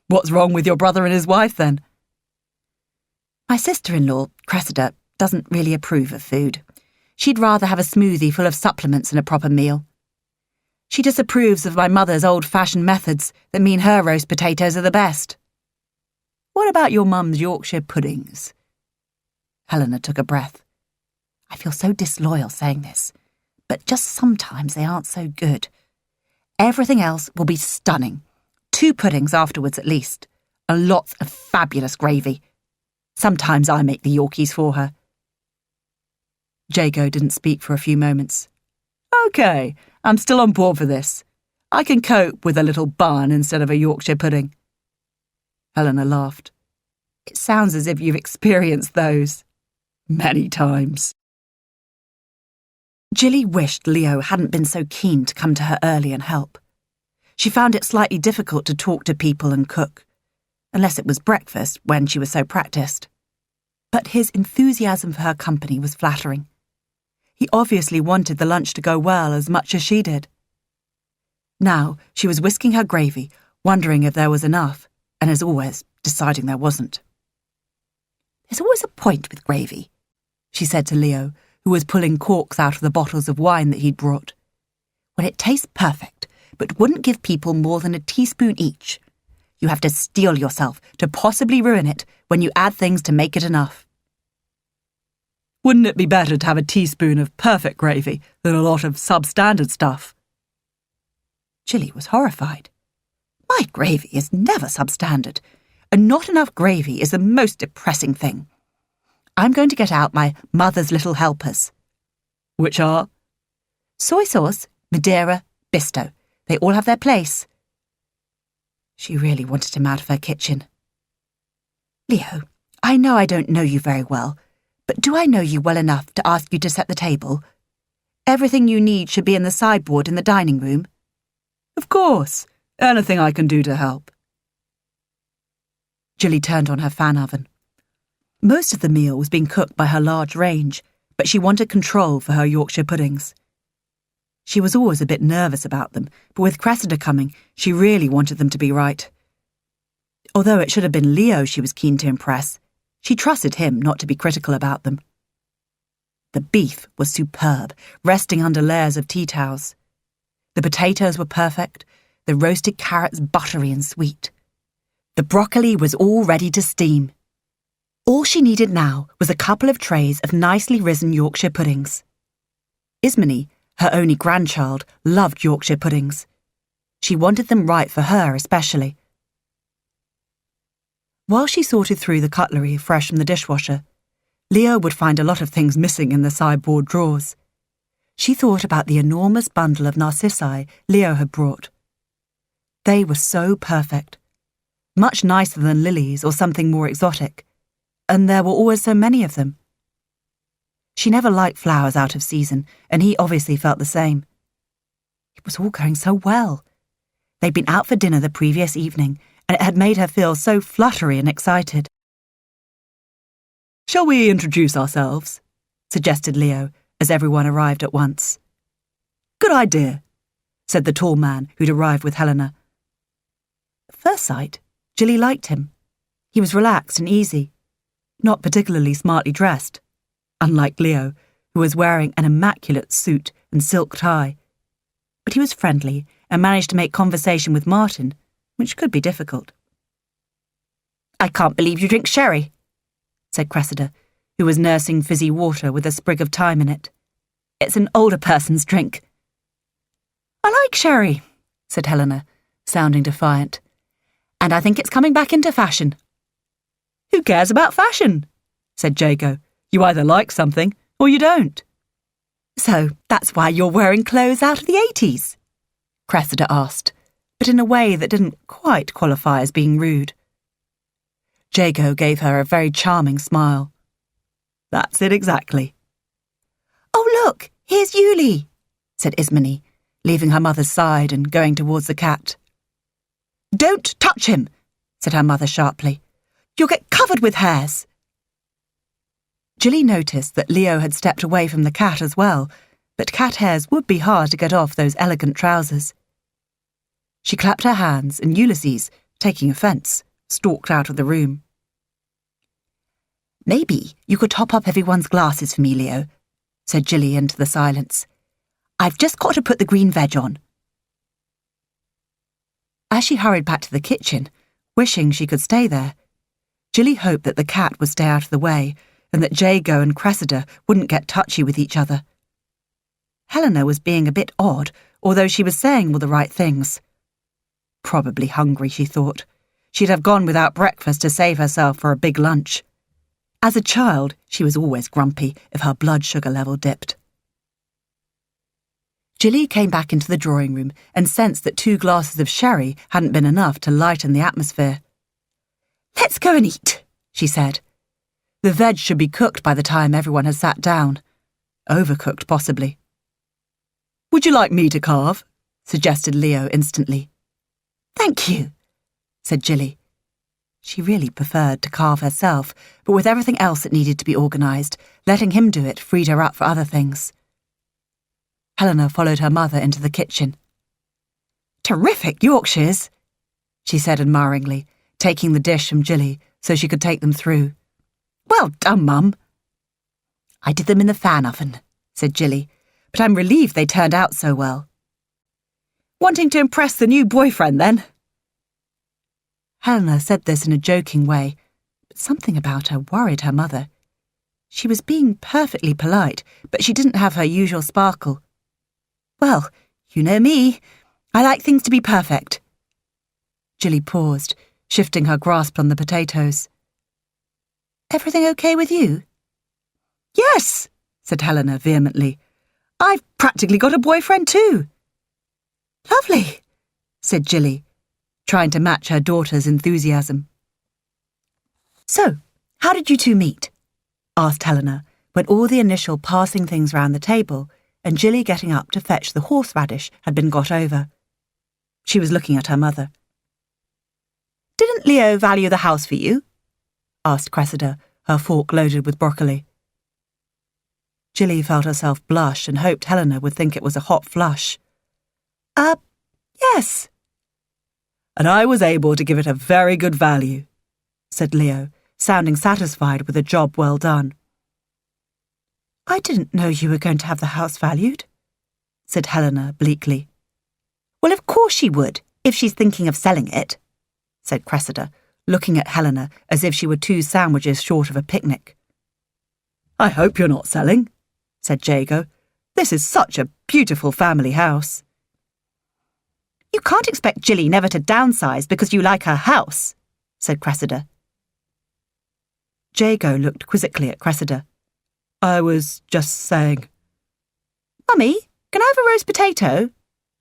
What's wrong with your brother and his wife, then? My sister-in-law, Cressida, doesn't really approve of food. She'd rather have a smoothie full of supplements than a proper meal. She disapproves of my mother's old-fashioned methods that mean her roast potatoes are the best. What about your mum's Yorkshire puddings? Helena took a breath. I feel so disloyal saying this, but just sometimes they aren't so good. Everything else will be stunning. 2 puddings afterwards at least, and lots of fabulous gravy. Sometimes I make the Yorkies for her. Jago didn't speak for a few moments. OK, I'm still on board for this. I can cope with a little bun instead of a Yorkshire pudding. Helena laughed. It sounds as if you've experienced those. Many times. Jilly wished Leo hadn't been so keen to come to her early and help. She found it slightly difficult to talk to people and cook, unless it was breakfast when she was so practiced. But his enthusiasm for her company was flattering. He obviously wanted the lunch to go well as much as she did. Now she was whisking her gravy, wondering if there was enough, and as always, deciding there wasn't. There's always a point with gravy, she said to Leo, who was pulling corks out of the bottles of wine that he'd brought. When it tastes perfect, but wouldn't give people more than a teaspoon each. You have to steel yourself to possibly ruin it when you add things to make it enough. Wouldn't it be better to have a teaspoon of perfect gravy than a lot of substandard stuff? Jilly was horrified. My gravy is never substandard, and not enough gravy is the most depressing thing. I'm going to get out my mother's little helpers. Which are? Soy sauce, Madeira, Bisto. They all have their place. She really wanted him out of her kitchen. Leo, I know I don't know you very well, but do I know you well enough to ask you to set the table? Everything you need should be in the sideboard in the dining room. Of course. Anything I can do to help. Jilly turned on her fan oven. Most of the meal was being cooked by her large range, but she wanted control for her Yorkshire puddings. She was always a bit nervous about them, but with Cressida coming, she really wanted them to be right. Although it should have been Leo she was keen to impress, she trusted him not to be critical about them. The beef was superb, resting under layers of tea towels. The potatoes were perfect, the roasted carrots buttery and sweet. The broccoli was all ready to steam. All she needed now was a couple of trays of nicely risen Yorkshire puddings. Ismene, her only grandchild, loved Yorkshire puddings. She wanted them right for her especially. While she sorted through the cutlery fresh from the dishwasher, Leo would find a lot of things missing in the sideboard drawers. She thought about the enormous bundle of narcissi Leo had brought. They were so perfect, much nicer than lilies or something more exotic, and there were always so many of them. She never liked flowers out of season, and he obviously felt the same. It was all going so well. They'd been out for dinner the previous evening, and it had made her feel so fluttery and excited. "Shall we introduce ourselves?" suggested Leo, as everyone arrived at once. "Good idea," said the tall man who'd arrived with Helena. At first sight, Jilly liked him. He was relaxed and easy, not particularly smartly dressed, unlike Leo, who was wearing an immaculate suit and silk tie. But he was friendly and managed to make conversation with Martin, which could be difficult. "I can't believe you drink sherry," said Cressida, who was nursing fizzy water with a sprig of thyme in it. "It's an older person's drink." "I like sherry," said Helena, sounding defiant. "And I think it's coming back into fashion." "Who cares about fashion?" said Jago. "You either like something or you don't." "So that's why you're wearing clothes out of the 80s? Cressida asked, but in a way that didn't quite qualify as being rude. Jago gave her a very charming smile. "That's it exactly." "Oh, look, here's Yuli," said Ismene, leaving her mother's side and going towards the cat. "Don't touch him," said her mother sharply. "You'll get covered with hairs." Jilly noticed that Leo had stepped away from the cat as well, but cat hairs would be hard to get off those elegant trousers. She clapped her hands, and Ulysses, taking offence, stalked out of the room. "Maybe you could top up everyone's glasses for me, Leo," said Jilly into the silence. "I've just got to put the green veg on." As she hurried back to the kitchen, wishing she could stay there, Jilly hoped that the cat would stay out of the way and that Jago and Cressida wouldn't get touchy with each other. Helena was being a bit odd, although she was saying all the right things. Probably hungry, she thought. She'd have gone without breakfast to save herself for a big lunch. As a child, she was always grumpy if her blood sugar level dipped. Jilly came back into the drawing room and sensed that 2 glasses of sherry hadn't been enough to lighten the atmosphere. "Let's go and eat," she said. The veg should be cooked by the time everyone had sat down. Overcooked, possibly. "Would you like me to carve?" suggested Leo instantly. "Thank you," said Jilly. She really preferred to carve herself, but with everything else that needed to be organised, letting him do it freed her up for other things. Helena followed her mother into the kitchen. "Terrific Yorkshires," she said admiringly, taking the dish from Jilly so she could take them through. "Well done, Mum." "I did them in the fan oven," said Jilly, "but I'm relieved they turned out so well." "Wanting to impress the new boyfriend, then?" Helena said this in a joking way, but something about her worried her mother. She was being perfectly polite, but she didn't have her usual sparkle. "Well, you know me. I like things to be perfect." Jilly paused, shifting her grasp on the potatoes. "Everything okay with you?" "Yes," said Helena vehemently. "I've practically got a boyfriend too." "Lovely," said Jilly, trying to match her daughter's enthusiasm. "So, how did you two meet?" asked Helena, when all the initial passing things round the table and Jilly getting up to fetch the horseradish had been got over. She was looking at her mother. "Didn't Leo value the house for you?" asked Cressida, her fork loaded with broccoli. Jilly felt herself blush and hoped Helena would think it was a hot flush. Yes." "And I was able to give it a very good value," said Leo, sounding satisfied with a job well done. "I didn't know you were going to have the house valued," said Helena bleakly. "Well, of course she would, if she's thinking of selling it," said Cressida, looking at Helena as if she were 2 sandwiches short of a picnic. "I hope you're not selling," said Jago. "This is such a beautiful family house." "You can't expect Jilly never to downsize because you like her house," said Cressida. Jago looked quizzically at Cressida. "I was just saying." "Mummy, can I have a roast potato?"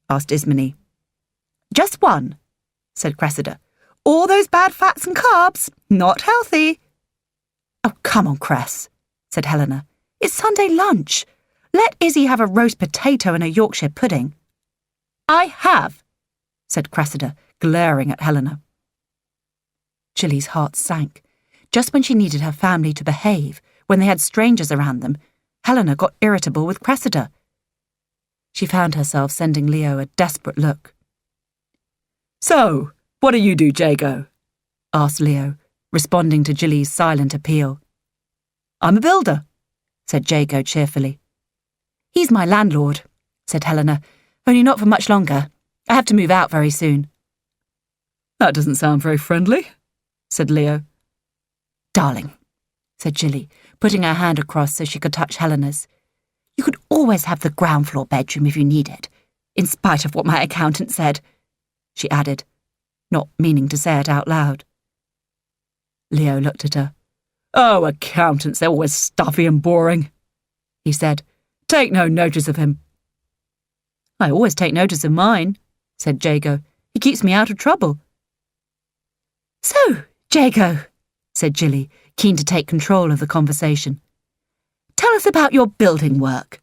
asked Ismene. "Just one," said Cressida. "All those bad fats and carbs, not healthy." "Oh, come on, Cress," said Helena. "It's Sunday lunch. Let Izzy have a roast potato and a Yorkshire pudding." "I have," said Cressida, glaring at Helena. Jilly's heart sank. Just when she needed her family to behave, when they had strangers around them, Helena got irritable with Cressida. She found herself sending Leo a desperate look. "So, what do you do, Jago?" asked Leo, responding to Jilly's silent appeal. "I'm a builder," said Jago cheerfully. "He's my landlord," said Helena, "only not for much longer. I have to move out very soon." "That doesn't sound very friendly," said Leo. "Darling," said Jilly, putting her hand across so she could touch Helena's. "You could always have the ground floor bedroom if you need it, in spite of what my accountant said," she added, not meaning to say it out loud. Leo looked at her. "Oh, accountants, they're always stuffy and boring," he said. "Take no notice of him." "I always take notice of mine," said Jago. "He keeps me out of trouble." "So, Jago," said Jilly, keen to take control of the conversation. "Tell us about your building work."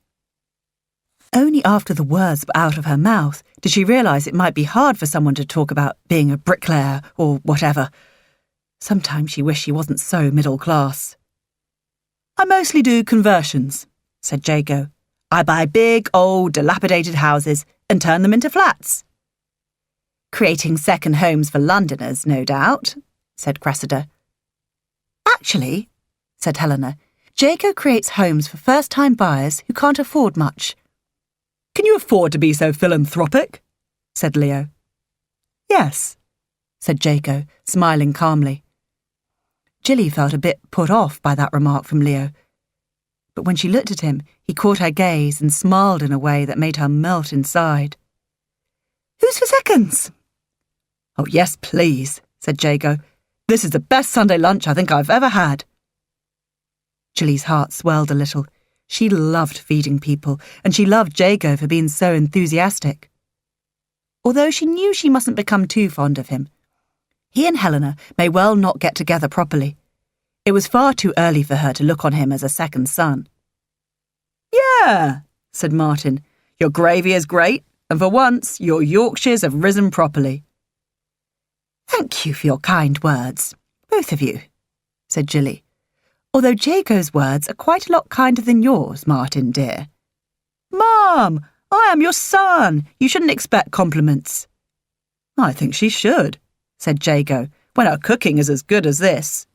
Only after the words were out of her mouth did she realise it might be hard for someone to talk about being a bricklayer or whatever. Sometimes she wished she wasn't so middle class. "I mostly do conversions," said Jago. "I buy big, old, dilapidated houses and turn them into flats." "Creating second homes for Londoners, no doubt," said Cressida. "Actually," said Helena, "Jago creates homes for first-time buyers who can't afford much." "Can you afford to be so philanthropic?" said Leo. "Yes," said Jago, smiling calmly. Jilly felt a bit put off by that remark from Leo. But when she looked at him, he caught her gaze and smiled in a way that made her melt inside. "Who's for seconds?" "Oh, yes, please," said Jago. "This is the best Sunday lunch I think I've ever had." Jilly's heart swelled a little. She loved feeding people, and she loved Jago for being so enthusiastic. Although she knew she mustn't become too fond of him. He and Helena may well not get together properly. It was far too early for her to look on him as a second son. "Yeah," said Martin. "Your gravy is great, and for once your Yorkshires have risen properly." "Thank you for your kind words, both of you," said Jilly. "Although Jago's words are quite a lot kinder than yours, Martin, dear." "Mum, I am your son. You shouldn't expect compliments." "I think she should," said Jago, "when her cooking is as good as this."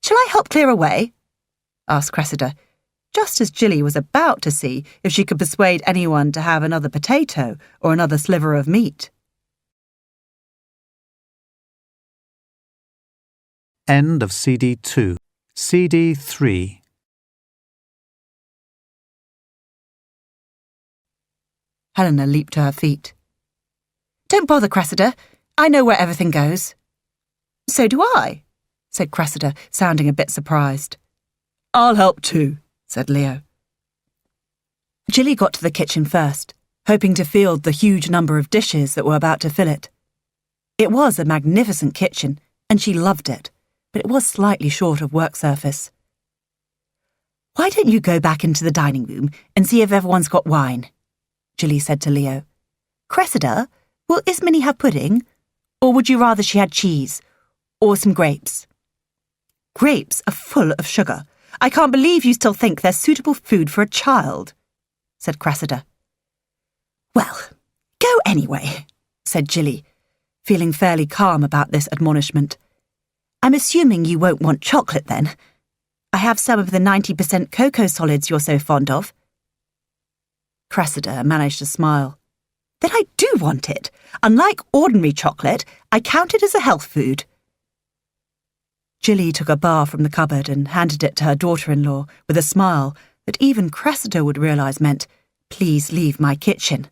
"Shall I help clear away?" asked Cressida, just as Jilly was about to see if she could persuade anyone to have another potato or another sliver of meat. End of CD 2. CD 3. Helena leaped to her feet. "Don't bother, Cressida. I know where everything goes." "So do I," said Cressida, sounding a bit surprised. "I'll help too," said Leo. Jilly got to the kitchen first, hoping to field the huge number of dishes that were about to fill it. It was a magnificent kitchen, and she loved it, but it was slightly short of work surface. "Why don't you go back into the dining room and see if everyone's got wine?" Jilly said to Leo. "Cressida, will Ismini have pudding? Or would you rather she had cheese? Or some grapes?" "Grapes are full of sugar. I can't believe you still think they're suitable food for a child," said Cressida. "Well, go anyway," said Jilly, feeling fairly calm about this admonishment. "I'm assuming you won't want chocolate then. I have some of the 90% cocoa solids you're so fond of." Cressida managed to smile. "Then I do want it. Unlike ordinary chocolate, I count it as a health food." Jilly took a bar from the cupboard and handed it to her daughter-in-law with a smile that even Cressida would realise meant, "Please leave my kitchen."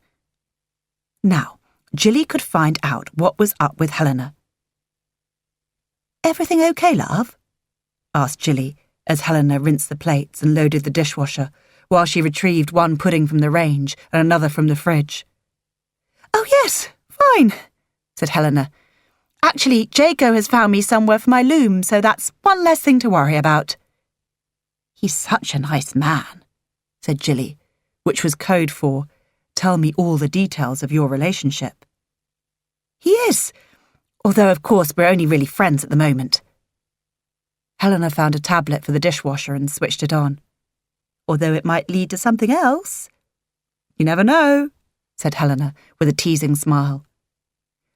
Now, Jilly could find out what was up with Helena. "Everything okay, love?" asked Jilly as Helena rinsed the plates and loaded the dishwasher while she retrieved one pudding from the range and another from the fridge. "Oh yes, fine," said Helena. "Actually, Jago has found me somewhere for my loom, so that's one less thing to worry about." "He's such a nice man," said Jilly, which was code for, "Tell me all the details of your relationship." "He is, although of course we're only really friends at the moment." Helena found a tablet for the dishwasher and switched it on. "Although it might lead to something else." "You never know," said Helena with a teasing smile.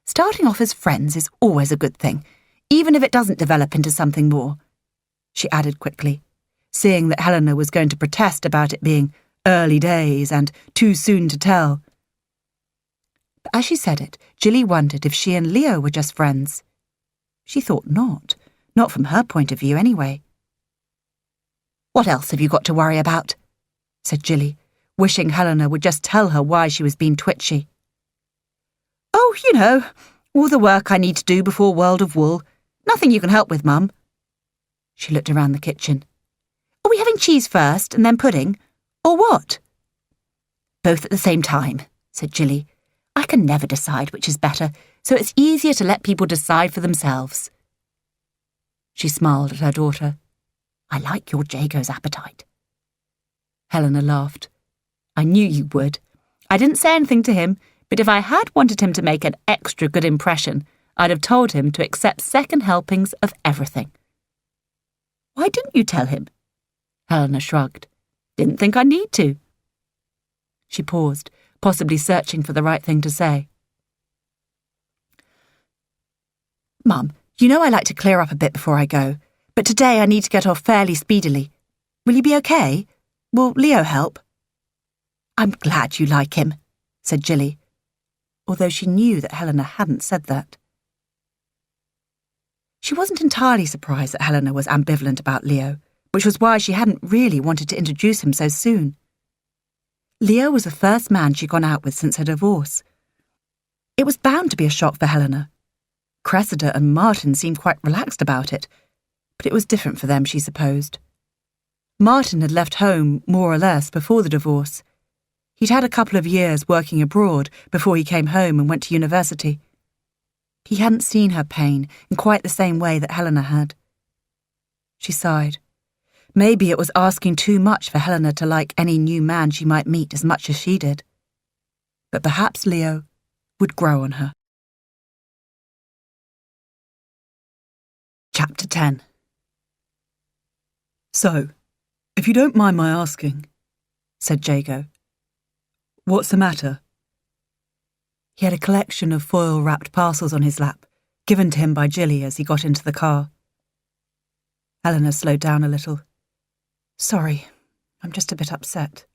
"Starting off as friends is always a good thing, even if it doesn't develop into something more," she added quickly, seeing that Helena was going to protest about it being early days and too soon to tell. But as she said it, Jilly wondered if she and Leo were just friends. She thought not from her point of view anyway. "What else have you got to worry about?" said Jilly, wishing Helena would just tell her why she was being twitchy. "Oh, you know, all the work I need to do before World of Wool. Nothing you can help with, Mum." She looked around the kitchen. "Are we having cheese first and then pudding? Or what?" "Both at the same time," said Jilly. "I can never decide which is better, so it's easier to let people decide for themselves." She smiled at her daughter. "I like your Jago's appetite." Helena laughed. "I knew you would. I didn't say anything to him, but if I had wanted him to make an extra good impression, I'd have told him to accept second helpings of everything." "Why didn't you tell him?" Helena shrugged. "Didn't think I need to." She paused, possibly searching for the right thing to say. "Mum, you know I like to clear up a bit before I go, but today I need to get off fairly speedily. Will you be okay? Will Leo help?" "I'm glad you like him," said Jilly, although she knew that Helena hadn't said that. She wasn't entirely surprised that Helena was ambivalent about Leo, which was why she hadn't really wanted to introduce him so soon. Leo was the first man she'd gone out with since her divorce. It was bound to be a shock for Helena. Cressida and Martin seemed quite relaxed about it, but it was different for them, she supposed. Martin had left home, more or less, before the divorce. He'd had a couple of years working abroad before he came home and went to university. He hadn't seen her pain in quite the same way that Helena had. She sighed. Maybe it was asking too much for Helena to like any new man she might meet as much as she did. But perhaps Leo would grow on her. Chapter 10. So, if you don't mind my asking, said Jago, what's the matter? He had a collection of foil-wrapped parcels on his lap, given to him by Jilly as he got into the car. Helena slowed down a little. Sorry, I'm just a bit upset.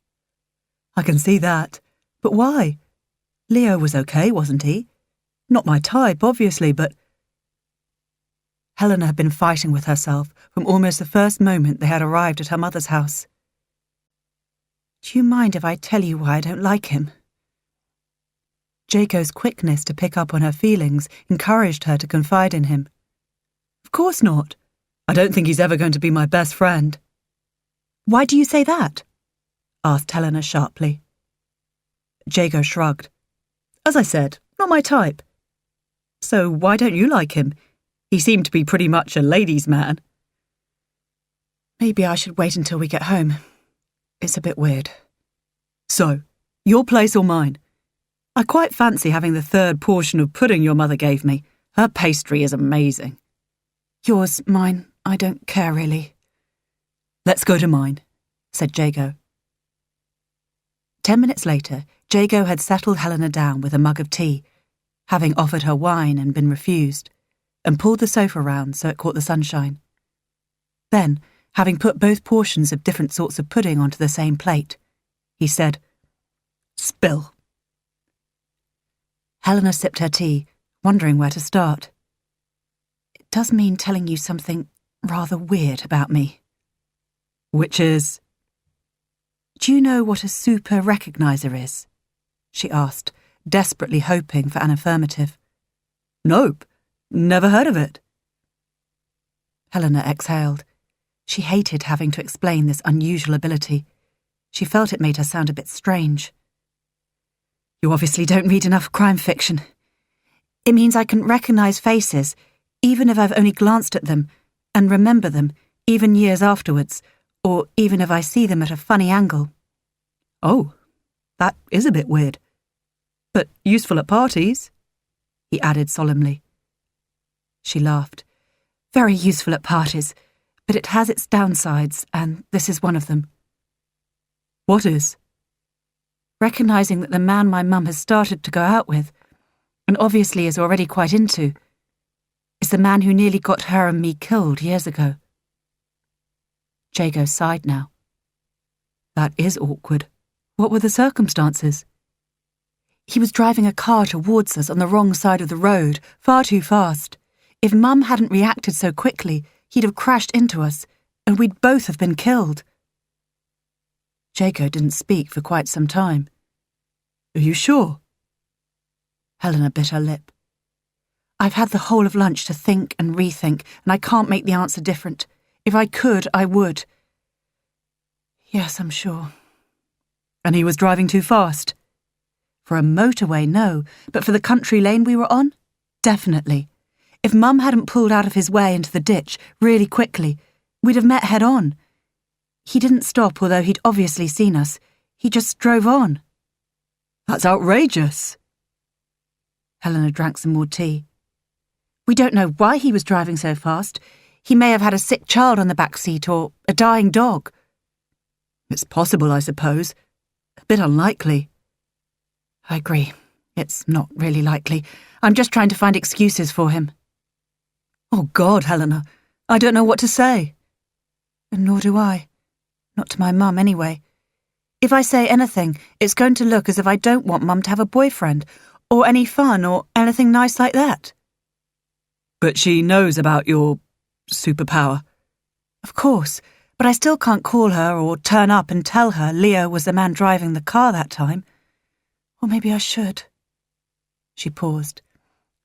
I can see that. But why? Leo was okay, wasn't he? Not my type, obviously, but... Helena had been fighting with herself from almost the first moment they had arrived at her mother's house. Do you mind if I tell you why I don't like him? Jaco's quickness to pick up on her feelings encouraged her to confide in him. Of course not. I don't think he's ever going to be my best friend. Why do you say that? Asked Helena sharply. Jago shrugged. As I said, not my type. So why don't you like him? He seemed to be pretty much a ladies' man. Maybe I should wait until we get home. It's a bit weird. So, your place or mine? I quite fancy having the third portion of pudding your mother gave me. Her pastry is amazing. Yours, mine, I don't care really. Let's go to mine, said Jago. 10 minutes later, Jago had settled Helena down with a mug of tea, having offered her wine and been refused, and pulled the sofa round so it caught the sunshine. Then, having put both portions of different sorts of pudding onto the same plate, he said, Spill. Helena sipped her tea, wondering where to start. It does mean telling you something rather weird about me. Which is? Do you know what a super recognizer is? She asked, desperately hoping for an affirmative. Nope, never heard of it. Helena exhaled. She hated having to explain this unusual ability. She felt it made her sound a bit strange. You obviously don't read enough crime fiction. It means I can recognize faces, even if I've only glanced at them, and remember them, even years afterwards, or even if I see them at a funny angle. Oh, that is a bit weird. But useful at parties, he added solemnly. She laughed. Very useful at parties, but it has its downsides, and this is one of them. What is? Recognising that the man my mum has started to go out with, and obviously is already quite into, is the man who nearly got her and me killed years ago. Jago sighed now. That is awkward. What were the circumstances? He was driving a car towards us on the wrong side of the road, far too fast. If Mum hadn't reacted so quickly, he'd have crashed into us, and we'd both have been killed. Jago didn't speak for quite some time. Are you sure? Helena bit her lip. I've had the whole of lunch to think and rethink, and I can't make the answer different. If I could, I would. Yes, I'm sure. And he was driving too fast? For a motorway, no, but for the country lane we were on? Definitely. If Mum hadn't pulled out of his way into the ditch really quickly, we'd have met head on. He didn't stop, although he'd obviously seen us. He just drove on. That's outrageous. Helena drank some more tea. We don't know why he was driving so fast. He may have had a sick child on the back seat or a dying dog. It's possible, I suppose. A bit unlikely. I agree. It's not really likely. I'm just trying to find excuses for him. Oh God, Helena. I don't know what to say. And nor do I. Not to my mum, anyway. If I say anything, it's going to look as if I don't want Mum to have a boyfriend, or any fun, or anything nice like that. But she knows about your superpower. Of course, but I still can't call her or turn up and tell her Leo was the man driving the car that time. Or maybe I should. She paused.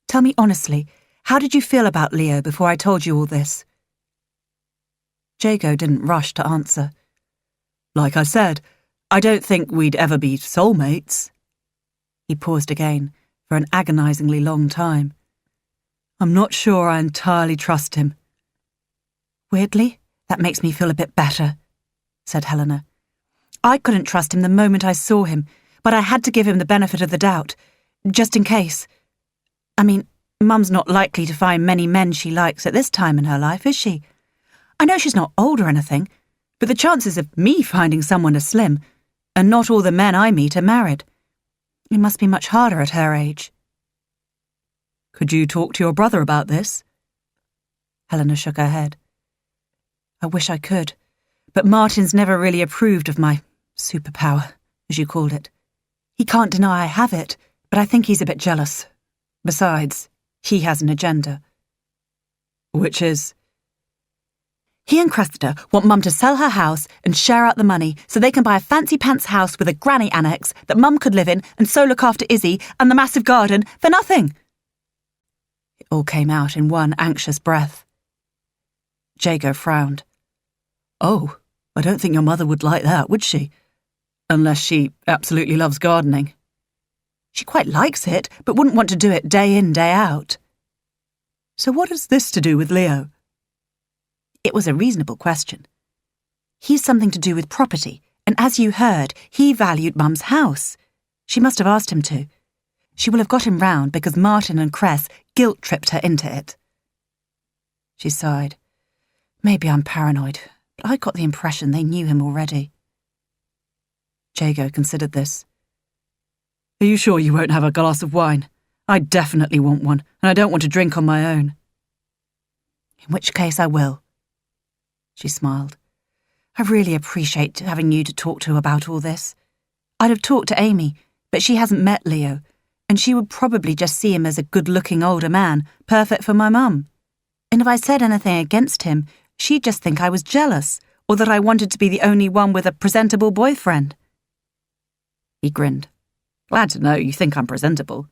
Tell me honestly, how did you feel about Leo before I told you all this? Jago didn't rush to answer. Like I said, I don't think we'd ever be soulmates. He paused again, for an agonizingly long time. I'm not sure I entirely trust him. Weirdly, that makes me feel a bit better, said Helena. I couldn't trust him the moment I saw him, but I had to give him the benefit of the doubt, just in case. I mean, Mum's not likely to find many men she likes at this time in her life, is she? I know she's not old or anything, but the chances of me finding someone are slim, and not all the men I meet are married. It must be much harder at her age. Could you talk to your brother about this? Helena shook her head. I wish I could, but Martin's never really approved of my superpower, as you called it. He can't deny I have it, but I think he's a bit jealous. Besides, he has an agenda. Which is? He and Cressida want Mum to sell her house and share out the money so they can buy a fancy pants house with a granny annex that Mum could live in and so look after Izzy and the massive garden for nothing. It all came out in one anxious breath. Jago frowned. Oh, I don't think your mother would like that, would she? Unless she absolutely loves gardening. She quite likes it, but wouldn't want to do it day in, day out. So what has this to do with Leo? It was a reasonable question. He's something to do with property, and as you heard, he valued Mum's house. She must have asked him to. She will have got him round because Martin and Cress guilt-tripped her into it. She sighed. Maybe I'm paranoid, but I got the impression they knew him already. Jago considered this. Are you sure you won't have a glass of wine? I definitely want one, and I don't want to drink on my own. In which case I will. She smiled. I really appreciate having you to talk to about all this. I'd have talked to Amy, but she hasn't met Leo, and she would probably just see him as a good-looking older man, perfect for my mum. And if I said anything against him, she'd just think I was jealous, or that I wanted to be the only one with a presentable boyfriend. He grinned. Glad to know you think I'm presentable.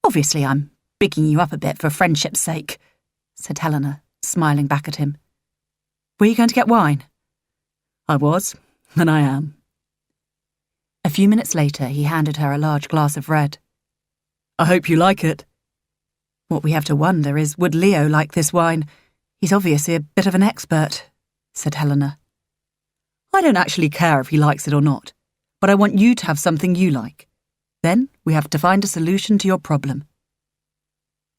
Obviously I'm bigging you up a bit for friendship's sake, said Helena, smiling back at him. Were you going to get wine? I was, and I am. A few minutes later, he handed her a large glass of red. I hope you like it. What we have to wonder is, would Leo like this wine? He's obviously a bit of an expert, said Helena. I don't actually care if he likes it or not, but I want you to have something you like. Then we have to find a solution to your problem.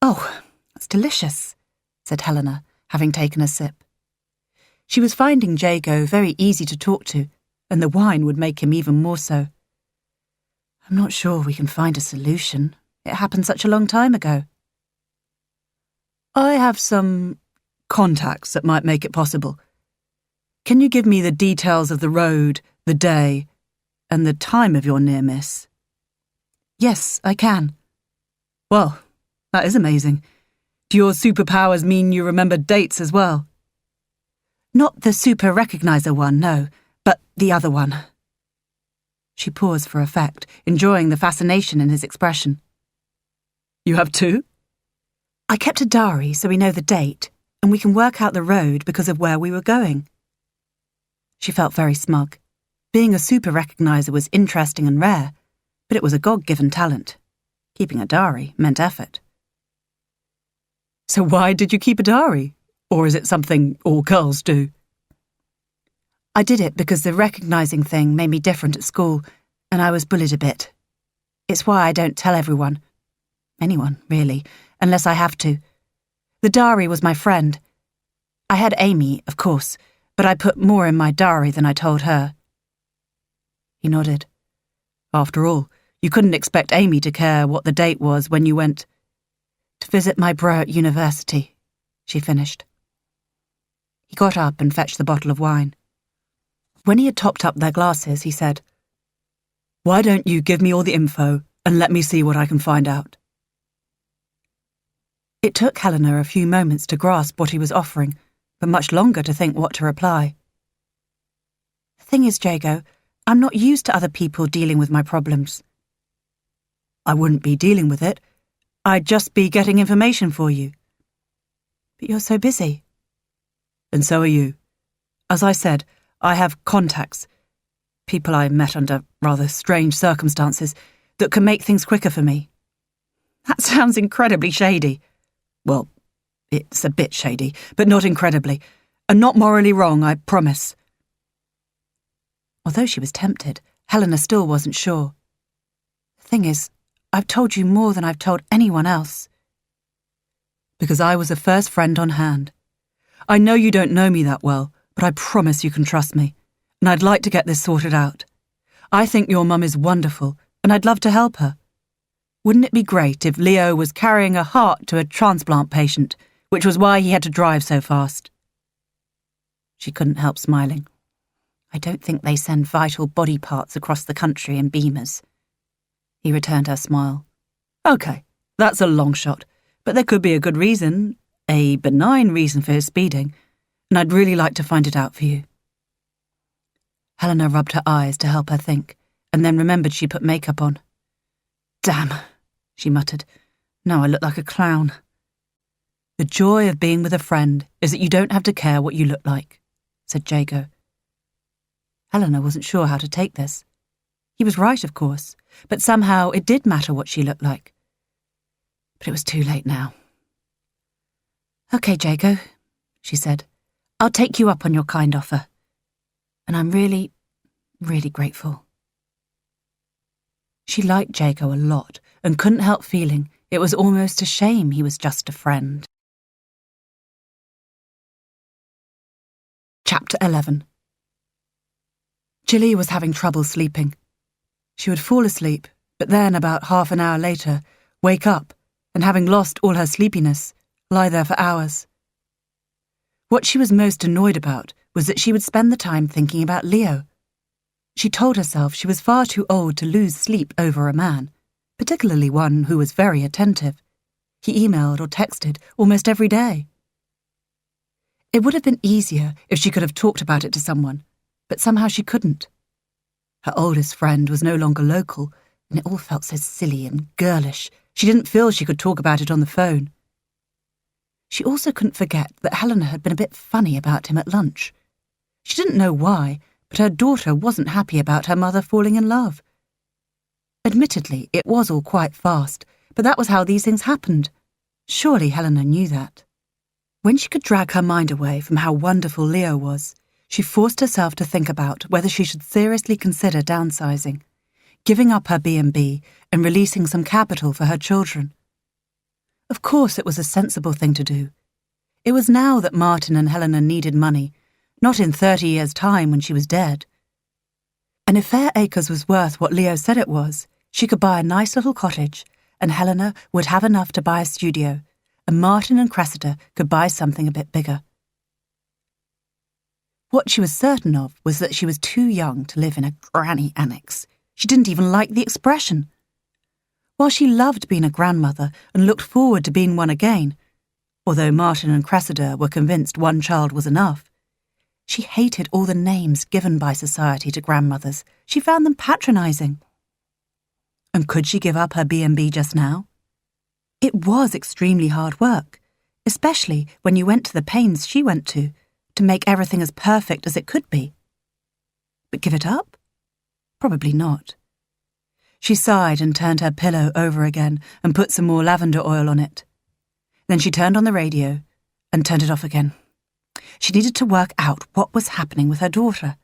Oh, that's delicious, said Helena, having taken a sip. She was finding Jago very easy to talk to, and the wine would make him even more so. I'm not sure we can find a solution. It happened such a long time ago. I have some contacts that might make it possible. Can you give me the details of the road, the day, and the time of your near miss? Yes, I can. Well, that is amazing. Do your superpowers mean you remember dates as well? Not the super recognizer one, no, but the other one. She paused for effect, enjoying the fascination in his expression. You have two? I kept a diary so we know the date, and we can work out the road because of where we were going. She felt very smug. Being a super recognizer was interesting and rare, but it was a God-given talent. Keeping a diary meant effort. So why did you keep a diary? Or is it something all girls do? I did it because the recognizing thing made me different at school, and I was bullied a bit. It's why I don't tell everyone. Anyone, really, unless I have to. The diary was my friend. I had Amy, of course, but I put more in my diary than I told her. He nodded. After all, you couldn't expect Amy to care what the date was when you went to visit my bro at university, she finished. He got up and fetched the bottle of wine. When he had topped up their glasses, he said, Why don't you give me all the info and let me see what I can find out? It took Helena a few moments to grasp what he was offering, but much longer to think what to reply. The thing is, Jago, I'm not used to other people dealing with my problems. I wouldn't be dealing with it. I'd just be getting information for you. But you're so busy. And so are you. As I said, I have contacts, people I met under rather strange circumstances, that can make things quicker for me. That sounds incredibly shady. Well, it's a bit shady, but not incredibly, and not morally wrong, I promise. Although she was tempted, Helena still wasn't sure. The thing is, I've told you more than I've told anyone else. Because I was the first friend on hand. I know you don't know me that well, but I promise you can trust me, and I'd like to get this sorted out. I think your mum is wonderful, and I'd love to help her. Wouldn't it be great if Leo was carrying a heart to a transplant patient, which was why he had to drive so fast? She couldn't help smiling. I don't think they send vital body parts across the country in beamers. He returned her smile. Okay, that's a long shot, but there could be a good reason, a benign reason for his speeding, and I'd really like to find it out for you. Helena rubbed her eyes to help her think, and then remembered she put makeup on. Damn, she muttered. Now I look like a clown. The joy of being with a friend is that you don't have to care what you look like, said Jago. Helena wasn't sure how to take this. He was right, of course, but somehow it did matter what she looked like. But it was too late now. Okay, Jago, she said. I'll take you up on your kind offer. And I'm really, really grateful. She liked Jago a lot and couldn't help feeling it was almost a shame he was just a friend. Chapter 11. Jilly was having trouble sleeping. She would fall asleep, but then about half an hour later, wake up and, having lost all her sleepiness, lie there for hours. What she was most annoyed about was that she would spend the time thinking about Leo. She told herself she was far too old to lose sleep over a man, particularly one who was very attentive. He emailed or texted almost every day. It would have been easier if she could have talked about it to someone, but somehow she couldn't. Her oldest friend was no longer local, and it all felt so silly and girlish. She didn't feel she could talk about it on the phone. She also couldn't forget that Helena had been a bit funny about him at lunch. She didn't know why, but her daughter wasn't happy about her mother falling in love. Admittedly, it was all quite fast, but that was how these things happened. Surely Helena knew that. When she could drag her mind away from how wonderful Leo was, she forced herself to think about whether she should seriously consider downsizing, giving up her B&B and releasing some capital for her children. Of course it was a sensible thing to do. It was now that Martin and Helena needed money, not in 30 years' time when she was dead. And if Fair Acres was worth what Leo said it was, she could buy a nice little cottage, and Helena would have enough to buy a studio, and Martin and Cressida could buy something a bit bigger. What she was certain of was that she was too young to live in a granny annex. She didn't even like the expression. While she loved being a grandmother and looked forward to being one again, although Martin and Cressida were convinced one child was enough, she hated all the names given by society to grandmothers. She found them patronising. And could she give up her B&B just now? It was extremely hard work, especially when you went to the pains she went to make everything as perfect as it could be. But give it up? Probably not. She sighed and turned her pillow over again and put some more lavender oil on it. Then she turned on the radio and turned it off again. She needed to work out what was happening with her daughter.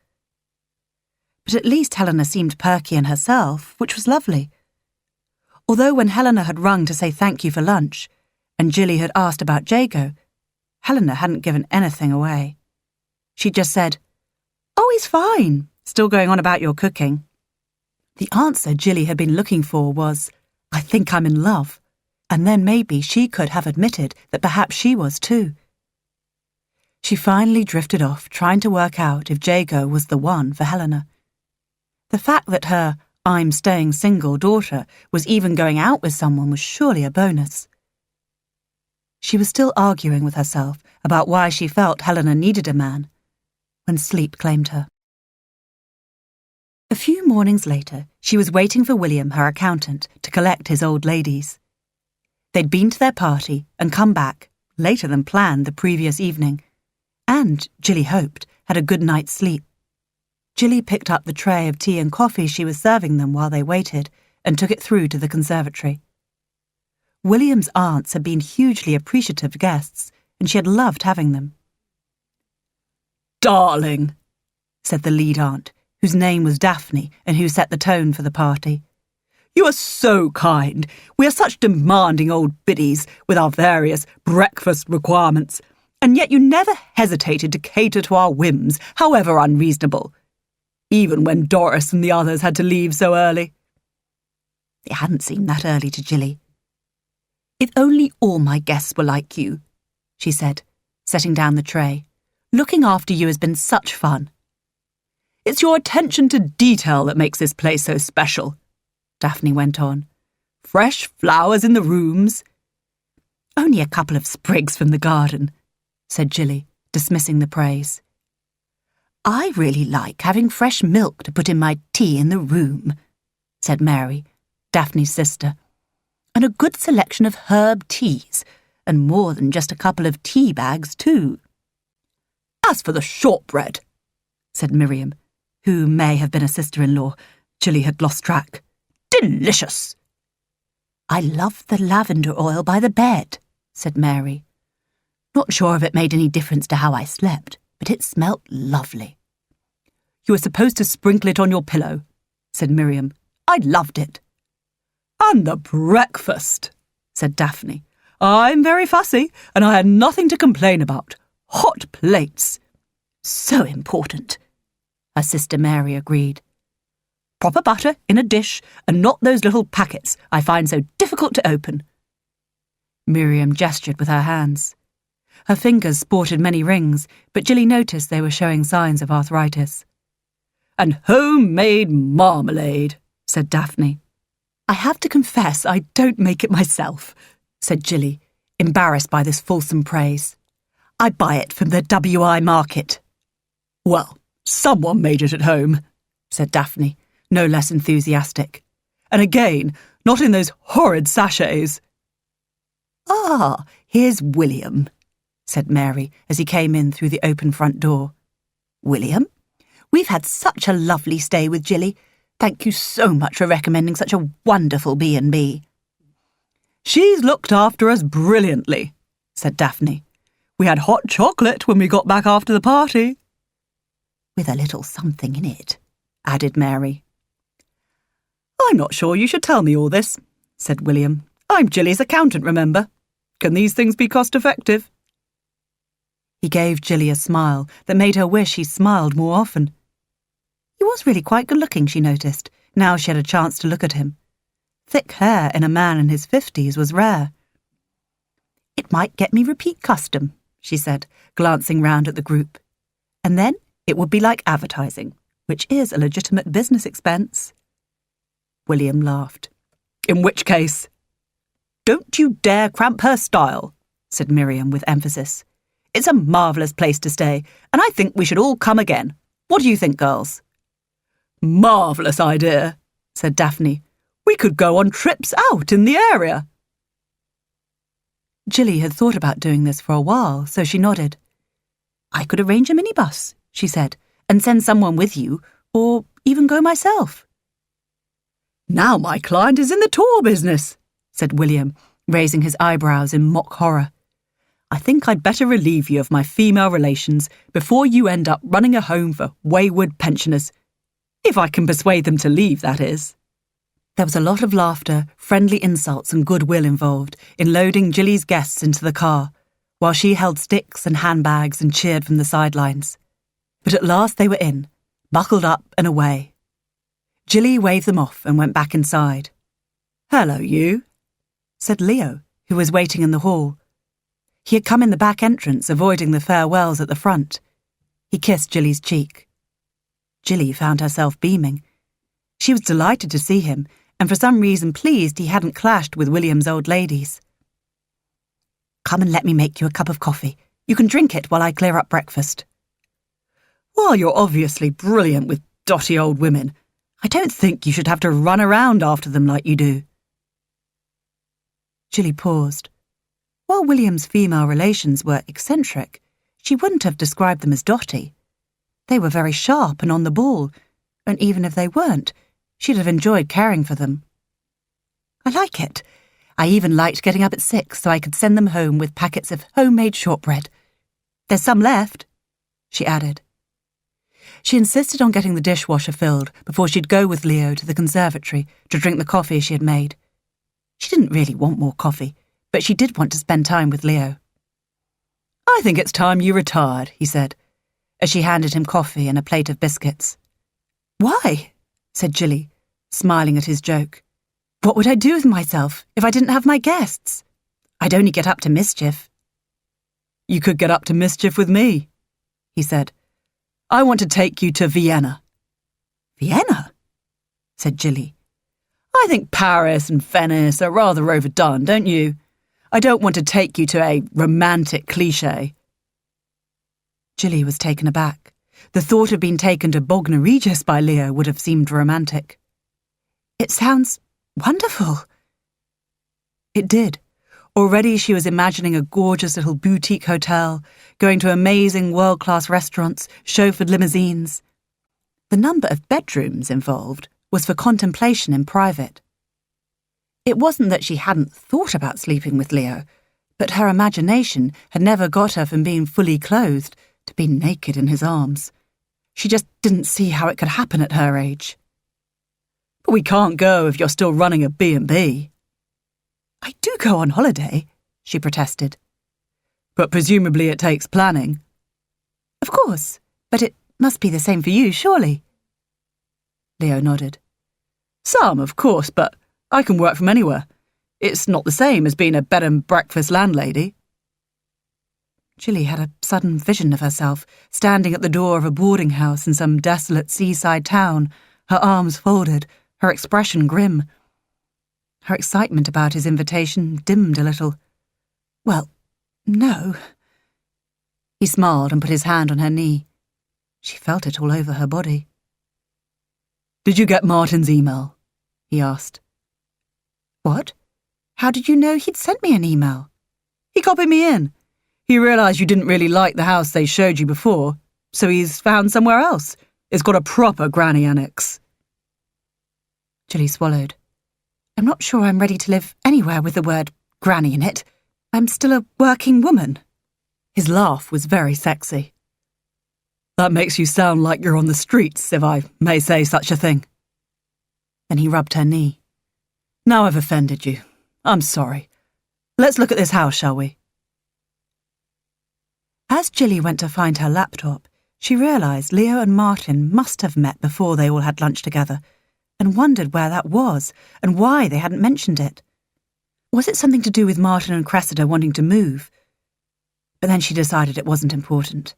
But at least Helena seemed perky in herself, which was lovely. Although when Helena had rung to say thank you for lunch, and Jilly had asked about Jago, Helena hadn't given anything away. She'd just said, "Oh, he's fine," still going on about your cooking. The answer Jilly had been looking for was, "I think I'm in love," and then maybe she could have admitted that perhaps she was too. She finally drifted off, trying to work out if Jago was the one for Helena. The fact that her "I'm staying single" daughter was even going out with someone was surely a bonus. She was still arguing with herself about why she felt Helena needed a man when sleep claimed her. A few mornings later, she was waiting for William, her accountant, to collect his old ladies. They'd been to their party and come back, later than planned the previous evening, and, Jilly hoped, had a good night's sleep. Jilly picked up the tray of tea and coffee she was serving them while they waited and took it through to the conservatory. William's aunts had been hugely appreciative guests, and she had loved having them. "Darling," said the lead aunt, whose name was Daphne and who set the tone for the party. "You are so kind. We are such demanding old biddies with our various breakfast requirements, and yet you never hesitated to cater to our whims, however unreasonable, even when Doris and the others had to leave so early." It hadn't seemed that early to Jilly. "If only all my guests were like you," she said, setting down the tray. "Looking after you has been such fun." "It's your attention to detail that makes this place so special," Daphne went on. "Fresh flowers in the rooms." "Only a couple of sprigs from the garden," said Jilly, dismissing the praise. "I really like having fresh milk to put in my tea in the room," said Mary, Daphne's sister. "And a good selection of herb teas, and more than just a couple of tea bags, too." "As for the shortbread," said Miriam, who may have been a sister-in-law, Jilly had lost track. "Delicious!" "I loved the lavender oil by the bed," said Mary. "Not sure if it made any difference to how I slept, but it smelt lovely." "You were supposed to sprinkle it on your pillow," said Miriam. "I loved it." "And the breakfast," said Daphne. "I'm very fussy, and I had nothing to complain about. Hot plates." "So important," her sister Mary agreed. "Proper butter in a dish, and not those little packets I find so difficult to open." Miriam gestured with her hands. Her fingers sported many rings, but Jilly noticed they were showing signs of arthritis. "And homemade marmalade," said Daphne. "I have to confess I don't make it myself," said Jilly, embarrassed by this fulsome praise. "I buy it from the WI market." "Well, someone made it at home," said Daphne, no less enthusiastic. "And again, not in those horrid sachets." "Ah, here's William," said Mary as he came in through the open front door. "William, we've had such a lovely stay with Jilly. Thank you so much for recommending such a wonderful B&B. "She's looked after us brilliantly," said Daphne. "We had hot chocolate when we got back after the party." "With a little something in it," added Mary. "I'm not sure you should tell me all this," said William. "I'm Jilly's accountant, remember. Can these things be cost-effective?" He gave Jilly a smile that made her wish he smiled more often. He was really quite good-looking, she noticed, now she had a chance to look at him. Thick hair in a man in his 50s was rare. "It might get me repeat custom," she said, glancing round at the group. "And then it would be like advertising, which is a legitimate business expense." William laughed. "In which case—" "Don't you dare cramp her style," said Miriam with emphasis. "It's a marvellous place to stay, and I think we should all come again. What do you think, girls?" "Marvellous idea," said Daphne. "We could go on trips out in the area." Jilly had thought about doing this for a while, so she nodded. "I could arrange a minibus," she said, "and send someone with you, or even go myself." "Now my client is in the tour business," said William, raising his eyebrows in mock horror. "I think I'd better relieve you of my female relations before you end up running a home for wayward pensioners. If I can persuade them to leave, that is." There was a lot of laughter, friendly insults and goodwill involved in loading Jilly's guests into the car, while she held sticks and handbags and cheered from the sidelines. But at last they were in, buckled up and away. Jilly waved them off and went back inside. "Hello, you," said Leo, who was waiting in the hall. He had come in the back entrance, avoiding the farewells at the front. He kissed Jilly's cheek. Jilly found herself beaming. She was delighted to see him, and for some reason pleased he hadn't clashed with William's old ladies. Come and let me make you a cup of coffee. You can drink it while I clear up breakfast. Well, you're obviously brilliant with dotty old women. I don't think you should have to run around after them like you do. Gilly paused. While William's female relations were eccentric, she wouldn't have described them as dotty. They were very sharp and on the ball, and even if they weren't, she'd have enjoyed caring for them. I like it. I even liked getting up at 6 so I could send them home with packets of homemade shortbread. There's some left, she added. She insisted on getting the dishwasher filled before she'd go with Leo to the conservatory to drink the coffee she had made. She didn't really want more coffee, but she did want to spend time with Leo. I think it's time you retired, he said, as she handed him coffee and a plate of biscuits. Why? Said Gilly, smiling at his joke. What would I do with myself if I didn't have my guests? I'd only get up to mischief. You could get up to mischief with me, he said. I want to take you to Vienna. Vienna? Said Gilly. I think Paris and Venice are rather overdone, don't you? I don't want to take you to a romantic cliché. Gilly was taken aback. The thought of being taken to Bognor Regis by Leo would have seemed romantic. It sounds wonderful. It did. Already she was imagining a gorgeous little boutique hotel, going to amazing world-class restaurants, chauffeured limousines. The number of bedrooms involved was for contemplation in private. It wasn't that she hadn't thought about sleeping with Leo, but her imagination had never got her from being fully clothed to being naked in his arms. She just didn't see how it could happen at her age. But we can't go if you're still running a B&B. I do go on holiday, she protested. But presumably it takes planning. Of course, but it must be the same for you, surely. Leo nodded. Some, of course, but I can work from anywhere. It's not the same as being a bed and breakfast landlady. Gilly had a sudden vision of herself standing at the door of a boarding house in some desolate seaside town, her arms folded, her expression grim. Her excitement about his invitation dimmed a little. Well, no. He smiled and put his hand on her knee. She felt it all over her body. Did you get Martin's email? He asked. What? How did you know he'd sent me an email? He copied me in. He realised you didn't really like the house they showed you before, so he's found somewhere else. It's got a proper granny annex. Gilly swallowed. I'm not sure I'm ready to live anywhere with the word granny in it. I'm still a working woman. His laugh was very sexy. That makes you sound like you're on the streets, if I may say such a thing. Then he rubbed her knee. Now I've offended you. I'm sorry. Let's look at this house, shall we? As Gilly went to find her laptop, she realised Leo and Martin must have met before they all had lunch together, and wondered where that was and why they hadn't mentioned it. Was it something to do with Martin and Cressida wanting to move? But then she decided it wasn't important.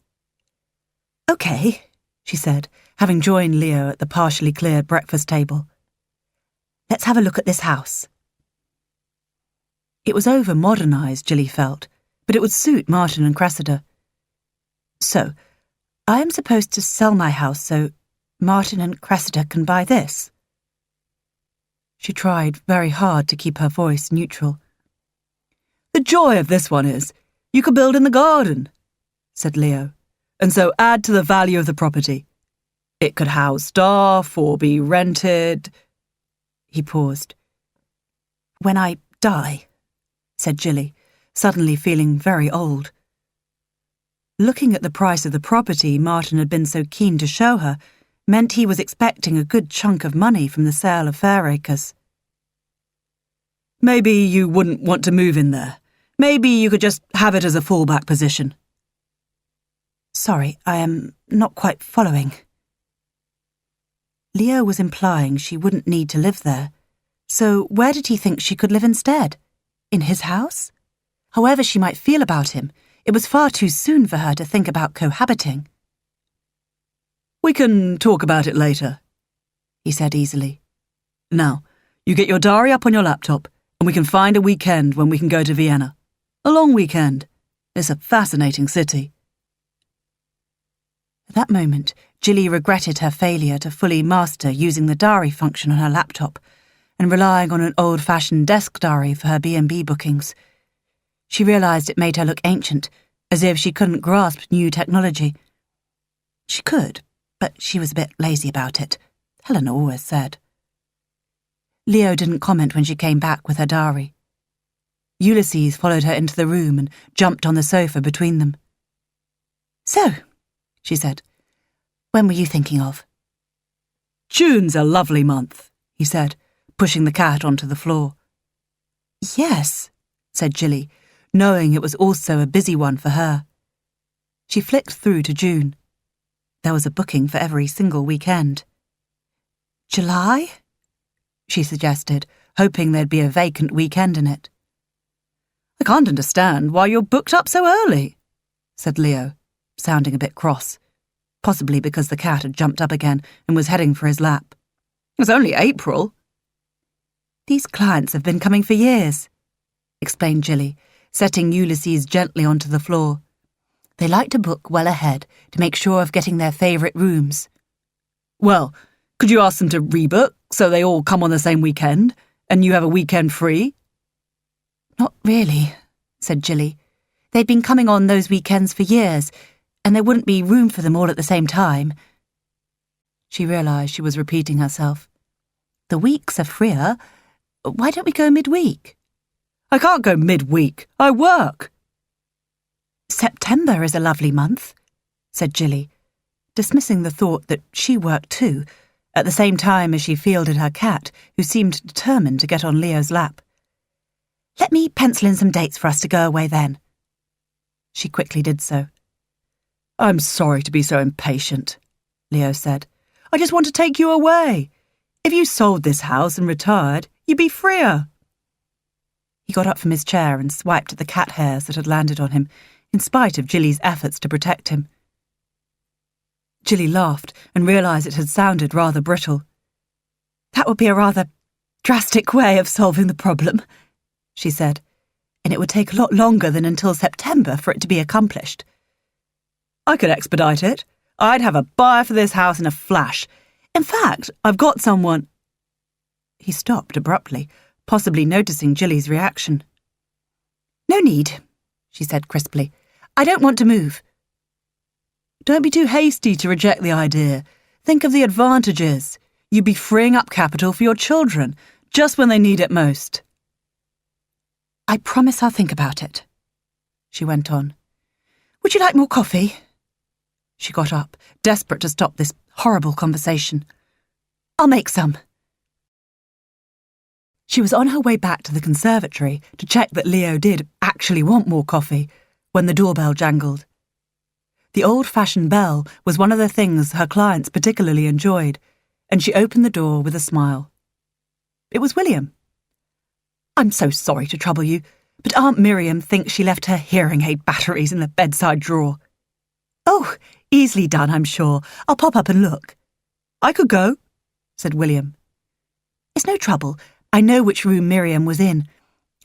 Okay, she said, having joined Leo at the partially cleared breakfast table. Let's have a look at this house. It was over-modernised, Gilly felt, but it would suit Martin and Cressida. So, I am supposed to sell my house so Martin and Cressida can buy this. She tried very hard to keep her voice neutral. The joy of this one is, you could build in the garden, said Leo, and so add to the value of the property. It could house staff or be rented. He paused. When I die, said Gilly, suddenly feeling very old. Looking at the price of the property Martin had been so keen to show her meant he was expecting a good chunk of money from the sale of Fairacres. Maybe you wouldn't want to move in there. Maybe you could just have it as a fallback position. Sorry, I am not quite following. Leo was implying she wouldn't need to live there. So where did he think she could live instead? In his house? However she might feel about him, it was far too soon for her to think about cohabiting. We can talk about it later, he said easily. Now, you get your diary up on your laptop, and we can find a weekend when we can go to Vienna. A long weekend. It's a fascinating city. At that moment, Jilly regretted her failure to fully master using the diary function on her laptop and relying on an old-fashioned desk diary for her B&B bookings. She realised it made her look ancient, as if she couldn't grasp new technology. She could, but she was a bit lazy about it, Helena always said. Leo didn't comment when she came back with her diary. Ulysses followed her into the room and jumped on the sofa between them. "So," she said, "when were you thinking of?" "June's a lovely month," he said, pushing the cat onto the floor. "Yes," said Jilly, knowing it was also a busy one for her. She flicked through to June. There was a booking for every single weekend. "July?" she suggested, hoping there'd be a vacant weekend in it. "I can't understand why you're booked up so early," said Leo, sounding a bit cross, possibly because the cat had jumped up again and was heading for his lap. "It's only April." "These clients have been coming for years," explained Jilly, setting Ulysses gently onto the floor. "They like to book well ahead to make sure of getting their favourite rooms." "Well, could you ask them to rebook so they all come on the same weekend and you have a weekend free?" "Not really," said Jilly. "They'd been coming on those weekends for years, and there wouldn't be room for them all at the same time." She realised she was repeating herself. "The weeks are freer. Why don't we go midweek?" "I can't go midweek. I work." "September is a lovely month," said Jilly, dismissing the thought that she worked too, at the same time as she fielded her cat, who seemed determined to get on Leo's lap. "Let me pencil in some dates for us to go away then." She quickly did so. "I'm sorry to be so impatient," Leo said. "I just want to take you away. If you sold this house and retired, you'd be freer." He got up from his chair and swiped at the cat hairs that had landed on him, in spite of Jilly's efforts to protect him. Jilly laughed and realised it had sounded rather brittle. "That would be a rather drastic way of solving the problem," she said, "and it would take a lot longer than until September for it to be accomplished." "I could expedite it. I'd have a buyer for this house in a flash. In fact, I've got someone—" He stopped abruptly, possibly noticing Jilly's reaction. "No need," she said crisply. "I don't want to move." "Don't be too hasty to reject the idea. Think of the advantages. You'd be freeing up capital for your children, just when they need it most." "I promise I'll think about it," she went on. "Would you like more coffee?" She got up, desperate to stop this horrible conversation. "I'll make some." She was on her way back to the conservatory to check that Leo did actually want more coffee when the doorbell jangled. The old-fashioned bell was one of the things her clients particularly enjoyed, and she opened the door with a smile. It was William. "I'm so sorry to trouble you, but Aunt Miriam thinks she left her hearing aid batteries in the bedside drawer." "Oh, easily done, I'm sure. I'll pop up and look." "I could go," said William. "It's no trouble. I know which room Miriam was in.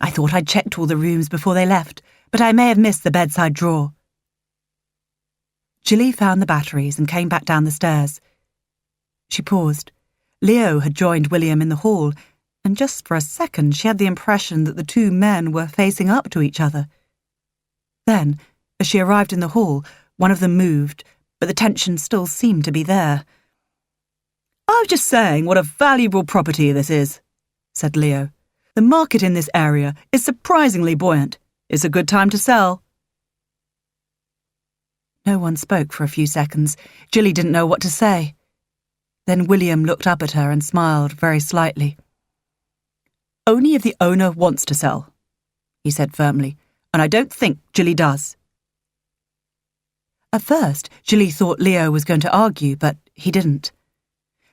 I thought I'd checked all the rooms before they left, but I may have missed the bedside drawer." Jilly found the batteries and came back down the stairs. She paused. Leo had joined William in the hall, and just for a second she had the impression that the two men were facing up to each other. Then, as she arrived in the hall, one of them moved, but the tension still seemed to be there. "I was just saying what a valuable property this is," said Leo. "The market in this area is surprisingly buoyant. It's a good time to sell." No one spoke for a few seconds. Jilly didn't know what to say. Then William looked up at her and smiled very slightly. "Only if the owner wants to sell," he said firmly, "and I don't think Jilly does." At first, Jilly thought Leo was going to argue, but he didn't.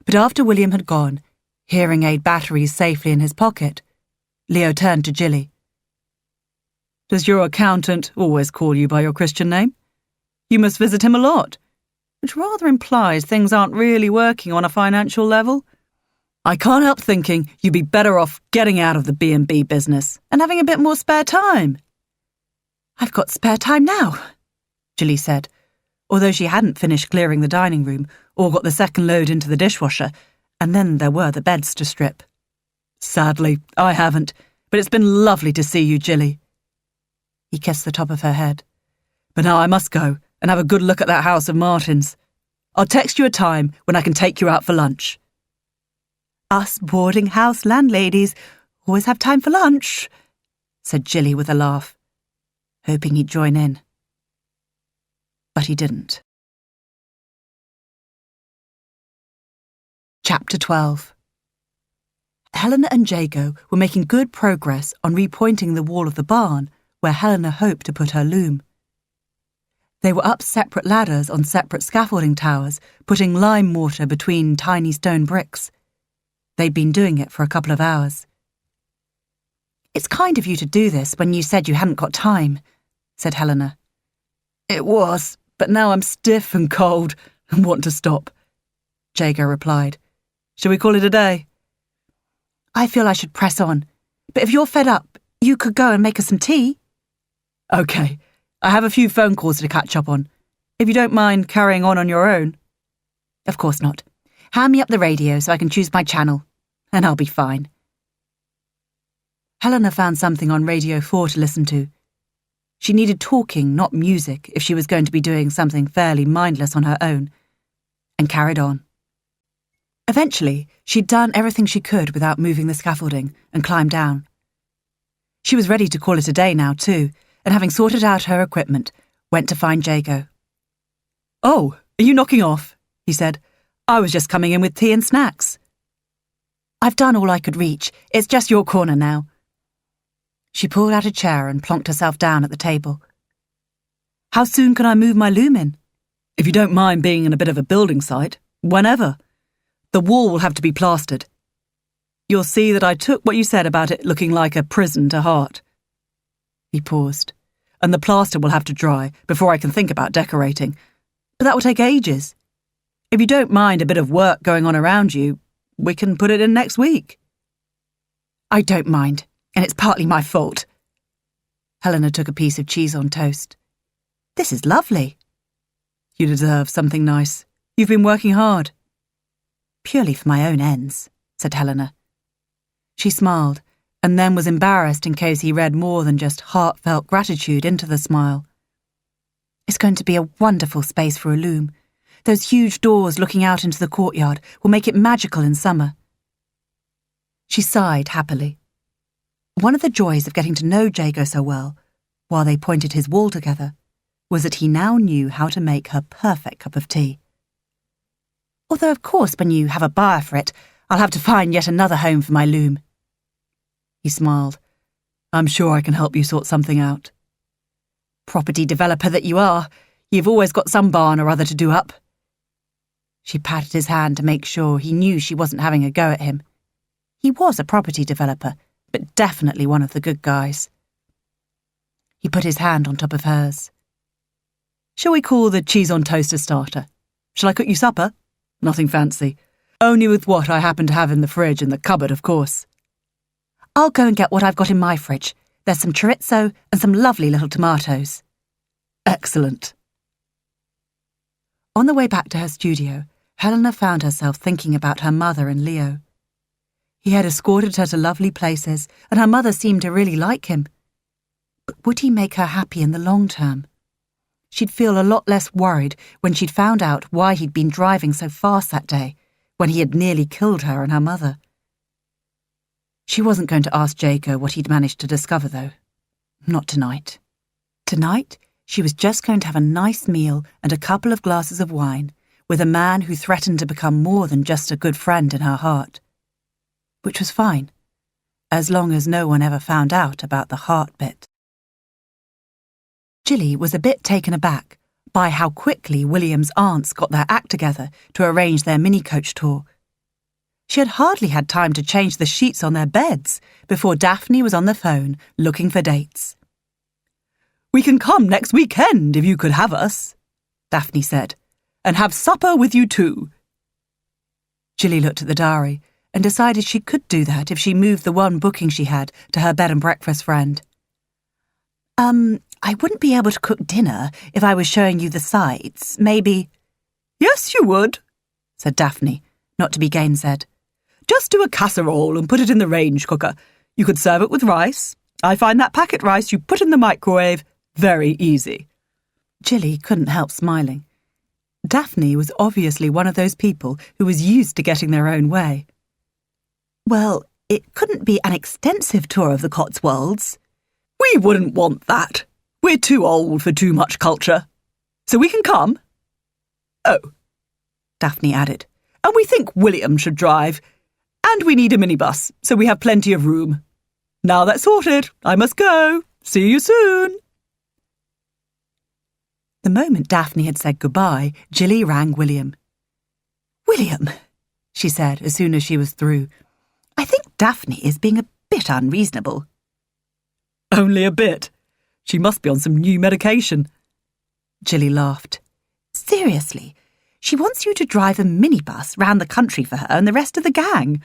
But after William had gone, hearing aid batteries safely in his pocket, Leo turned to Jilly. "Does your accountant always call you by your Christian name? You must visit him a lot, which rather implies things aren't really working on a financial level. I can't help thinking you'd be better off getting out of the B&B business and having a bit more spare time." "I've got spare time now," Jilly said, although she hadn't finished clearing the dining room or got the second load into the dishwasher, and then there were the beds to strip. "Sadly, I haven't, but it's been lovely to see you, Jilly." He kissed the top of her head. "But now I must go and have a good look at that house of Martin's. I'll text you a time when I can take you out for lunch." "Us boarding house landladies always have time for lunch," said Jilly with a laugh, hoping he'd join in. But he didn't. Chapter 12. Helena and Jago were making good progress on repointing the wall of the barn where Helena hoped to put her loom. They were up separate ladders on separate scaffolding towers, putting lime mortar between tiny stone bricks. They'd been doing it for a couple of hours. "It's kind of you to do this when you said you hadn't got time," said Helena. "It was, but now I'm stiff and cold and want to stop," Jago replied. "Shall we call it a day?" "I feel I should press on, but if you're fed up, you could go and make us some tea." "OK, I have a few phone calls to catch up on. If you don't mind carrying on your own." "Of course not. Hand me up the radio so I can choose my channel, and I'll be fine." Helena found something on Radio 4 to listen to. She needed talking, not music, if she was going to be doing something fairly mindless on her own, and carried on. Eventually, she'd done everything she could without moving the scaffolding and climbed down. She was ready to call it a day now, too, and having sorted out her equipment, went to find Jago. "Oh, are you knocking off?" he said. "I was just coming in with tea and snacks." "I've done all I could reach. It's just your corner now." She pulled out a chair and plonked herself down at the table. "How soon can I move my loom in?" "If you don't mind being in a bit of a building site, whenever. The wall will have to be plastered. You'll see that I took what you said about it looking like a prison to heart." He paused. "And the plaster will have to dry before I can think about decorating. But that will take ages. If you don't mind a bit of work going on around you, we can put it in next week." "I don't mind, and it's partly my fault." Helena took a piece of cheese on toast. "This is lovely." "You deserve something nice. You've been working hard." "Purely for my own ends," said Helena. She smiled, and then was embarrassed in case he read more than just heartfelt gratitude into the smile. "It's going to be a wonderful space for a loom. Those huge doors looking out into the courtyard will make it magical in summer." She sighed happily. One of the joys of getting to know Jago so well, while they pointed his wall together, was that he now knew how to make her perfect cup of tea. "Although, of course, when you have a buyer for it, I'll have to find yet another home for my loom." He smiled. "I'm sure I can help you sort something out." "Property developer that you are, you've always got some barn or other to do up." She patted his hand to make sure he knew she wasn't having a go at him. He was a property developer, but definitely one of the good guys. He put his hand on top of hers. "Shall we call the cheese on toast a starter? Shall I cook you supper? Nothing fancy. Only with what I happen to have in the fridge and the cupboard, of course." "I'll go and get what I've got in my fridge. There's some chorizo and some lovely little tomatoes." "Excellent." On the way back to her studio, Helena found herself thinking about her mother and Leo. He had escorted her to lovely places, and her mother seemed to really like him. But would he make her happy in the long term? She'd feel a lot less worried when she'd found out why he'd been driving so fast that day, when he had nearly killed her and her mother. She wasn't going to ask Jago what he'd managed to discover, though. Not tonight. Tonight, she was just going to have a nice meal and a couple of glasses of wine with a man who threatened to become more than just a good friend in her heart. Which was fine, as long as no one ever found out about the heart bit. Jilly was a bit taken aback by how quickly William's aunts got their act together to arrange their mini-coach tour. She had hardly had time to change the sheets on their beds before Daphne was on the phone looking for dates. "We can come next weekend if you could have us," Daphne said, "and have supper with you too." Jilly looked at the diary and decided she could do that if she moved the one booking she had to her bed and breakfast friend. I wouldn't be able to cook dinner if I was showing you the sights. Maybe—" "Yes, you would," said Daphne, not to be gainsaid. "Just do a casserole and put it in the range cooker. You could serve it with rice. I find that packet rice you put in the microwave very easy." Jilly couldn't help smiling. Daphne was obviously one of those people who was used to getting their own way. "Well, it couldn't be an extensive tour of the Cotswolds." "We wouldn't want that. We're too old for too much culture. So we can come." "Oh," Daphne added, "and we think William should drive. And we need a minibus, so we have plenty of room. Now that's sorted. I must go. See you soon." The moment Daphne had said goodbye, Jilly rang William. "William," she said as soon as she was through, "I think Daphne is being a bit unreasonable." "Only a bit. She must be on some new medication." Jilly laughed. "Seriously, she wants you to drive a minibus round the country for her and the rest of the gang."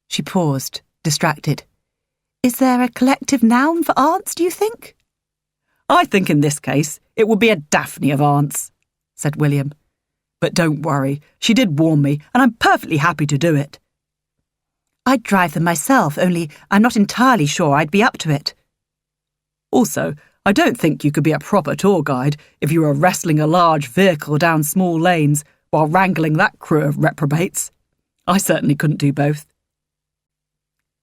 She paused, distracted. "Is there a collective noun for aunts, do you think?" "I think in this case it would be a Daphne of aunts," said William. "But don't worry, she did warn me, and I'm perfectly happy to do it." "I'd drive them myself, only I'm not entirely sure I'd be up to it." "Also, I don't think you could be a proper tour guide if you were wrestling a large vehicle down small lanes while wrangling that crew of reprobates. I certainly couldn't do both."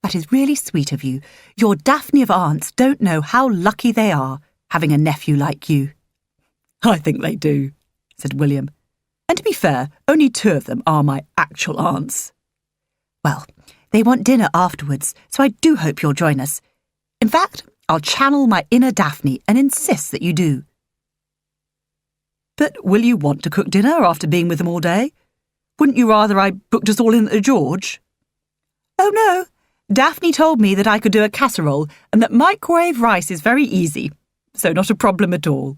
"That is really sweet of you. Your Daphne of aunts don't know how lucky they are, having a nephew like you." "I think they do," said William. "And to be fair, only 2 of them are my actual aunts." "Well, they want dinner afterwards, so I do hope you'll join us. In fact, I'll channel my inner Daphne and insist that you do." "But will you want to cook dinner after being with them all day? Wouldn't you rather I booked us all in at the George?" "Oh, no. Daphne told me that I could do a casserole and that microwave rice is very easy, so not a problem at all."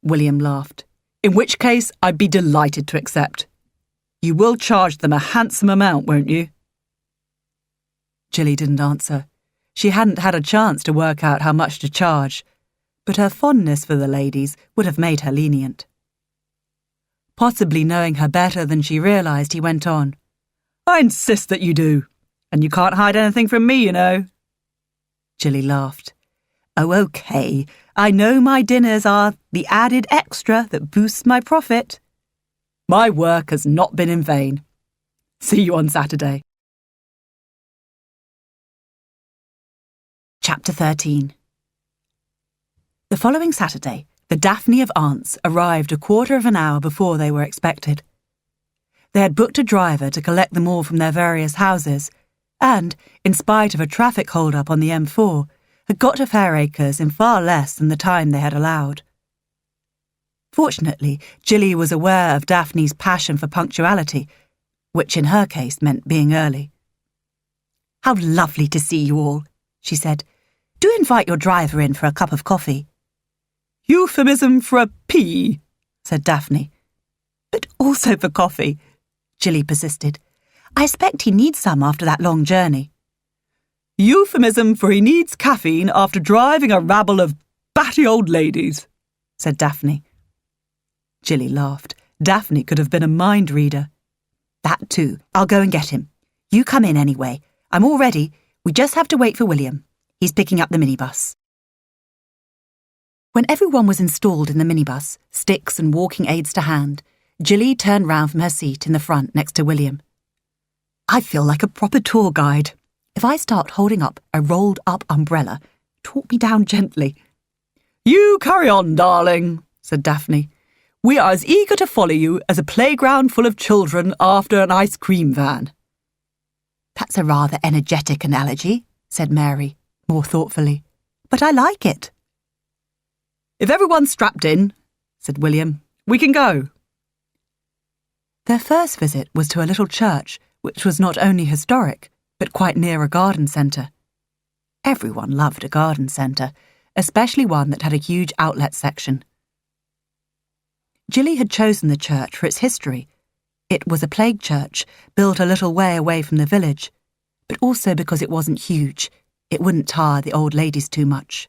William laughed. "In which case, I'd be delighted to accept. You will charge them a handsome amount, won't you?" Jilly didn't answer. She hadn't had a chance to work out how much to charge, but her fondness for the ladies would have made her lenient. Possibly knowing her better than she realised, he went on. "I insist that you do, and you can't hide anything from me, you know." Jilly laughed. "Oh, OK. I know my dinners are the added extra that boosts my profit." "My work has not been in vain. See you on Saturday." Chapter 13. The following Saturday, the Daphne of aunts arrived a quarter of an hour before they were expected. They had booked a driver to collect them all from their various houses, and, in spite of a traffic hold-up on the M4, had got to Fairacres in far less than the time they had allowed. Fortunately, Jilly was aware of Daphne's passion for punctuality, which in her case meant being early. "How lovely to see you all," she said. "Do invite your driver in for a cup of coffee." "Euphemism for a pea," said Daphne. "But also for coffee," Jilly persisted. "I expect he needs some after that long journey." "Euphemism for he needs caffeine after driving a rabble of batty old ladies," said Daphne. Jilly laughed. Daphne could have been a mind reader. "That too. I'll go and get him. You come in anyway. I'm all ready. We just have to wait for William. He's picking up the minibus." When everyone was installed in the minibus, sticks and walking aids to hand, Jilly turned round from her seat in the front next to William. "I feel like a proper tour guide. If I start holding up a rolled-up umbrella, talk me down gently." "You carry on, darling," said Daphne. "We are as eager to follow you as a playground full of children after an ice cream van." "That's a rather energetic analogy," said Mary, more thoughtfully. "But I like it." "If everyone's strapped in," said William, "we can go." Their first visit was to a little church, which was not only historic, but quite near a garden centre. Everyone loved a garden centre, especially one that had a huge outlet section. Jilly had chosen the church for its history. It was a plague church, built a little way away from the village, but also because it wasn't huge. It wouldn't tire the old ladies too much.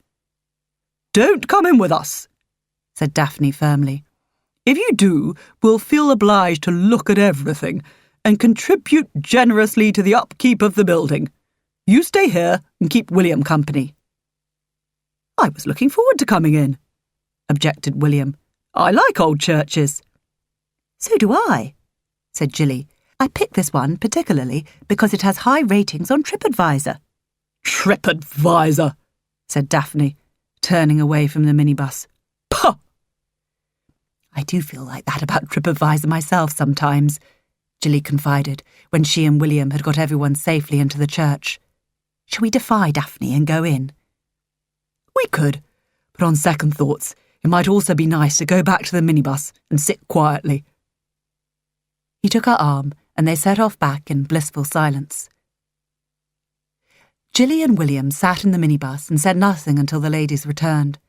Don't come in with us, said Daphne firmly. If you do, we'll feel obliged to look at everything and contribute generously to the upkeep of the building. You stay here and keep William company. I was looking forward to coming in, objected William. I like old churches. So do I, said Jilly. I picked this one particularly because it has high ratings on TripAdvisor. TripAdvisor, said Daphne, turning away from the minibus. Puh! I do feel like that about TripAdvisor myself sometimes, Jilly confided when she and William had got everyone safely into the church. Shall we defy Daphne and go in? We could, but on second thoughts, it might also be nice to go back to the minibus and sit quietly. He took her arm and they set off back in blissful silence. Jilly and William sat in the minibus and said nothing until the ladies returned.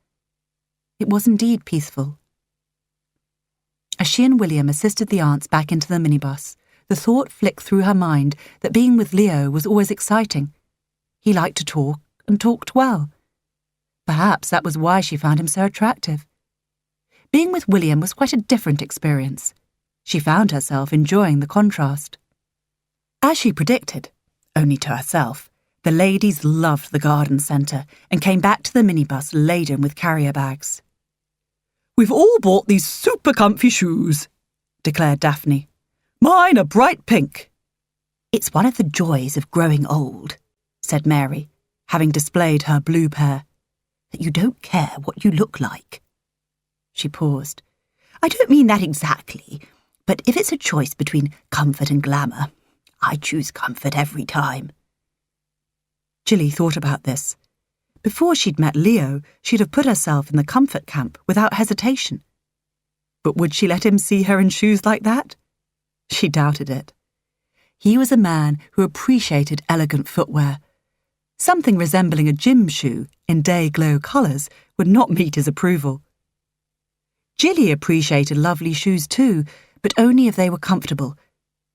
It was indeed peaceful. As she and William assisted the aunts back into the minibus, the thought flicked through her mind that being with Leo was always exciting. He liked to talk and talked well. Perhaps that was why she found him so attractive. Being with William was quite a different experience. She found herself enjoying the contrast. As she predicted, only to herself, the ladies loved the garden centre and came back to the minibus laden with carrier bags. We've all bought these super comfy shoes, declared Daphne. Mine are bright pink. It's one of the joys of growing old, said Mary, having displayed her blue pair, that you don't care what you look like. She paused. I don't mean that exactly, but if it's a choice between comfort and glamour, I choose comfort every time. Jilly thought about this. Before she'd met Leo, she'd have put herself in the comfort camp without hesitation. But would she let him see her in shoes like that? She doubted it. He was a man who appreciated elegant footwear. Something resembling a gym shoe in day-glow colours would not meet his approval. Jilly appreciated lovely shoes too, but only if they were comfortable.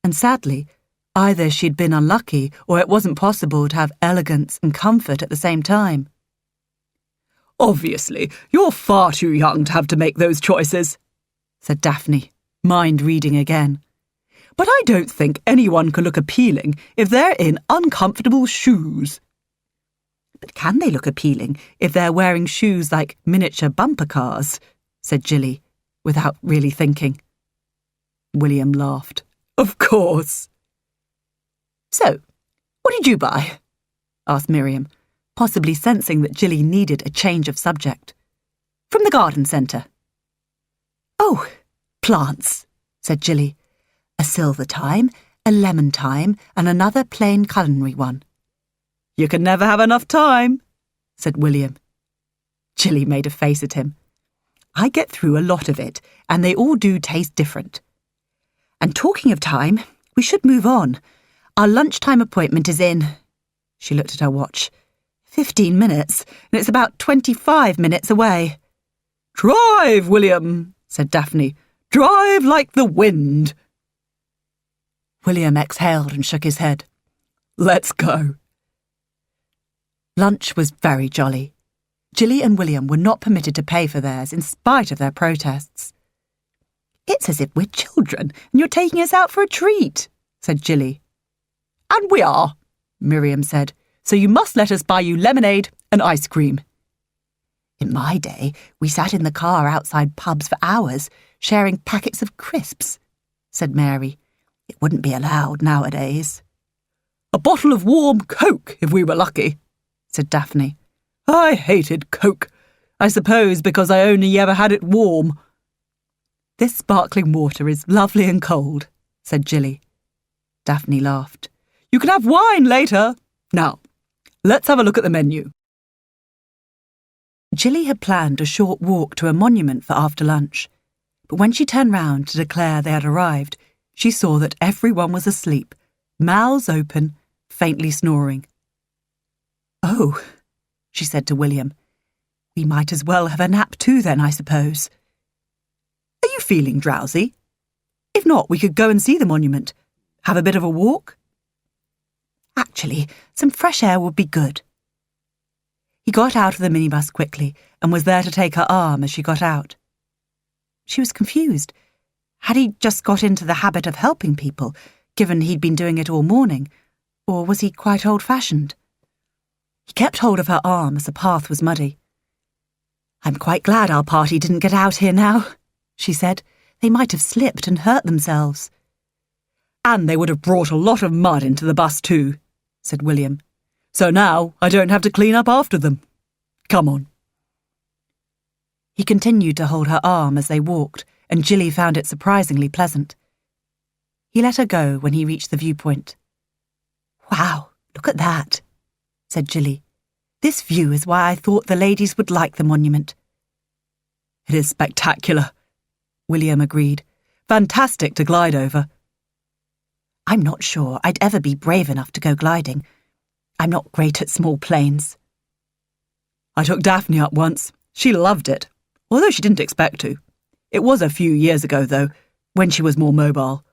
And sadly, either she'd been unlucky or it wasn't possible to have elegance and comfort at the same time. Obviously, you're far too young to have to make those choices, said Daphne, mind-reading again. But I don't think anyone can look appealing if they're in uncomfortable shoes. But can they look appealing if they're wearing shoes like miniature bumper cars? Said Jilly, without really thinking. William laughed. Of course. So, what did you buy? Asked Miriam, possibly sensing that Jilly needed a change of subject. From the garden centre. Oh, plants, said Jilly. A silver thyme, a lemon thyme, and another plain culinary one. You can never have enough time, said William. Jilly made a face at him. I get through a lot of it, and they all do taste different. And talking of time, we should move on. Our lunchtime appointment is in... She looked at her watch. 15 minutes, and it's about 25 minutes away. Drive, William, said Daphne. Drive like the wind. William exhaled and shook his head. Let's go. Lunch was very jolly. Jilly and William were not permitted to pay for theirs in spite of their protests. It's as if we're children and you're taking us out for a treat, said Jilly. And we are, Miriam said, so you must let us buy you lemonade and ice cream. In my day, we sat in the car outside pubs for hours, sharing packets of crisps, said Mary. It wouldn't be allowed nowadays. A bottle of warm Coke, if we were lucky, said Daphne. I hated Coke. I suppose because I only ever had it warm. This sparkling water is lovely and cold, said Jilly. Daphne laughed. You can have wine later. Now, let's have a look at the menu. Jilly had planned a short walk to a monument for after lunch, but when she turned round to declare they had arrived, she saw that everyone was asleep, mouths open, faintly snoring. Oh, she said to William, we might as well have a nap too then, I suppose. Are you feeling drowsy? If not, we could go and see the monument. Have a bit of a walk? Actually, some fresh air would be good. He got out of the minibus quickly and was there to take her arm as she got out. She was confused. Had he just got into the habit of helping people, given he'd been doing it all morning, or was he quite old-fashioned? He kept hold of her arm as the path was muddy. "I'm quite glad our party didn't get out here now," she said. "They might have slipped and hurt themselves." "And they would have brought a lot of mud into the bus too," said William. "So now I don't have to clean up after them. Come on." He continued to hold her arm as they walked, and Jilly found it surprisingly pleasant. He let her go when he reached the viewpoint. "Wow, look at that," said Jilly. "This view is why I thought the ladies would like the monument." "It is spectacular," William agreed. "Fantastic to glide over." "I'm not sure I'd ever be brave enough to go gliding. I'm not great at small planes." "I took Daphne up once. She loved it, although she didn't expect to. It was a few years ago, though, when she was more mobile."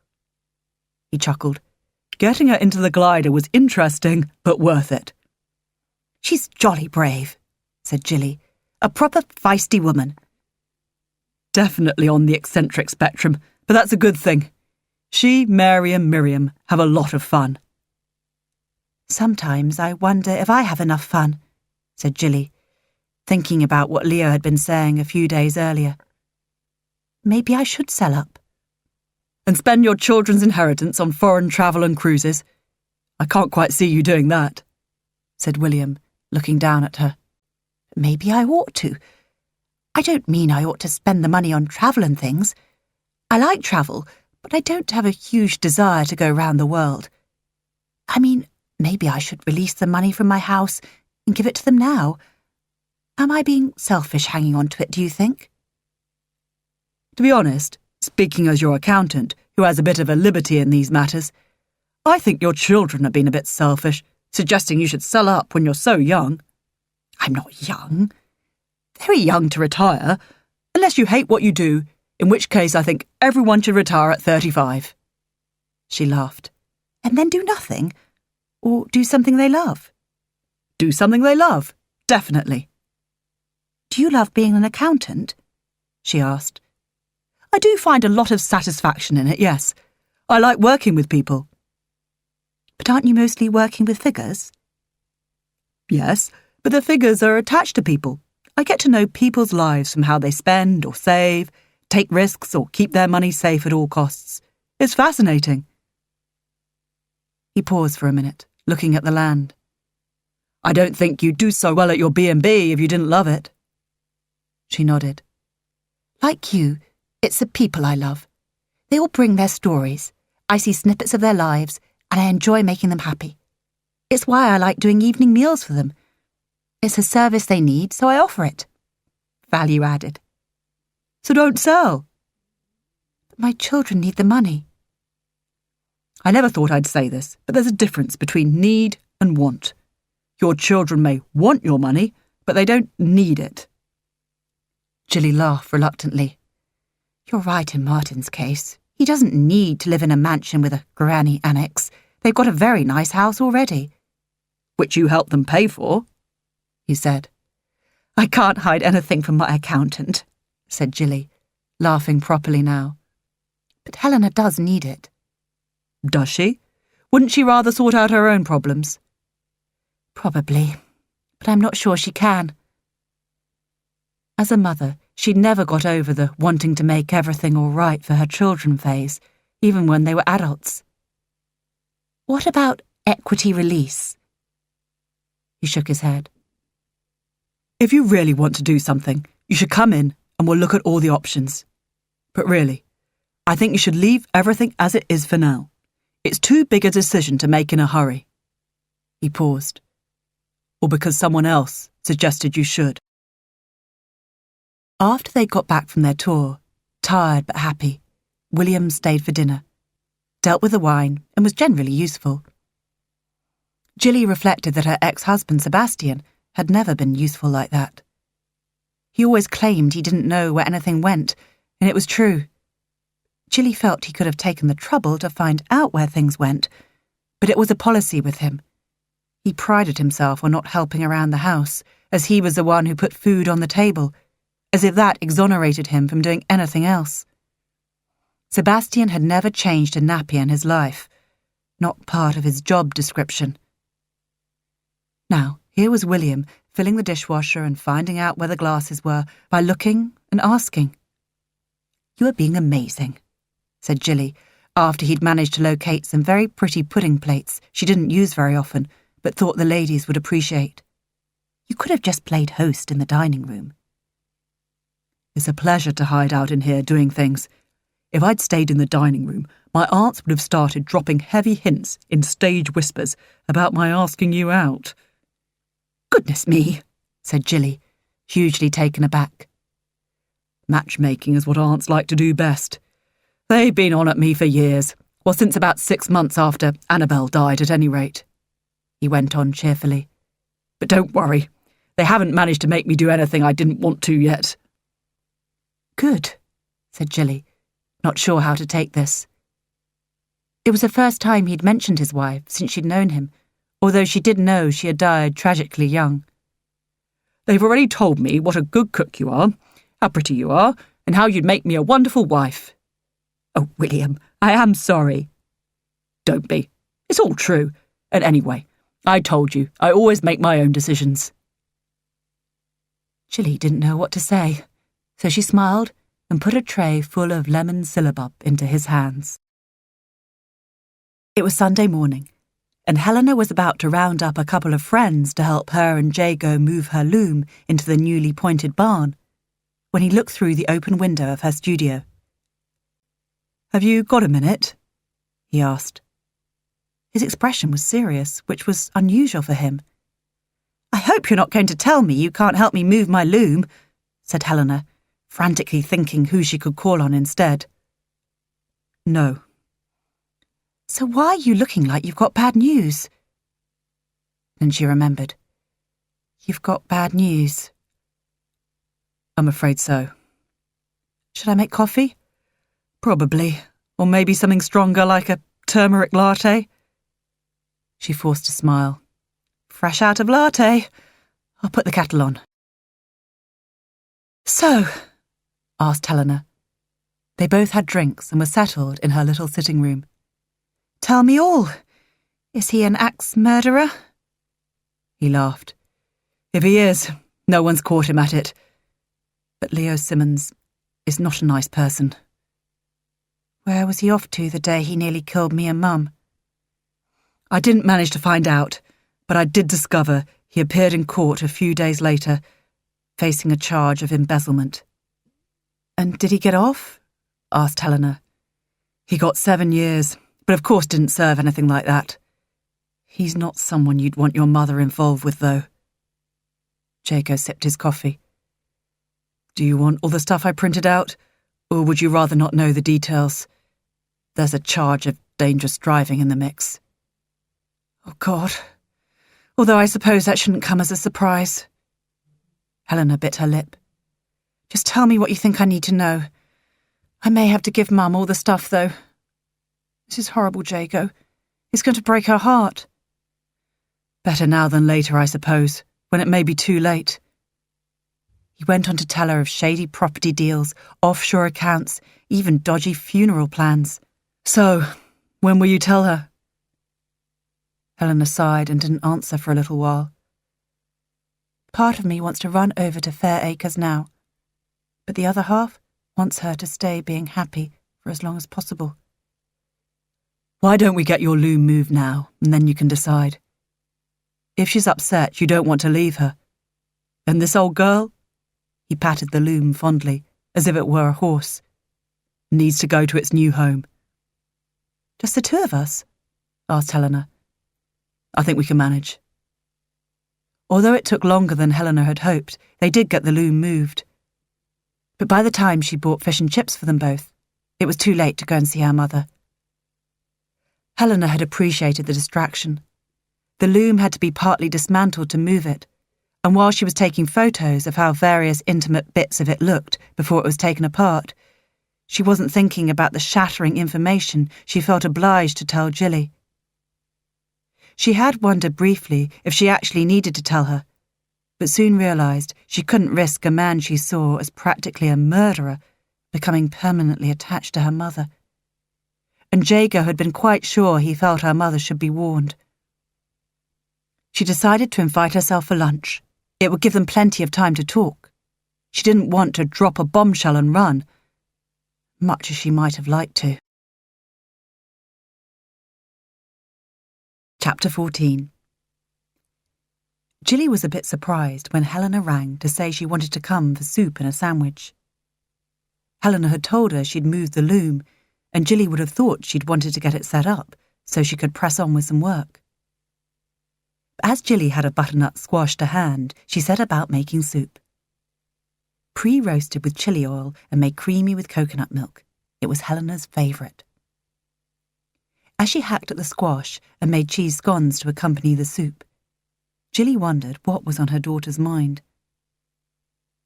He chuckled. "Getting her into the glider was interesting, but worth it." "She's jolly brave," said Jilly. "A proper feisty woman." "Definitely on the eccentric spectrum, but that's a good thing. She, Mary and Miriam have a lot of fun." "Sometimes I wonder if I have enough fun," said Jilly, thinking about what Leo had been saying a few days earlier. "Maybe I should sell up." "And spend your children's inheritance on foreign travel and cruises? I can't quite see you doing that," said William, looking down at her. "Maybe I ought to. I don't mean I ought to spend the money on travel and things. I like travel, but I don't have a huge desire to go round the world. I mean, maybe I should release the money from my house and give it to them now. Am I being selfish hanging on to it, do you think?" To be honest, speaking as your accountant, who has a bit of a liberty in these matters, I think your children have been a bit selfish, suggesting you should sell up when you're so young. I'm not young. Very young to retire, unless you hate what you do, in which case I think everyone should retire at 35. She laughed. "And then do nothing? Or do something they love?" Do something they love, definitely. "Do you love being an accountant?" she asked. I do find a lot of satisfaction in it, yes. I like working with people. "But aren't you mostly working with figures?" "Yes, but the figures are attached to people. I get to know people's lives from how they spend or save, take risks or keep their money safe at all costs. It's fascinating." He paused for a minute, looking at the land. "I don't think you'd do so well at your B&B if you didn't love it." She nodded. "Like you, it's the people I love. They all bring their stories. I see snippets of their lives, and I enjoy making them happy. It's why I like doing evening meals for them. It's a service they need, so I offer it. Value added." "So don't sell." "But my children need the money." I never thought I'd say this, but there's a difference between need and want. Your children may want your money, but they don't need it. Jilly laughed reluctantly. "You're right in Martin's case. He doesn't need to live in a mansion with a granny annex. They've got a very nice house already." "Which you helped them pay for," he said. "I can't hide anything from my accountant," said Jilly, laughing properly now. "But Helena does need it." "Does she? Wouldn't she rather sort out her own problems?" "Probably, but I'm not sure she can." As a mother, she'd never got over the wanting to make everything all right for her children phase, even when they were adults. "What about equity release?" He shook his head. "If you really want to do something, you should come in and we'll look at all the options. But really, I think you should leave everything as it is for now. It's too big a decision to make in a hurry." He paused. "Or because someone else suggested you should." After they got back from their tour, tired but happy, William stayed for dinner, dealt with the wine, and was generally useful. Jilly reflected that her ex-husband Sebastian had never been useful like that. He always claimed he didn't know where anything went, and it was true. Jilly felt he could have taken the trouble to find out where things went, but it was a policy with him. He prided himself on not helping around the house, as he was the one who put food on the table, as if that exonerated him from doing anything else. Sebastian had never changed a nappy in his life, not part of his job description. Now, here was William filling the dishwasher and finding out where the glasses were by looking and asking. "You are being amazing," said Jilly, after he'd managed to locate some very pretty pudding plates she didn't use very often, but thought the ladies would appreciate. "You could have just played host in the dining room." "It's a pleasure to hide out in here doing things. If I'd stayed in the dining room, my aunts would have started dropping heavy hints in stage whispers about my asking you out." "Goodness me," said Jilly, hugely taken aback. "Matchmaking is what aunts like to do best. They've been on at me for years, well, since about 6 months after Annabelle died at any rate," he went on cheerfully. "But don't worry, they haven't managed to make me do anything I didn't want to yet." "Good," said Jilly, not sure how to take this. It was the first time he'd mentioned his wife since she'd known him, although she did know she had died tragically young. "They've already told me what a good cook you are, how pretty you are, and how you'd make me a wonderful wife." "Oh, William, I am sorry." "Don't be. It's all true. And anyway, I told you, I always make my own decisions." Jilly didn't know what to say, so she smiled and put a tray full of lemon syllabub into his hands. It was Sunday morning, and Helena was about to round up a couple of friends to help her and Jago move her loom into the newly pointed barn, when he looked through the open window of her studio. "Have you got a minute?" he asked. His expression was serious, which was unusual for him. "I hope you're not going to tell me you can't help me move my loom," said Helena, frantically thinking who she could call on instead. "No." "So why are you looking like you've got bad news?" Then she remembered. "You've got bad news." "I'm afraid so." "Should I make coffee?" "Probably. Or maybe something stronger like a turmeric latte." She forced a smile. "Fresh out of latte. I'll put the kettle on." "So?" asked Helena. They both had drinks and were settled in her little sitting room. "Tell me all. Is he an axe murderer?" He laughed. "If he is, no one's caught him at it. But Leo Simmons is not a nice person." "Where was he off to the day he nearly killed me and Mum?" "I didn't manage to find out, but I did discover he appeared in court a few days later, facing a charge of embezzlement." "And did he get off?" asked Helena. "He got 7 years, but of course didn't serve anything like that. He's not someone you'd want your mother involved with, though." Jago sipped his coffee. "Do you want all the stuff I printed out, or would you rather not know the details? There's a charge of dangerous driving in the mix." "Oh, God. Although I suppose that shouldn't come as a surprise." Helena bit her lip. "Just tell me what you think I need to know. I may have to give Mum all the stuff, though. This is horrible, Jago. It's going to break her heart." "Better now than later, I suppose, when it may be too late." He went on to tell her of shady property deals, offshore accounts, even dodgy funeral plans. "So, when will you tell her?" Helena sighed and didn't answer for a little while. "Part of me wants to run over to Fair Acres now, but the other half wants her to stay being happy for as long as possible." "Why don't we get your loom moved now, and then you can decide? If she's upset, you don't want to leave her. And this old girl," he patted the loom fondly, as if it were a horse, "needs to go to its new home." "Just the two of us?" asked Helena. "I think we can manage." Although it took longer than Helena had hoped, they did get the loom moved. But by the time she bought fish and chips for them both, it was too late to go and see her mother. Helena had appreciated the distraction. The loom had to be partly dismantled to move it, and while she was taking photos of how various intimate bits of it looked before it was taken apart, she wasn't thinking about the shattering information she felt obliged to tell Jilly. She had wondered briefly if she actually needed to tell her, but soon realised she couldn't risk a man she saw as practically a murderer becoming permanently attached to her mother. And Jago had been quite sure he felt her mother should be warned. She decided to invite herself for lunch. It would give them plenty of time to talk. She didn't want to drop a bombshell and run, much as she might have liked to. Chapter 14. Jilly was a bit surprised when Helena rang to say she wanted to come for soup and a sandwich. Helena had told her she'd moved the loom, and Jilly would have thought she'd wanted to get it set up so she could press on with some work. As Jilly had a butternut squash to hand, she set about making soup. Pre-roasted with chili oil and made creamy with coconut milk, it was Helena's favourite. As she hacked at the squash and made cheese scones to accompany the soup, Jilly wondered what was on her daughter's mind.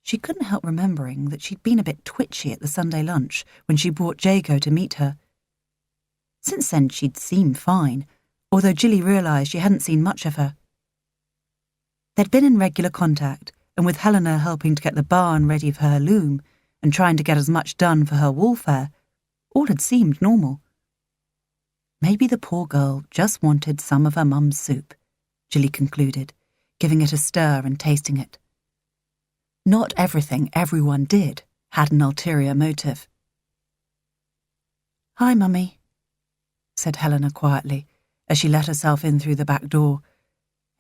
She couldn't help remembering that she'd been a bit twitchy at the Sunday lunch when she brought Jago to meet her. Since then she'd seemed fine, although Jilly realised she hadn't seen much of her. They'd been in regular contact, and with Helena helping to get the barn ready for her loom and trying to get as much done for her wool fair, all had seemed normal. Maybe the poor girl just wanted some of her mum's soup, Jilly concluded, giving it a stir and tasting it. Not everything everyone did had an ulterior motive. "Hi, Mummy," said Helena quietly as she let herself in through the back door,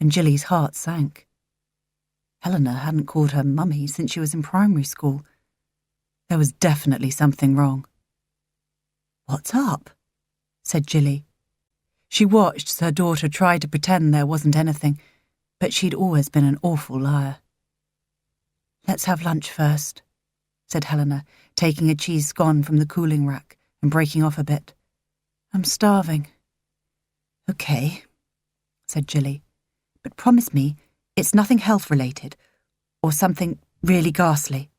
and Jilly's heart sank. Helena hadn't called her Mummy since she was in primary school. There was definitely something wrong. "What's up?" said Jilly. She watched as her daughter tried to pretend there wasn't anything, but she'd always been an awful liar. "Let's have lunch first," said Helena, taking a cheese scone from the cooling rack and breaking off a bit. "I'm starving." "Okay," said Jilly, "but promise me it's nothing health-related, or something really ghastly."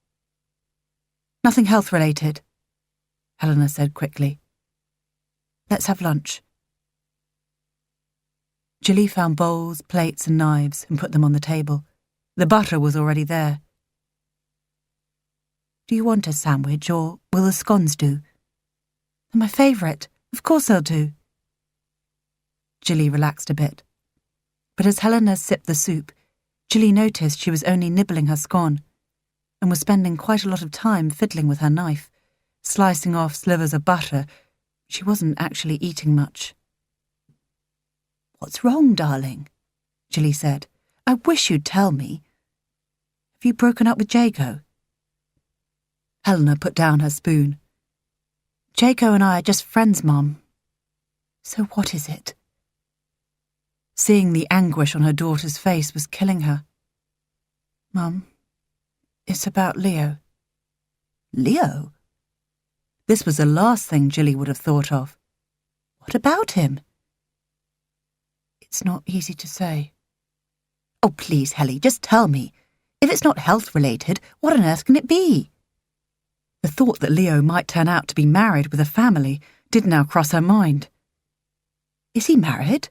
"Nothing health-related," Helena said quickly. "Let's have lunch." Jilly found bowls, plates and knives and put them on the table. The butter was already there. "Do you want a sandwich, or will the scones do?" "They're my favourite. Of course they'll do." Jilly relaxed a bit. But as Helena sipped the soup, Jilly noticed she was only nibbling her scone and was spending quite a lot of time fiddling with her knife, slicing off slivers of butter. She wasn't actually eating much. "What's wrong, darling?" Jilly said. "I wish you'd tell me. Have you broken up with Jago?" Helena put down her spoon. "Jago and I are just friends, Mum." "So what is it?" Seeing the anguish on her daughter's face was killing her. "Mum, it's about Leo." "Leo?" This was the last thing Jilly would have thought of. "What about him?" "It's not easy to say." "Oh, please, Helly, just tell me. If it's not health-related, what on earth can it be?" The thought that Leo might turn out to be married with a family did now cross her mind. "Is he married?"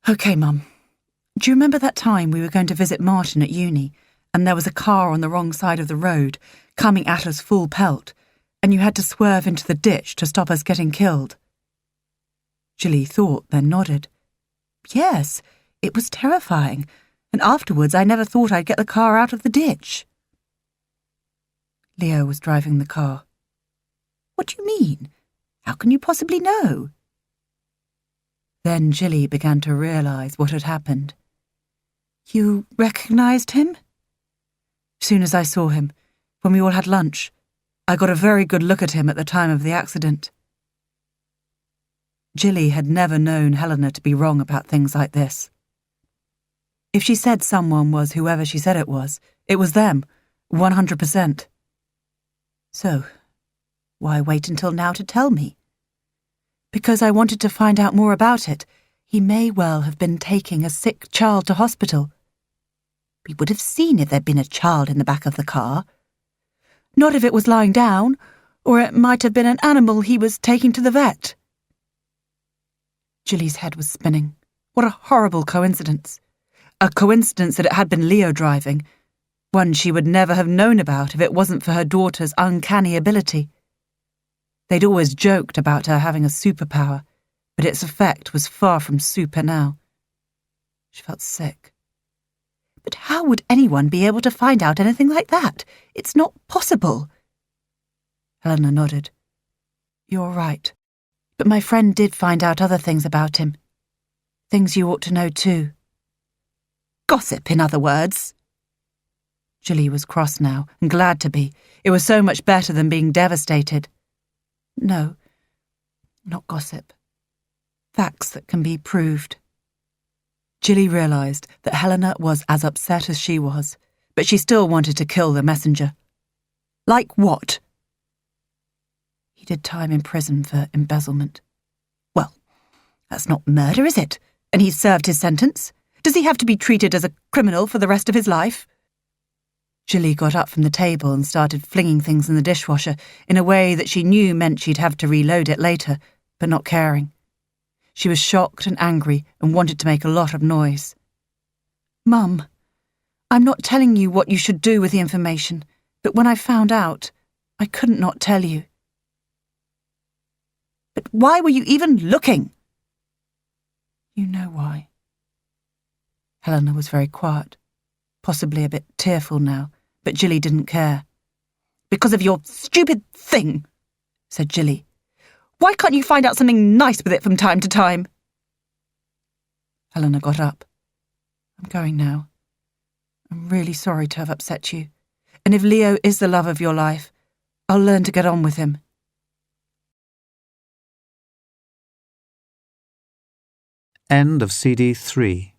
"Okay, Mum. Do you remember that time we were going to visit Martin at uni, and there was a car on the wrong side of the road, coming at us full pelt, and you had to swerve into the ditch to stop us getting killed?" Jilly thought, then nodded. "Yes, it was terrifying, and afterwards I never thought I'd get the car out of the ditch." Leo was driving the car. "What do you mean? How can you possibly know?" Then Jilly began to realise what had happened. "You recognised him?" "Soon as I saw him, when we all had lunch. I got a very good look at him at the time of the accident." Jilly had never known Helena to be wrong about things like this. If she said someone was whoever she said it was them, 100%. "So, why wait until now to tell me?" "Because I wanted to find out more about it. He may well have been taking a sick child to hospital." "We would have seen if there'd been a child in the back of the car." "Not if it was lying down, or it might have been an animal he was taking to the vet." Gilly's head was spinning. What a horrible coincidence. A coincidence that it had been Leo driving, one she would never have known about if it wasn't for her daughter's uncanny ability. They'd always joked about her having a superpower, but its effect was far from super now. She felt sick. But how would anyone be able to find out anything like that? It's not possible. Helena nodded. You're right. But my friend did find out other things about him. Things you ought to know too. Gossip, in other words. Gilly was cross now, and glad to be. It was so much better than being devastated. No, not gossip. Facts that can be proved. Gilly realised that Helena was as upset as she was, but she still wanted to kill the messenger. Like what? He did time in prison for embezzlement. Well, that's not murder, is it? And he's served his sentence? Does he have to be treated as a criminal for the rest of his life? Gilly got up from the table and started flinging things in the dishwasher in a way that she knew meant she'd have to reload it later, but not caring. She was shocked and angry and wanted to make a lot of noise. Mum, I'm not telling you what you should do with the information, but when I found out, I couldn't not tell you. But why were you even looking? You know why. Helena was very quiet, possibly a bit tearful now, but Gilly didn't care. Because of your stupid thing, said Gilly. Why can't you find out something nice with it from time to time? Helena got up. I'm going now. I'm really sorry to have upset you. And if Leo is the love of your life, I'll learn to get on with him. End of CD 3.